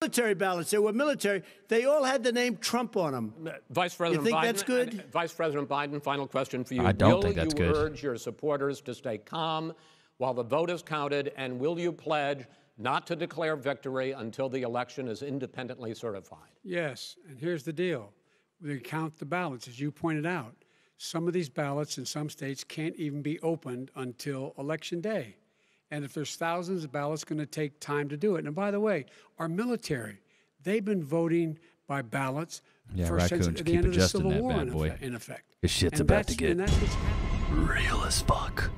Speaker 1: Military ballots. They were military. They all had the name Trump on them.
Speaker 3: Vice President Biden.
Speaker 1: You think that's good?
Speaker 3: Vice President Biden, final question for you.
Speaker 2: I don't think that's good.
Speaker 3: Will you urge your supporters to stay calm while the vote is counted, and will you pledge not to declare victory until the election is independently certified?
Speaker 4: Yes, and here's the deal. We count the ballots, as you pointed out. Some of these ballots in some states can't even be opened until Election Day. And if there's thousands of ballots, it's going to take time to do it. And by the way, our military, they've been voting by ballots since the end of the Civil War, in effect.
Speaker 2: This shit's about to get real as fuck.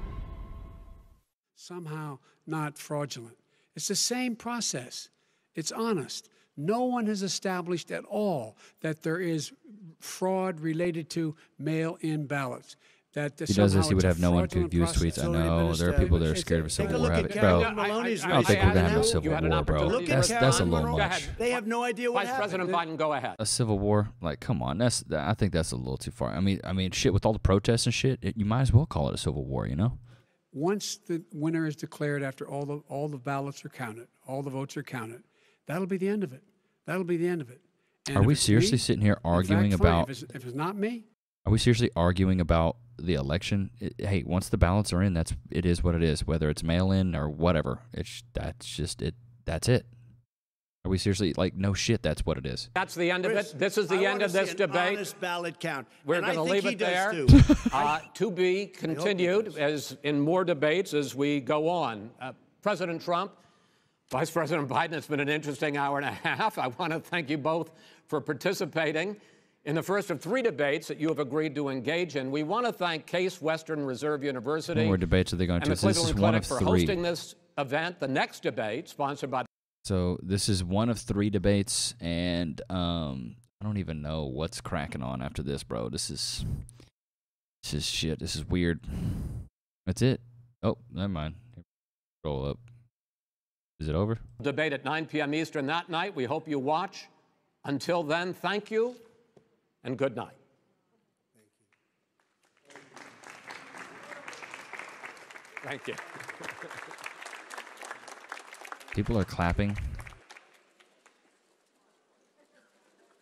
Speaker 4: Somehow not fraudulent. It's the same process. It's honest. No one has established at all that there is fraud related to mail-in ballots. That
Speaker 2: he does this, he would have no one could view his tweets. I know there are people that are scared of a civil war. Bro, I don't think we're going to have a civil war, bro. That's a little much.
Speaker 1: They have no idea what happened.
Speaker 3: Vice President Biden, go ahead.
Speaker 2: A civil war? Like, come on. I think that's a little too far. I mean, shit, with all the protests and shit, you might as well call it a civil war, you know?
Speaker 4: Once the winner is declared after all the ballots are counted, all the votes are counted, that'll be the end of it. That'll be the end of it. And
Speaker 2: are we seriously sitting here arguing about...
Speaker 4: If it's not me...
Speaker 2: Are we seriously arguing about the election? Hey, once the ballots are in, it is what it is, whether it's mail-in or whatever. That's just it. That's it. Are we seriously, like, no shit, that's what it is?
Speaker 3: That's the end of it. This is the end of this debate.
Speaker 1: Honest ballot count.
Speaker 3: We're going to leave it there. To be continued as in more debates as we go on. President Trump, Vice President Biden, it's been an interesting hour and a half. I want to thank you both for participating in the first of 3 debates that you have agreed to engage in. We want to thank Case Western Reserve University.
Speaker 2: How many more debates are they going to?
Speaker 3: And the Cleveland Clinic for hosting this event. The next debate, sponsored by...
Speaker 2: So this is one of 3 debates, and I don't even know what's cracking on after this, bro. This is shit. This is weird. That's it. Oh, never mind. Roll up. Is it over?
Speaker 3: Debate at 9 p.m. Eastern that night. We hope you watch. Until then, thank you and good night. Thank you.
Speaker 2: People are clapping.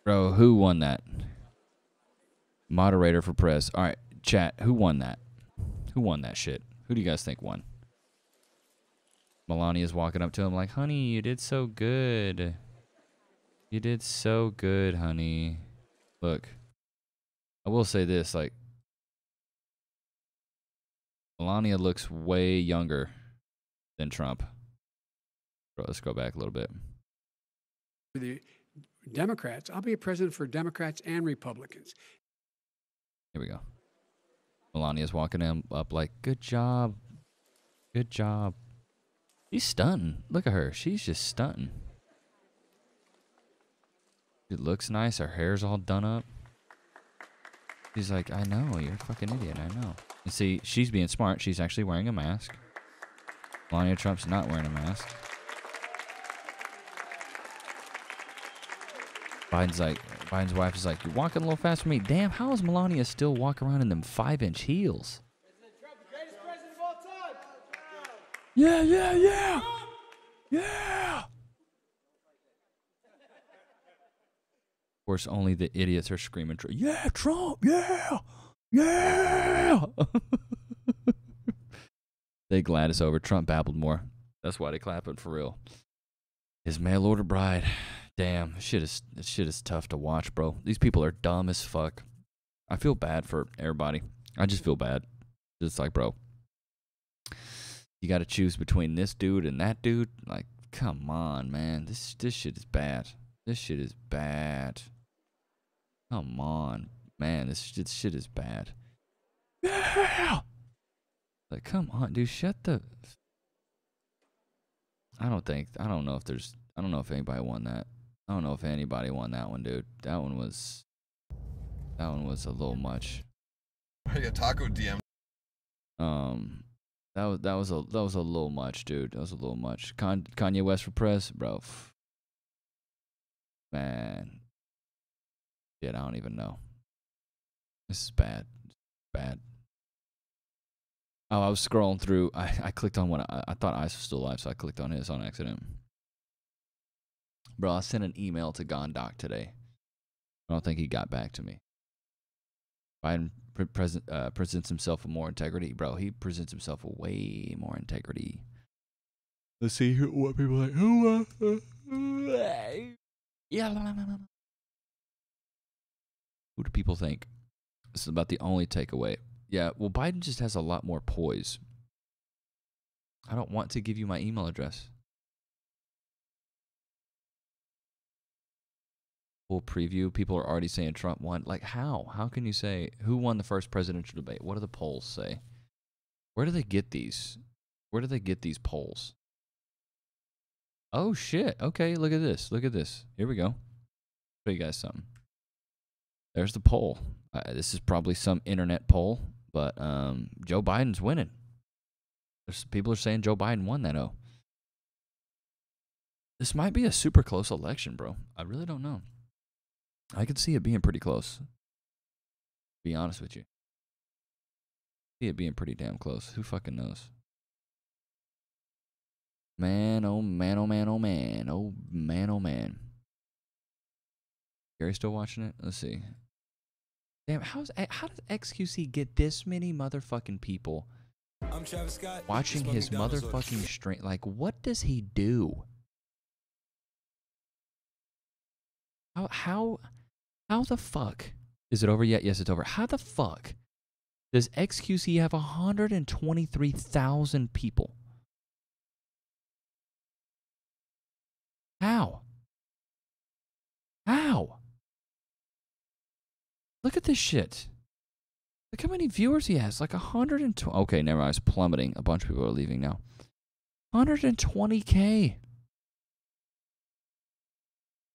Speaker 2: Bro, who won that? Moderator for press. All right, chat. Who won that? Who won that shit? Who do you guys think won? Melania's walking up to him like, honey, you did so good. You did so good, honey. Look, I will say this, like, Melania looks way younger than Trump. Bro, let's go back a little bit.
Speaker 4: The Democrats, I'll be a president for Democrats and Republicans.
Speaker 2: Here we go. Melania's walking him up like, good job. Good job. She's stunting. Look at her. She's just stunting. It looks nice. Her hair's all done up. She's like, I know. You're a fucking idiot. I know. And see, she's being smart. She's actually wearing a mask. Melania Trump's not wearing a mask. Biden's wife is like, you're walking a little fast for me. Damn, how is Melania still walking around in them 5-inch heels?
Speaker 5: President Trump, the greatest president of all time.
Speaker 2: Yeah, yeah, yeah. Yeah. Of course, only the idiots are screaming, yeah, Trump, yeah, yeah. They glad it's over. Trump babbled more. That's why they clapping for real. His mail order bride. Damn, this shit is tough to watch, bro. These people are dumb as fuck. I feel bad for everybody. I just feel bad. It's like, bro, you got to choose between this dude and that dude. Like, come on, man. This shit is bad. This shit is bad. Come on, man. This shit is bad. Yeah. Like, come on, dude. Shut the. I don't know if anybody won that. I don't know if anybody won that one, dude. That one was a little much.
Speaker 6: Yeah, Taco DM.
Speaker 2: That was a little much, dude. That was a little much. Kanye West for press, bro. Man, shit, I don't even know. This is bad. Bad. Oh, I was scrolling through. I clicked on one. I thought Ice was still alive, so I clicked on his on accident. Bro, I sent an email to Gondok today. I don't think he got back to me. Biden presents himself with more integrity. Bro, he presents himself with way more integrity. Let's see what people are like. Yeah. Who do people think? This is about the only takeaway. Yeah, well, Biden just has a lot more poise. I don't want to give you my email address. Full preview. People are already saying Trump won. Like, how? How can you say who won the first presidential debate? What do the polls say? Where do they get these? Where do they get these polls? Oh, shit. Okay, look at this. Look at this. Here we go. Show you guys something. There's the poll. This is probably some internet poll, but Joe Biden's winning. People are saying Joe Biden won that. Oh, this might be a super close election, bro. I really don't know. I could see it being pretty close. To be honest with you, see it being pretty damn close. Who fucking knows? Man, oh man, oh man, oh man, oh man, oh man. Gary still watching it? Let's see. Damn, how does XQC get this many motherfucking people
Speaker 7: I'm Travis Scott,
Speaker 2: watching his motherfucking stream? Like, what does he do? How the fuck is it over yet? Yes, it's over. How the fuck does XQC have 123,000 people? How? Look at this shit. Look how many viewers he has. Like 120. Okay, never mind. It's plummeting. A bunch of people are leaving now. 120K.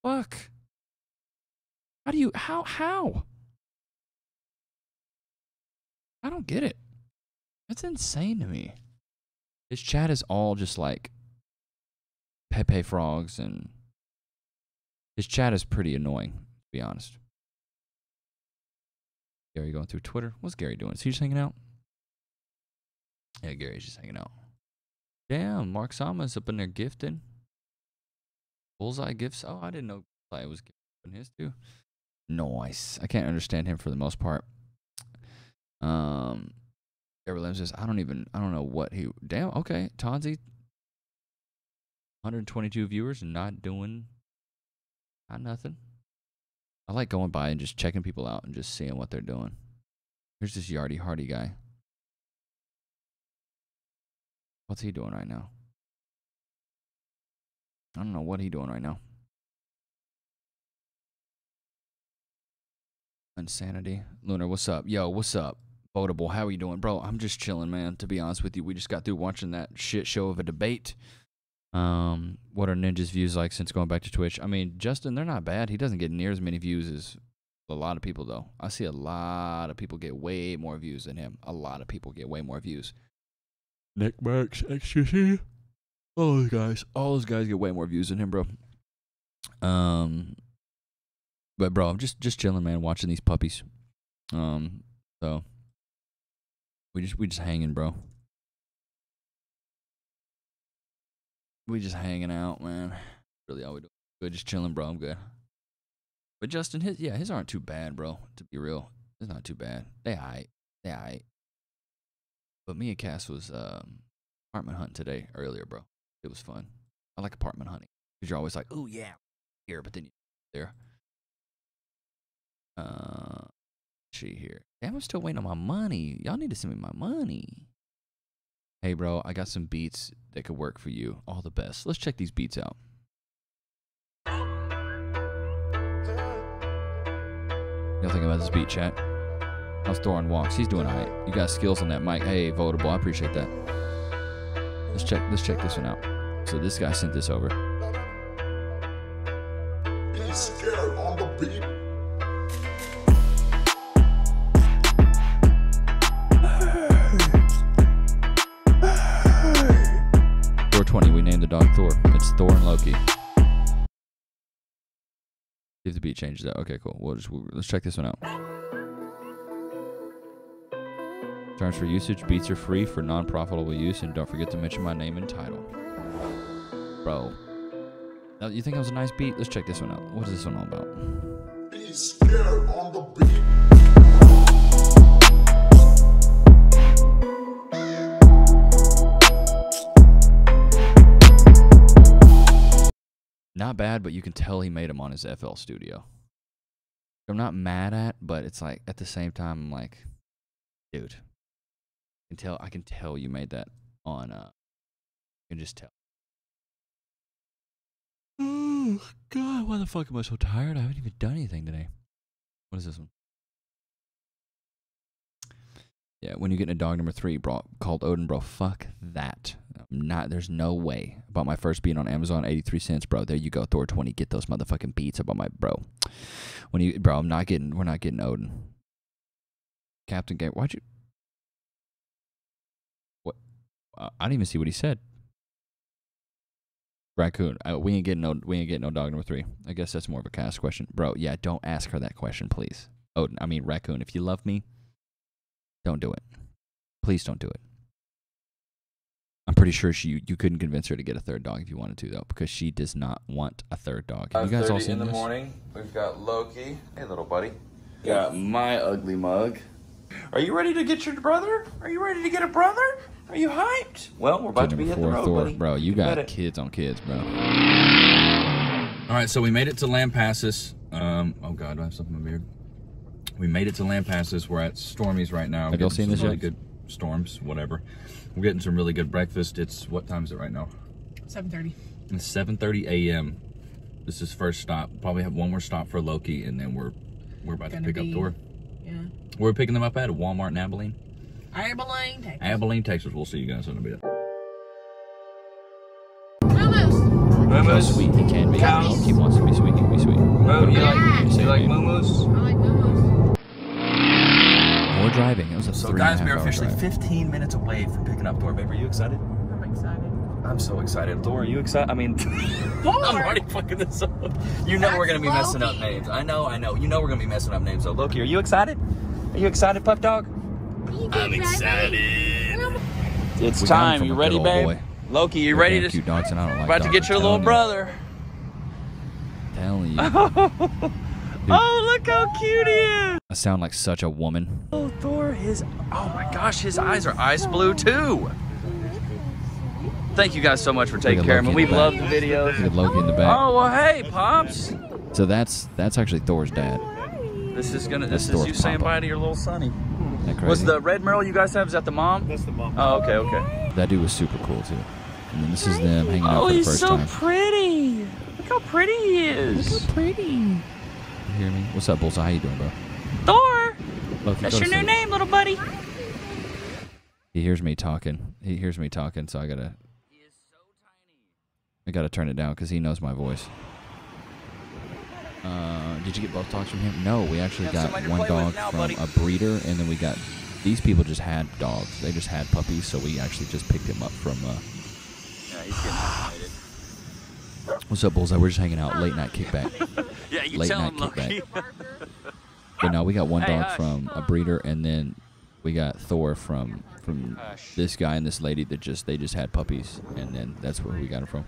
Speaker 2: Fuck. How do you... How? I don't get it. That's insane to me. His chat is all just like Pepe frogs, and his chat is pretty annoying, to be honest. Gary going through Twitter. What's Gary doing? Is he just hanging out? Yeah, Gary's just hanging out. Damn, Mark Sama's up in there gifting. Bullseye gifts. Oh, I didn't know Bullseye was gifting his too. Nice. I can't understand him for the most part. Gary Williams says, I don't know what he. Damn, okay. Tonzi, 122 viewers and not nothing. I like going by and just checking people out and just seeing what they're doing. Here's this Yardy Hardy guy. What's he doing right now? I don't know what he's doing right now. Insanity. Lunar, what's up? Yo, what's up? Votable, how are you doing? Bro, I'm just chilling, man. To be honest with you, we just got through watching that shit show of a debate. What are Ninja's views like since going back to Twitch? I mean, Justin, they're not bad. He doesn't get near as many views as a lot of people, though. I see a lot of people get way more views than him. A lot of people get way more views. Nick Marks, XQC. All those guys get way more views than him, bro. But bro, I'm just chilling, man, watching these puppies. So we just hanging, bro. We just hanging out, man. Really all we do. Good, just chilling, bro. I'm good. But Justin, his aren't too bad, bro. To be real, it's not too bad. They aight. But me and Cass was apartment hunting today earlier, bro. It was fun. I like apartment hunting because you're always like, oh yeah, here, but then you there. See here. Damn, I'm still waiting on my money. Y'all need to send me my money. Hey, bro, I got some beats that could work for you. All the best. Let's check these beats out. Y'all think about this beat, chat? How's Thorin walks? He's doing alright. You got skills on that mic. Hey, Votable, I appreciate that. Let's check this one out. So this guy sent this over.
Speaker 7: He's scared on the beat.
Speaker 2: 420, we named the dog Thor. It's Thor and Loki. See if the beat changes that. Okay, cool. Let's check this one out. Terms for usage, beats are free for non-profitable use, and don't forget to mention my name and title. Bro. Now, you think that was a nice beat? Let's check this one out. What is this one all about?
Speaker 7: He's scared on the beat.
Speaker 2: Not bad, but you can tell he made them on his FL Studio. I'm not mad at, but it's like at the same time, I'm like, dude, I can tell you made that on. You can just tell. Oh God, why the fuck am I so tired? I haven't even done anything today. What is this one? Yeah, when you get into dog number 3, bro, called Odin, bro, fuck that. There's no way. I bought my first beat on Amazon, 83 cents, bro. There you go, Thor 20. Get those motherfucking beats. I bought my, bro. We're not getting Odin. Captain Game, why'd you? What? I didn't even see what he said. Raccoon, we ain't getting no dog number 3. I guess that's more of a cast question, bro. Yeah, don't ask her that question, please. Raccoon, if you love me, don't do it. Please don't do it. I'm pretty sure you couldn't convince her to get a third dog if you wanted to, though, because she does not want a third dog. Have you guys all seen this?
Speaker 6: 5:30 in the morning, we've got Loki. Hey, little buddy.
Speaker 8: Got my ugly mug.
Speaker 6: Are you ready to get your brother? Are you ready to get a brother? Are you hyped? Well, we're about to be hitting the road,
Speaker 2: Thor,
Speaker 6: buddy.
Speaker 2: bro, you got kids on kids, bro.
Speaker 8: All right, so we made it to Lampasas. Oh God, do I have something in my beard? We made it to Lampasas. We're at Stormy's right now.
Speaker 2: Have y'all seen this yet?
Speaker 8: Really good storms, whatever. We're getting some really good breakfast. What time is it right now?
Speaker 9: 7:30.
Speaker 8: It's 7:30 a.m. This is first stop. Probably have one more stop for Loki, and then we're about to pick up Thor.
Speaker 9: Yeah.
Speaker 8: We're picking them up at a Walmart in Abilene.
Speaker 9: Abilene, Texas.
Speaker 8: Abilene, Texas. We'll see you guys in a bit.
Speaker 2: How sweet he can be. He wants to be sweet. He can be sweet.
Speaker 8: Oh, you like moo-moos?
Speaker 9: I like moo-moos.
Speaker 2: We're driving. It was a
Speaker 8: So
Speaker 2: 3.5
Speaker 8: guys, we are
Speaker 2: hour
Speaker 8: officially
Speaker 2: drive.
Speaker 8: 15 minutes away from picking up Thor. Babe, are you excited?
Speaker 9: I'm excited.
Speaker 8: I'm so excited. Thor, are you excited? I mean, I'm already fucking this up. You know we're gonna be messing up names. I know. You know we're gonna be messing up names. So Loki, are you excited? Are you excited, pup dog? I'm excited. It's time. You ready, babe? Boy. Loki, you ready to?
Speaker 2: Cute dogs, and I don't like
Speaker 8: about to get your little brother.
Speaker 2: Telling you.
Speaker 8: Oh, look how cute he is.
Speaker 2: I sound like such a woman.
Speaker 8: Oh, Thor, oh my gosh, his eyes are ice blue too. Thank you guys so much for taking care of him. We love the videos.
Speaker 2: Look at Loki in the back.
Speaker 8: Oh, well, hey, Pops.
Speaker 2: So that's actually Thor's dad.
Speaker 8: This is you saying bye to your little sonny.
Speaker 2: That crazy?
Speaker 8: Was the red merle you guys have, is that the mom?
Speaker 4: That's the mom.
Speaker 8: Oh, okay.
Speaker 2: That dude was super cool too. And then this is them hanging out for the first time.
Speaker 8: Oh, he's so pretty. Look how pretty he is.
Speaker 2: Look how pretty. You hear me? What's up, Bullseye? How you doing, bro?
Speaker 8: Thor.
Speaker 2: Loki,
Speaker 8: that's your new name, little buddy.
Speaker 2: He hears me talking. So I gotta turn it down because he knows my voice. Did you get both dogs from him? No, we actually got one dog from a breeder, and then we got, these people just had dogs. They just had puppies, so we actually just picked him up from,
Speaker 8: Yeah, he's getting excited.
Speaker 2: What's up, Bullseye? We're just hanging out, late night kickback.
Speaker 8: Yeah, you
Speaker 2: late
Speaker 8: tell
Speaker 2: night
Speaker 8: him, Loki.
Speaker 2: But no, we got one dog from a breeder, and then we got Thor from this guy and this lady that they just had puppies, and then that's where we got him from.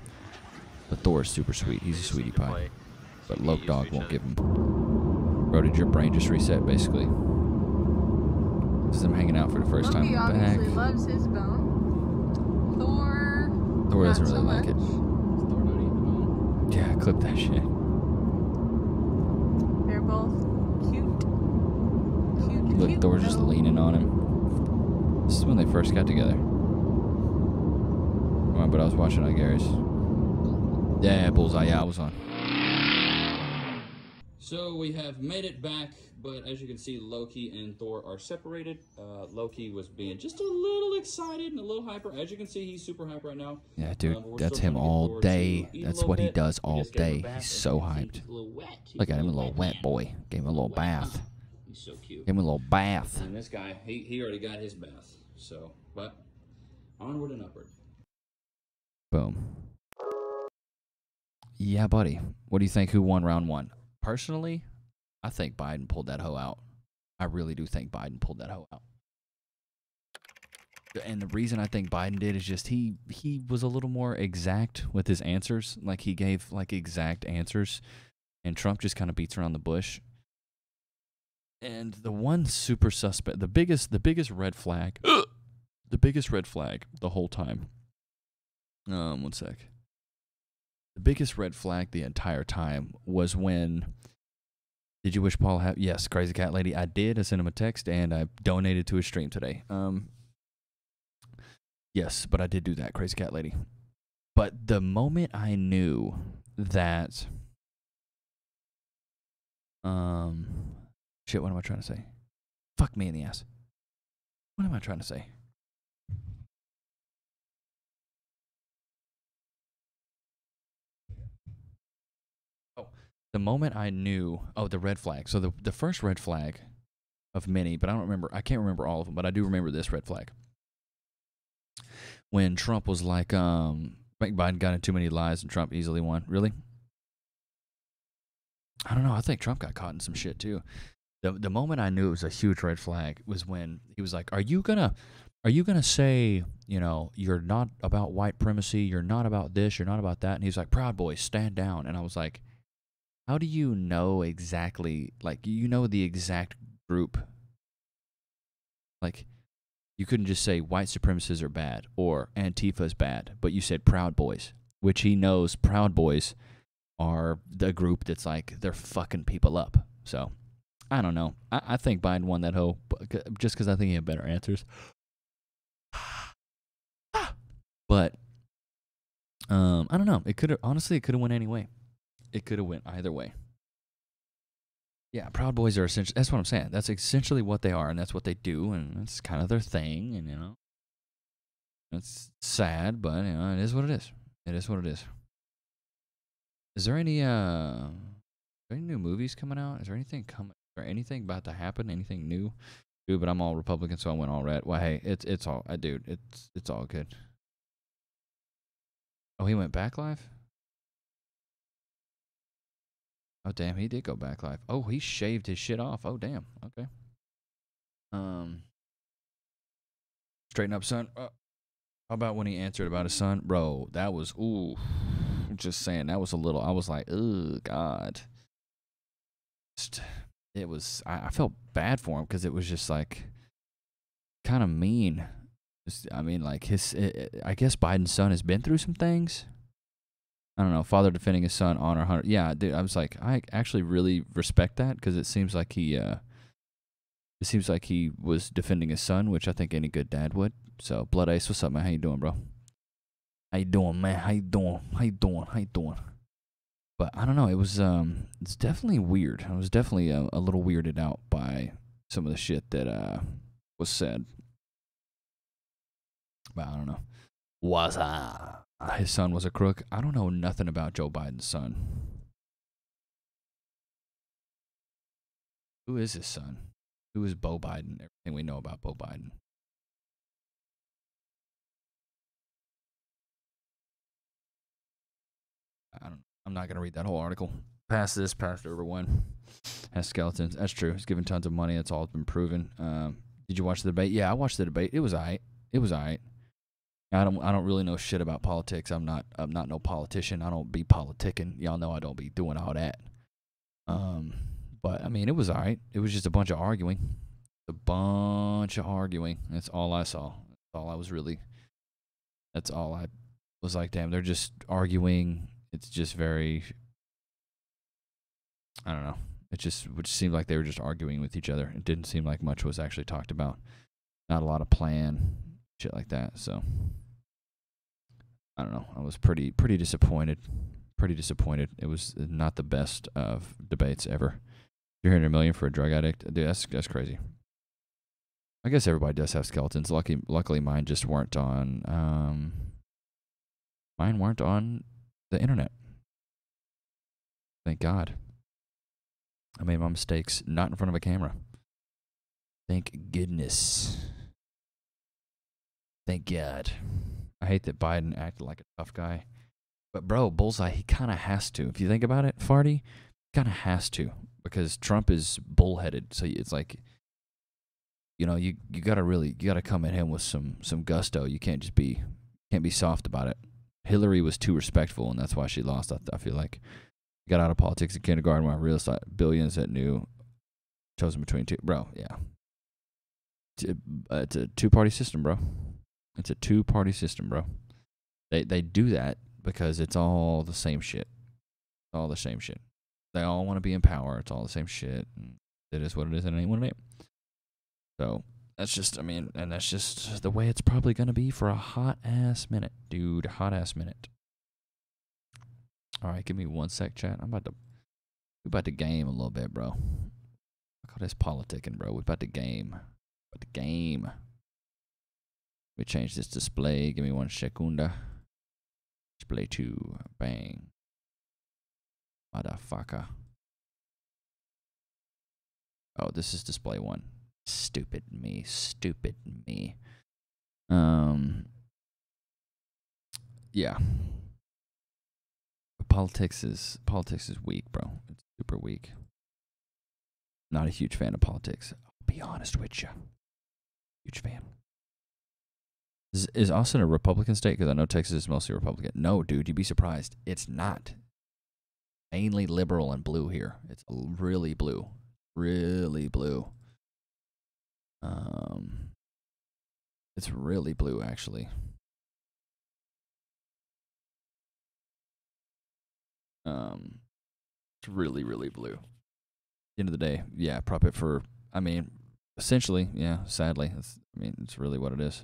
Speaker 2: But Thor is super sweet. He's a sweetie pie. But Loke Dog won't give him. Bro, did your brain just reset, basically? Because I'm hanging out for the first time in the back.
Speaker 9: Loki obviously loves his bone.
Speaker 2: Thor doesn't really like it. Yeah, clip that shit.
Speaker 9: They're both cute.
Speaker 2: Look, Thor's just leaning on him. This is when they first got together. But I was watching on Gary's. Yeah, Bullseye. Yeah, I was on. So we have made it back, but as you can see, Loki and Thor are separated. Loki was being just a little excited and a little hyper. As you can see, he's super hyper right now. Yeah, dude, that's him all day. That's what he does all day. He's so hyped. Look at him, a little wet boy. Gave him a little bath.
Speaker 8: He's so cute.
Speaker 2: Gave him a little bath.
Speaker 8: And this guy, he already got his bath. So, but onward and upward.
Speaker 2: Boom. Yeah, buddy. What do you think? Who won round one? Personally, I think Biden pulled that hoe out. I really do think Biden pulled that hoe out. And the reason I think Biden did is just he was a little more exact with his answers. Like, he gave, like, exact answers. And Trump just kind of beats around the bush. And the one super suspect, the biggest red flag, the biggest red flag the whole time. One sec. The biggest red flag the entire time was when, did you wish Paul happy? Yes, Crazy Cat Lady. I did. I sent him a text and I donated to his stream today. Yes, but I did do that, Crazy Cat Lady. But the moment I knew that, shit, what am I trying to say? Fuck me in the ass. What am I trying to say? The moment I knew, the red flag. So the first red flag of many, but I can't remember all of them, but I do remember this red flag. When Trump was like, Biden got in too many lies and Trump easily won. Really? I don't know. I think Trump got caught in some shit too. The moment I knew it was a huge red flag was when he was like, are you gonna say, you're not about white primacy, you're not about this, you're not about that? And he's like, Proud Boys, stand down. And I was like, how do you know exactly, like, the exact group? Like, you couldn't just say white supremacists are bad or Antifa's bad, but you said Proud Boys, which he knows Proud Boys are the group that's like, they're fucking people up. So, I don't know. I think Biden won that hoe just because I think he had better answers. But, I don't know. It could have went any way. It could have went either way. Yeah, Proud Boys are essentially, that's what I'm saying. That's essentially what they are, and that's what they do, and that's kind of their thing, and, it's sad, but, it is what it is. It is what it is. Is there any new movies coming out? Is there anything coming? Is there anything about to happen? Anything new? Dude, but I'm all Republican, so I went all red. Well, hey, it's all, dude, it's all good. Oh, he went back live? Oh, damn, he did go back live. Oh, he shaved his shit off. Oh, damn. Okay. Straighten up, son. How about when he answered about his son? Bro, that was, ooh. I'm just saying, that was a little, I was like, oh, God. It was, I felt bad for him because it was just like kind of mean. I mean, like I guess Biden's son has been through some things. I don't know. Father defending his son, honor 100. Yeah, dude. I was like, I actually really respect that because it seems like he was defending his son, which I think any good dad would. So, Blood Ace, what's up, man? How you doing, bro? How you doing, man? How you doing? How you doing? How you doing? But I don't know. It was it's definitely weird. I was definitely a little weirded out by some of the shit that was said. But I don't know. His son was a crook. I don't know nothing about Joe Biden's son. Who is his son? Who is Beau Biden? Everything we know about Beau Biden. I don't know. I'm not going to read that whole article. Past this, past over one. Has skeletons. That's true. He's given tons of money. That's all been proven. Did you watch the debate? Yeah, I watched the debate. It was alright. It was alright. I don't really know shit about politics. I'm not no politician. I don't be politicking. Y'all know I don't be doing all that. But I mean, it was alright. It was just a bunch of arguing. A bunch of arguing. That's all I saw. That's all I was like, damn, they're just arguing. It's just very, I don't know. It just seemed like they were just arguing with each other. It didn't seem like much was actually talked about. Not a lot of plan, shit like that. So I don't know. I was pretty disappointed. Pretty disappointed. It was not the best of debates ever. You're $100 million for a drug addict, dude. That's crazy. I guess everybody does have skeletons. Luckily, mine just weren't on. Mine weren't on the internet. Thank God. I made my mistakes not in front of a camera. Thank goodness. Thank God. I hate that Biden acted like a tough guy. But, bro, Bullseye, he kind of has to. If you think about it, Farty, he kind of has to. Because Trump is bullheaded. So it's like, you know, you gotta come at him with some gusto. You can't just be soft about it. Hillary was too respectful, and that's why she lost. I feel like got out of politics in kindergarten when I realized billions that knew chosen between two. Bro, yeah. It's a two-party system, bro. It's a two-party system, bro. They do that because it's all the same shit. It's all the same shit. They all want to be in power. It's all the same shit. And it is what it is, and it ain't what it ain't. So that's just, I mean, and that's just the way it's probably gonna be for a hot-ass minute, dude. Hot-ass minute. All right, give me 1 sec, chat. We about to game a little bit, bro. I call this politicking, bro. We about to game. About to game. Let me change this display. Give me 1 secunda. Display 2. Bang. Motherfucker. Oh, this is display 1. Stupid me. Stupid me. Yeah. Politics is weak, bro. It's super weak. Not a huge fan of politics. I'll be honest with you. Huge fan. Is Austin a Republican state? Because I know Texas is mostly Republican. No, dude, you'd be surprised. It's not. Mainly liberal and blue here. It's really blue. Really blue. It's really blue, actually. It's really, really blue. At the end of the day, yeah, prop it for, I mean, essentially, yeah, sadly, it's really what it is.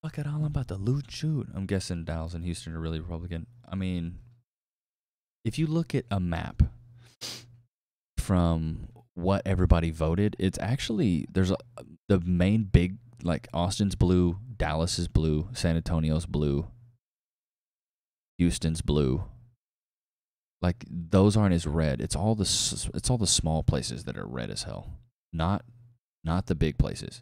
Speaker 2: Fuck it all, I'm about to loot shoot. I'm guessing Dallas and Houston are really Republican. I mean, if you look at a map from what everybody voted, it's actually, the main big, like Austin's blue, Dallas is blue, San Antonio's blue, Houston's blue. Like those aren't as red. It's all the small places that are red as hell. Not the big places.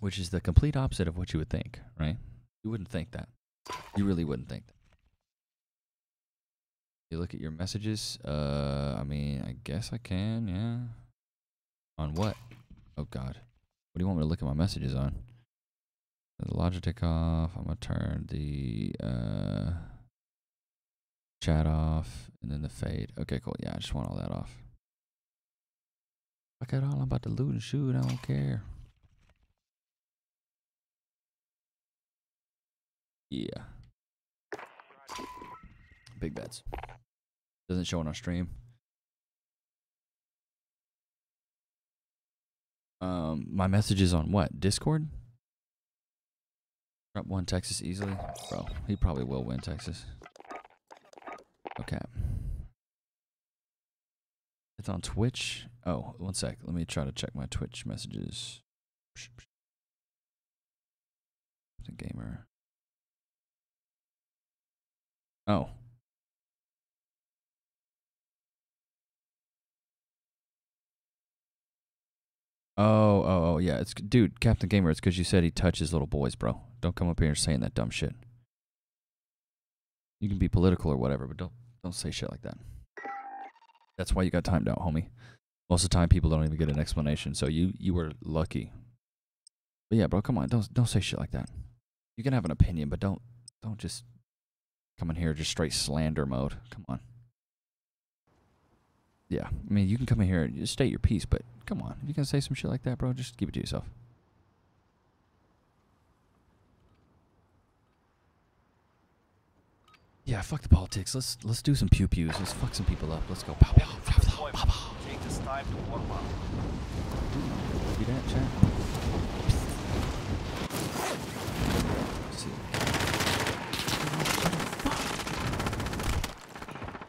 Speaker 2: which is the complete opposite of what you would think, right? You wouldn't think that. You really wouldn't think that. You look at your messages. I mean, I guess I can, yeah. On what? Oh, God. What do you want me to look at my messages on? The Logitech off. I'm going to turn the chat off and then the fade. Okay, cool. Yeah, I just want all that off. Fuck it all. I'm about to loot and shoot. I don't care. Yeah. Big bets. Doesn't show on our stream. My messages on what? Discord? Trump won Texas easily? Bro, he probably will win Texas. Okay. It's on Twitch. Oh, one sec. Let me try to check my Twitch messages. The gamer. Oh. Oh, yeah. It's dude, Captain Gamer. It's because you said he touches little boys, bro. Don't come up here saying that dumb shit. You can be political or whatever, but don't say shit like that. That's why you got timed out, homie. Most of the time, people don't even get an explanation. So you were lucky. But yeah, bro, come on. Don't say shit like that. You can have an opinion, but don't just come in here just straight slander mode. Come on. Yeah, I mean, you can come in here and just state your piece, but come on. If you can say some shit like that, bro, just keep it to yourself. Yeah, fuck the politics. Let's do some pew-pews. Let's fuck some people up. Let's go. Pow, pow, pow, pow, pow, pow.
Speaker 10: Take this time to warm up.
Speaker 2: See that, chat? Let's see.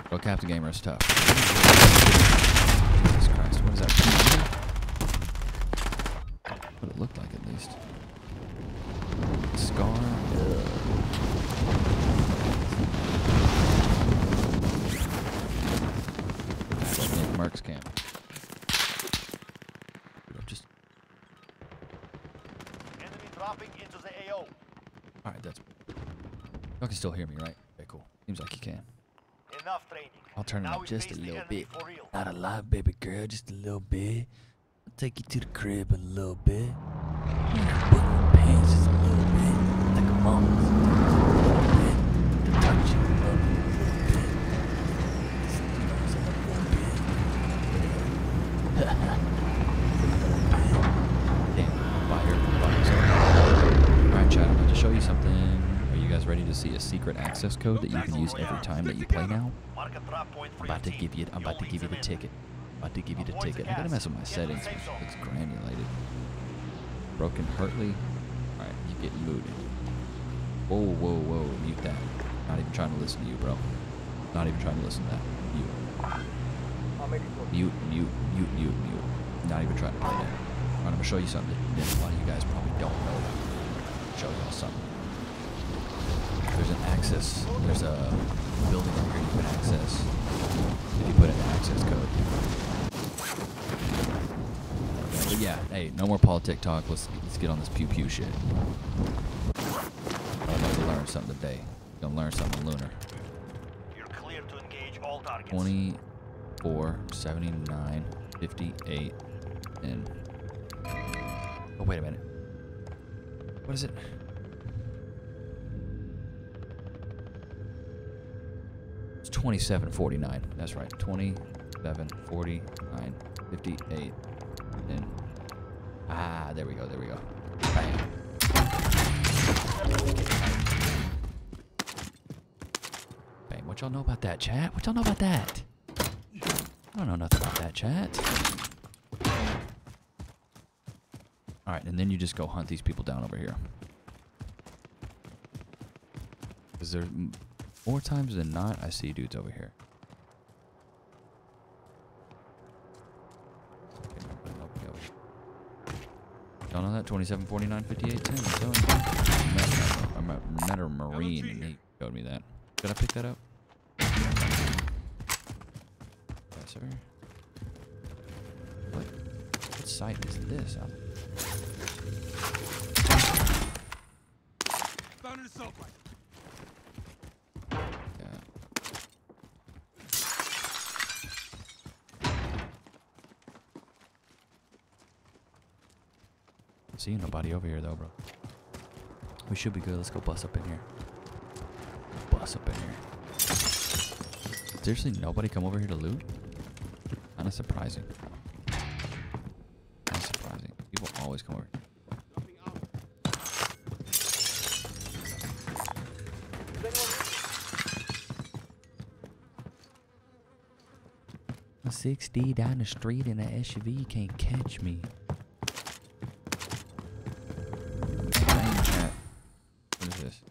Speaker 2: Bro, Captain Gamer is tough. Jesus Christ, what is that? What it looked like, at least. Scar. Mark's camp. Just.
Speaker 10: Enemy dropping into the AO.
Speaker 2: Alright, that's. Y'all can still hear me, right? Okay, cool. Seems like you can.
Speaker 10: Enough training.
Speaker 2: I'll turn it
Speaker 10: Now
Speaker 2: up just a
Speaker 10: face the
Speaker 2: little
Speaker 10: enemy
Speaker 2: bit.
Speaker 10: for real.
Speaker 2: Not a lot, baby girl, just a little bit. I'll take you to the crib a little bit. Boom, pants just a little bit. Like a mama's. To touch you a little bit. Just, you know, just a little bit. Damn, fire. Alright, chat, I'm about to show you something. Are you guys ready to see a secret access code that you can use every time that you play now? I'm about to give you the ticket. I gotta mess with my settings. It looks granulated. Broken Hartley. Alright, you getting booted. Whoa. Mute that. Not even trying to listen to you, bro. Not even trying to listen to that. Mute. Not even trying to play that. Alright, I'm gonna show you something that a lot of you guys probably don't know about. Show y'all something. There's an access. There's a building over here you can access if you put in the access code. But yeah, hey, no more politic talk. Let's get on this pew shit. I'm about to learn something today. Gonna learn something lunar.
Speaker 10: You're clear to engage all targets.
Speaker 2: 24, 79, 58, and oh wait a minute. What is it? It's 2749. That's right. 2749, 58, and there we go. Bam. Bam. What y'all know about that, chat? What y'all know about that? I don't know nothing about that, chat. Alright, and then you just go hunt these people down over here. Because there's more times than not, I see dudes over here. Y'all know that? 27, 49, 58, 10. I met a Marine and he showed me that. Did I pick that up? Yes, sir. What site is this? See nobody over here though, bro. We should be good. Let's go bust up in here. Bust up in here. Seriously, nobody come over here to loot? Kinda surprising. Kinda surprising. People always come over. A 6D down the street in an SUV, you can't catch me. What is this?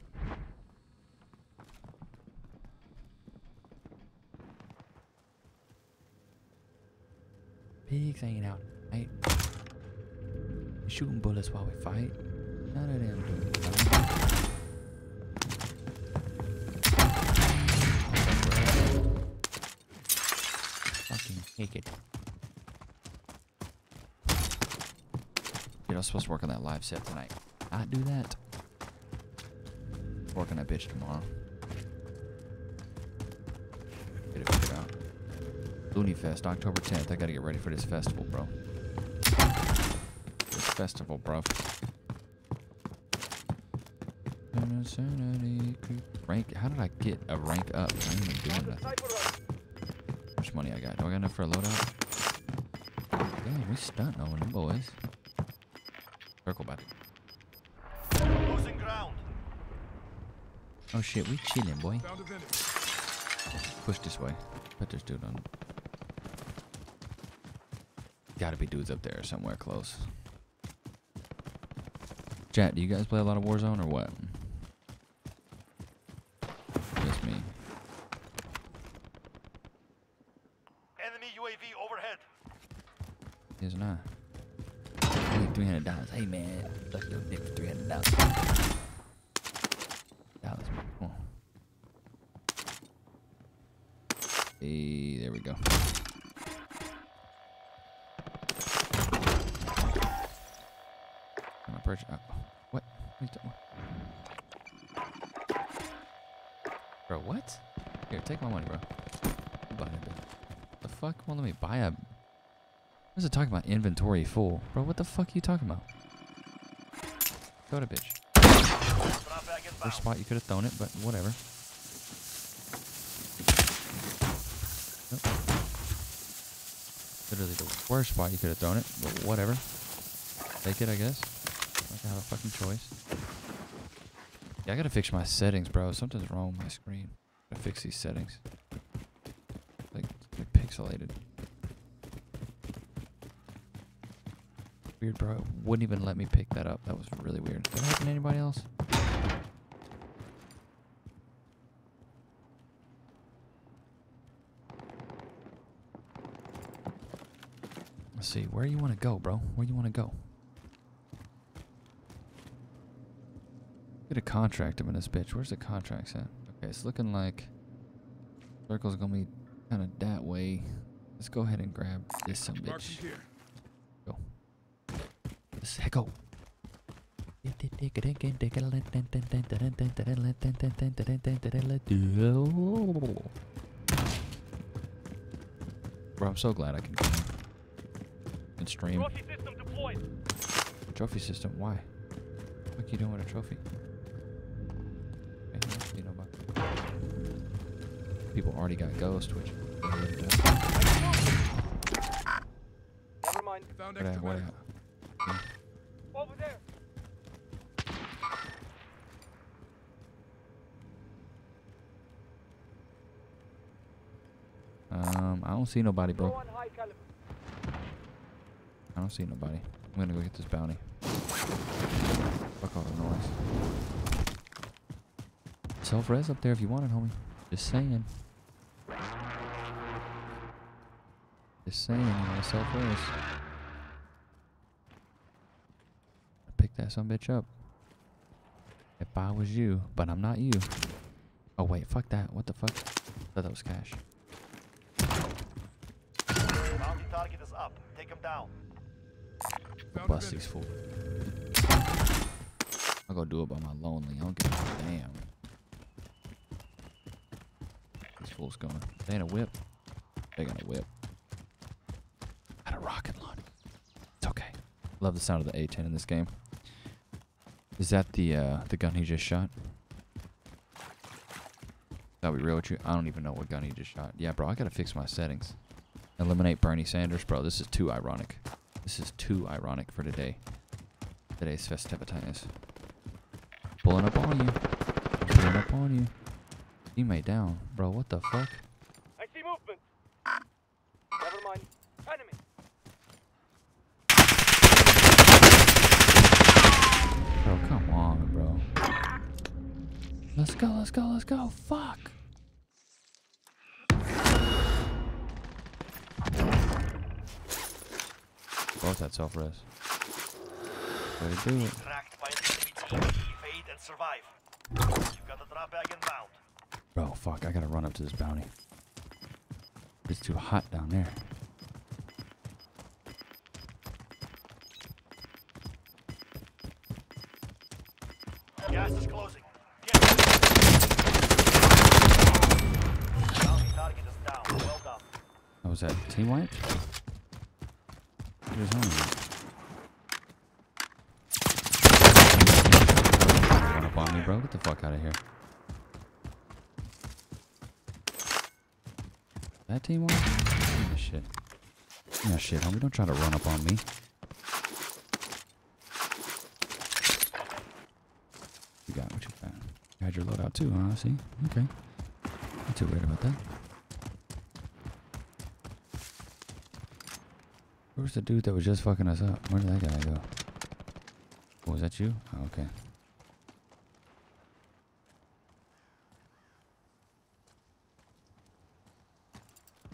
Speaker 2: Pigs ain't out at night. Shooting bullets while we fight. None of them do it. Fucking take it. Dude, I was supposed to work on that live set tonight. I do that. Work on that bitch tomorrow. Get it figured out. Looney Fest, October 10th. I gotta get ready for this festival, bro. This festival, bro. Rank. How did I get a rank up? I ain't even doing that. How much money I got? Do I got enough for a loadout? Damn, we stunting on them boys. Circle back.
Speaker 10: Losing ground.
Speaker 2: Oh shit, we chilling, boy. Push this way. Bet there's dude on. Gotta be dudes up there somewhere close. Chat, do you guys play a lot of Warzone or what? Just me.
Speaker 10: Enemy UAV overhead.
Speaker 2: Is not. I need $300. Hey man, let's do it for $300. Come on. Hey, there we go. Am I purchase? What? Bro, what? Here, take my money, bro. Buy it, bitch. The fuck? Won't let me buy a. What is it talking about? Inventory full, bro. What the fuck are you talking about? Go to bitch. First spot you could have thrown it, but whatever. Nope. Literally the worst spot you could have thrown it, but whatever. Take it, I guess. Like I have a fucking choice. Yeah, I gotta fix my settings, bro. Something's wrong with my screen. I gotta fix these settings. Like pixelated. Weird, bro. It wouldn't even let me pick that up. That was really weird. Did that happen to anybody else? Let's see. Where you want to go, bro? Where you want to go? Get a contract in this bitch. Where's the contracts at? Okay, it's looking like circle's gonna be kind of that way. Let's go ahead and grab this some bitch. Go. Let's go. Bro, I'm so glad I can come and stream.
Speaker 10: Trophy system deployed.
Speaker 2: Trophy system? Why? What are you doing with a trophy? You know about. People already got ghost, which.
Speaker 10: Never mind.
Speaker 2: Found extra what yeah.
Speaker 10: Over there.
Speaker 2: I don't see nobody, bro. I don't see nobody. I'm gonna go get this bounty. Fuck all the noise. Self-res up there if you want it, homie. Just saying. Just saying, you want self-res. Pick that sumbitch up. If I was you, but I'm not you. Oh wait, fuck that. What the fuck? I thought that was cash.
Speaker 10: Bounty target is up. Take him down.
Speaker 2: I'll bust these fools. I'll go go do it by my lonely. I don't give a damn. These fools going. They ain't a whip. They got a whip. Got a rocket launcher. It's okay. Love the sound of the A10 in this game. Is that the gun he just shot? That be real with you? I don't even know what gun he just shot. Yeah, bro, I gotta fix my settings. Eliminate Bernie Sanders, bro. This is too ironic. This is too ironic for today. Today's festivities. Pulling up on you. Pulling up on you. Teammate down, bro. What the fuck?
Speaker 10: I see movement. Never mind. Enemy.
Speaker 2: Bro, come on, bro. Let's go, let's go, let's go. Fuck. Both that self-res. Way to do it.
Speaker 10: Tracked by an enemy team. Evade and survive. You've got a drop bag inbound.
Speaker 2: Bro, fuck. I gotta run up to this bounty. It's too hot down there.
Speaker 10: Gas is closing. Get bounty target is down. Well done.
Speaker 2: Oh, was that team wiped? What is on here? Run up on me, bro. Get the fuck out of here. That team wiped? Oh, shit. Yeah, shit, homie. Don't try to run up on me. You got what you got. You had your loadout too, huh? See? Okay. Not too worried about that. Where's the dude that was just fucking us up? Where did that guy go? Oh, was that you? Oh, okay.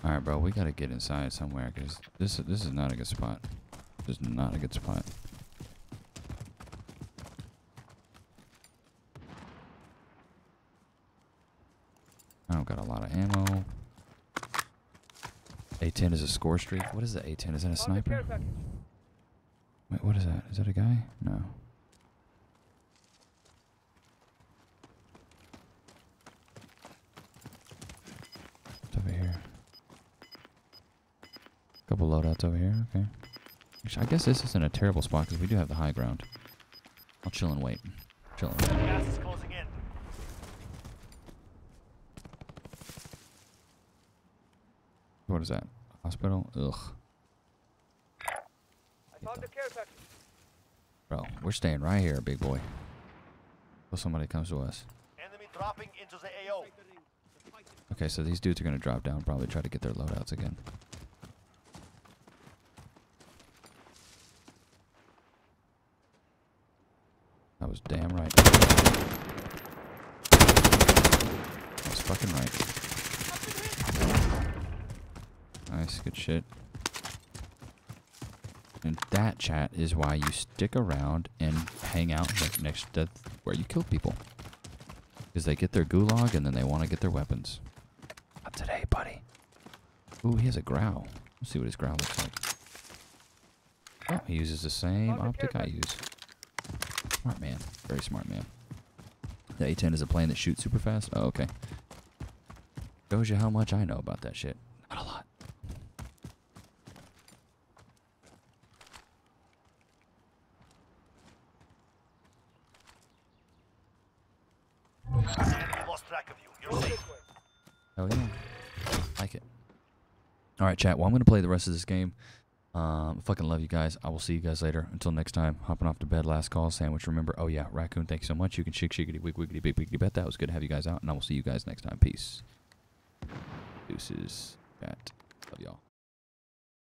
Speaker 2: Alright, bro. We gotta get inside somewhere, because this is not a good spot. This is not a good spot. I don't got a lot of ammo. A10 is a score streak. What is the A10? Is that a sniper? Wait, what is that? Is that a guy? No. What's over here? Couple loadouts over here. Okay. Actually, I guess this isn't a terrible spot because we do have the high ground. I'll chill and wait. Chill and wait.
Speaker 10: Gas is closing in.
Speaker 2: What is that? Hospital? Ugh.
Speaker 10: I found the care package.
Speaker 2: Bro, we're staying right here, big boy. Till somebody comes to us.
Speaker 10: Enemy dropping into the AO.
Speaker 2: Okay, so these dudes are gonna drop down, probably try to get their loadouts again. That was damn right. That's fucking right. Nice, good shit. And that, chat, is why you stick around and hang out next to where you kill people. Because they get their gulag and then they want to get their weapons. Not today, buddy. Ooh, he has a growl. Let's see what his growl looks like. Oh, he uses the same optic I use. Smart man. Very smart man. The A10 is a plane that shoots super fast? Oh, okay. Shows you how much I know about that shit. Not a lot.
Speaker 10: Enemy lost track of you. You're safe.
Speaker 2: Oh yeah, like it. All right, chat. Well, I'm gonna play the rest of this game. Fucking love you guys. I will see you guys later. Until next time. Hopping off to bed. Last call. Sandwich. Remember. Oh yeah, Raccoon. Thank you so much. You can shake shiggity wig wiggity big wiggity bet. That was good to have you guys out, and I will see you guys next time. Peace. Deuces. Chat. Love y'all.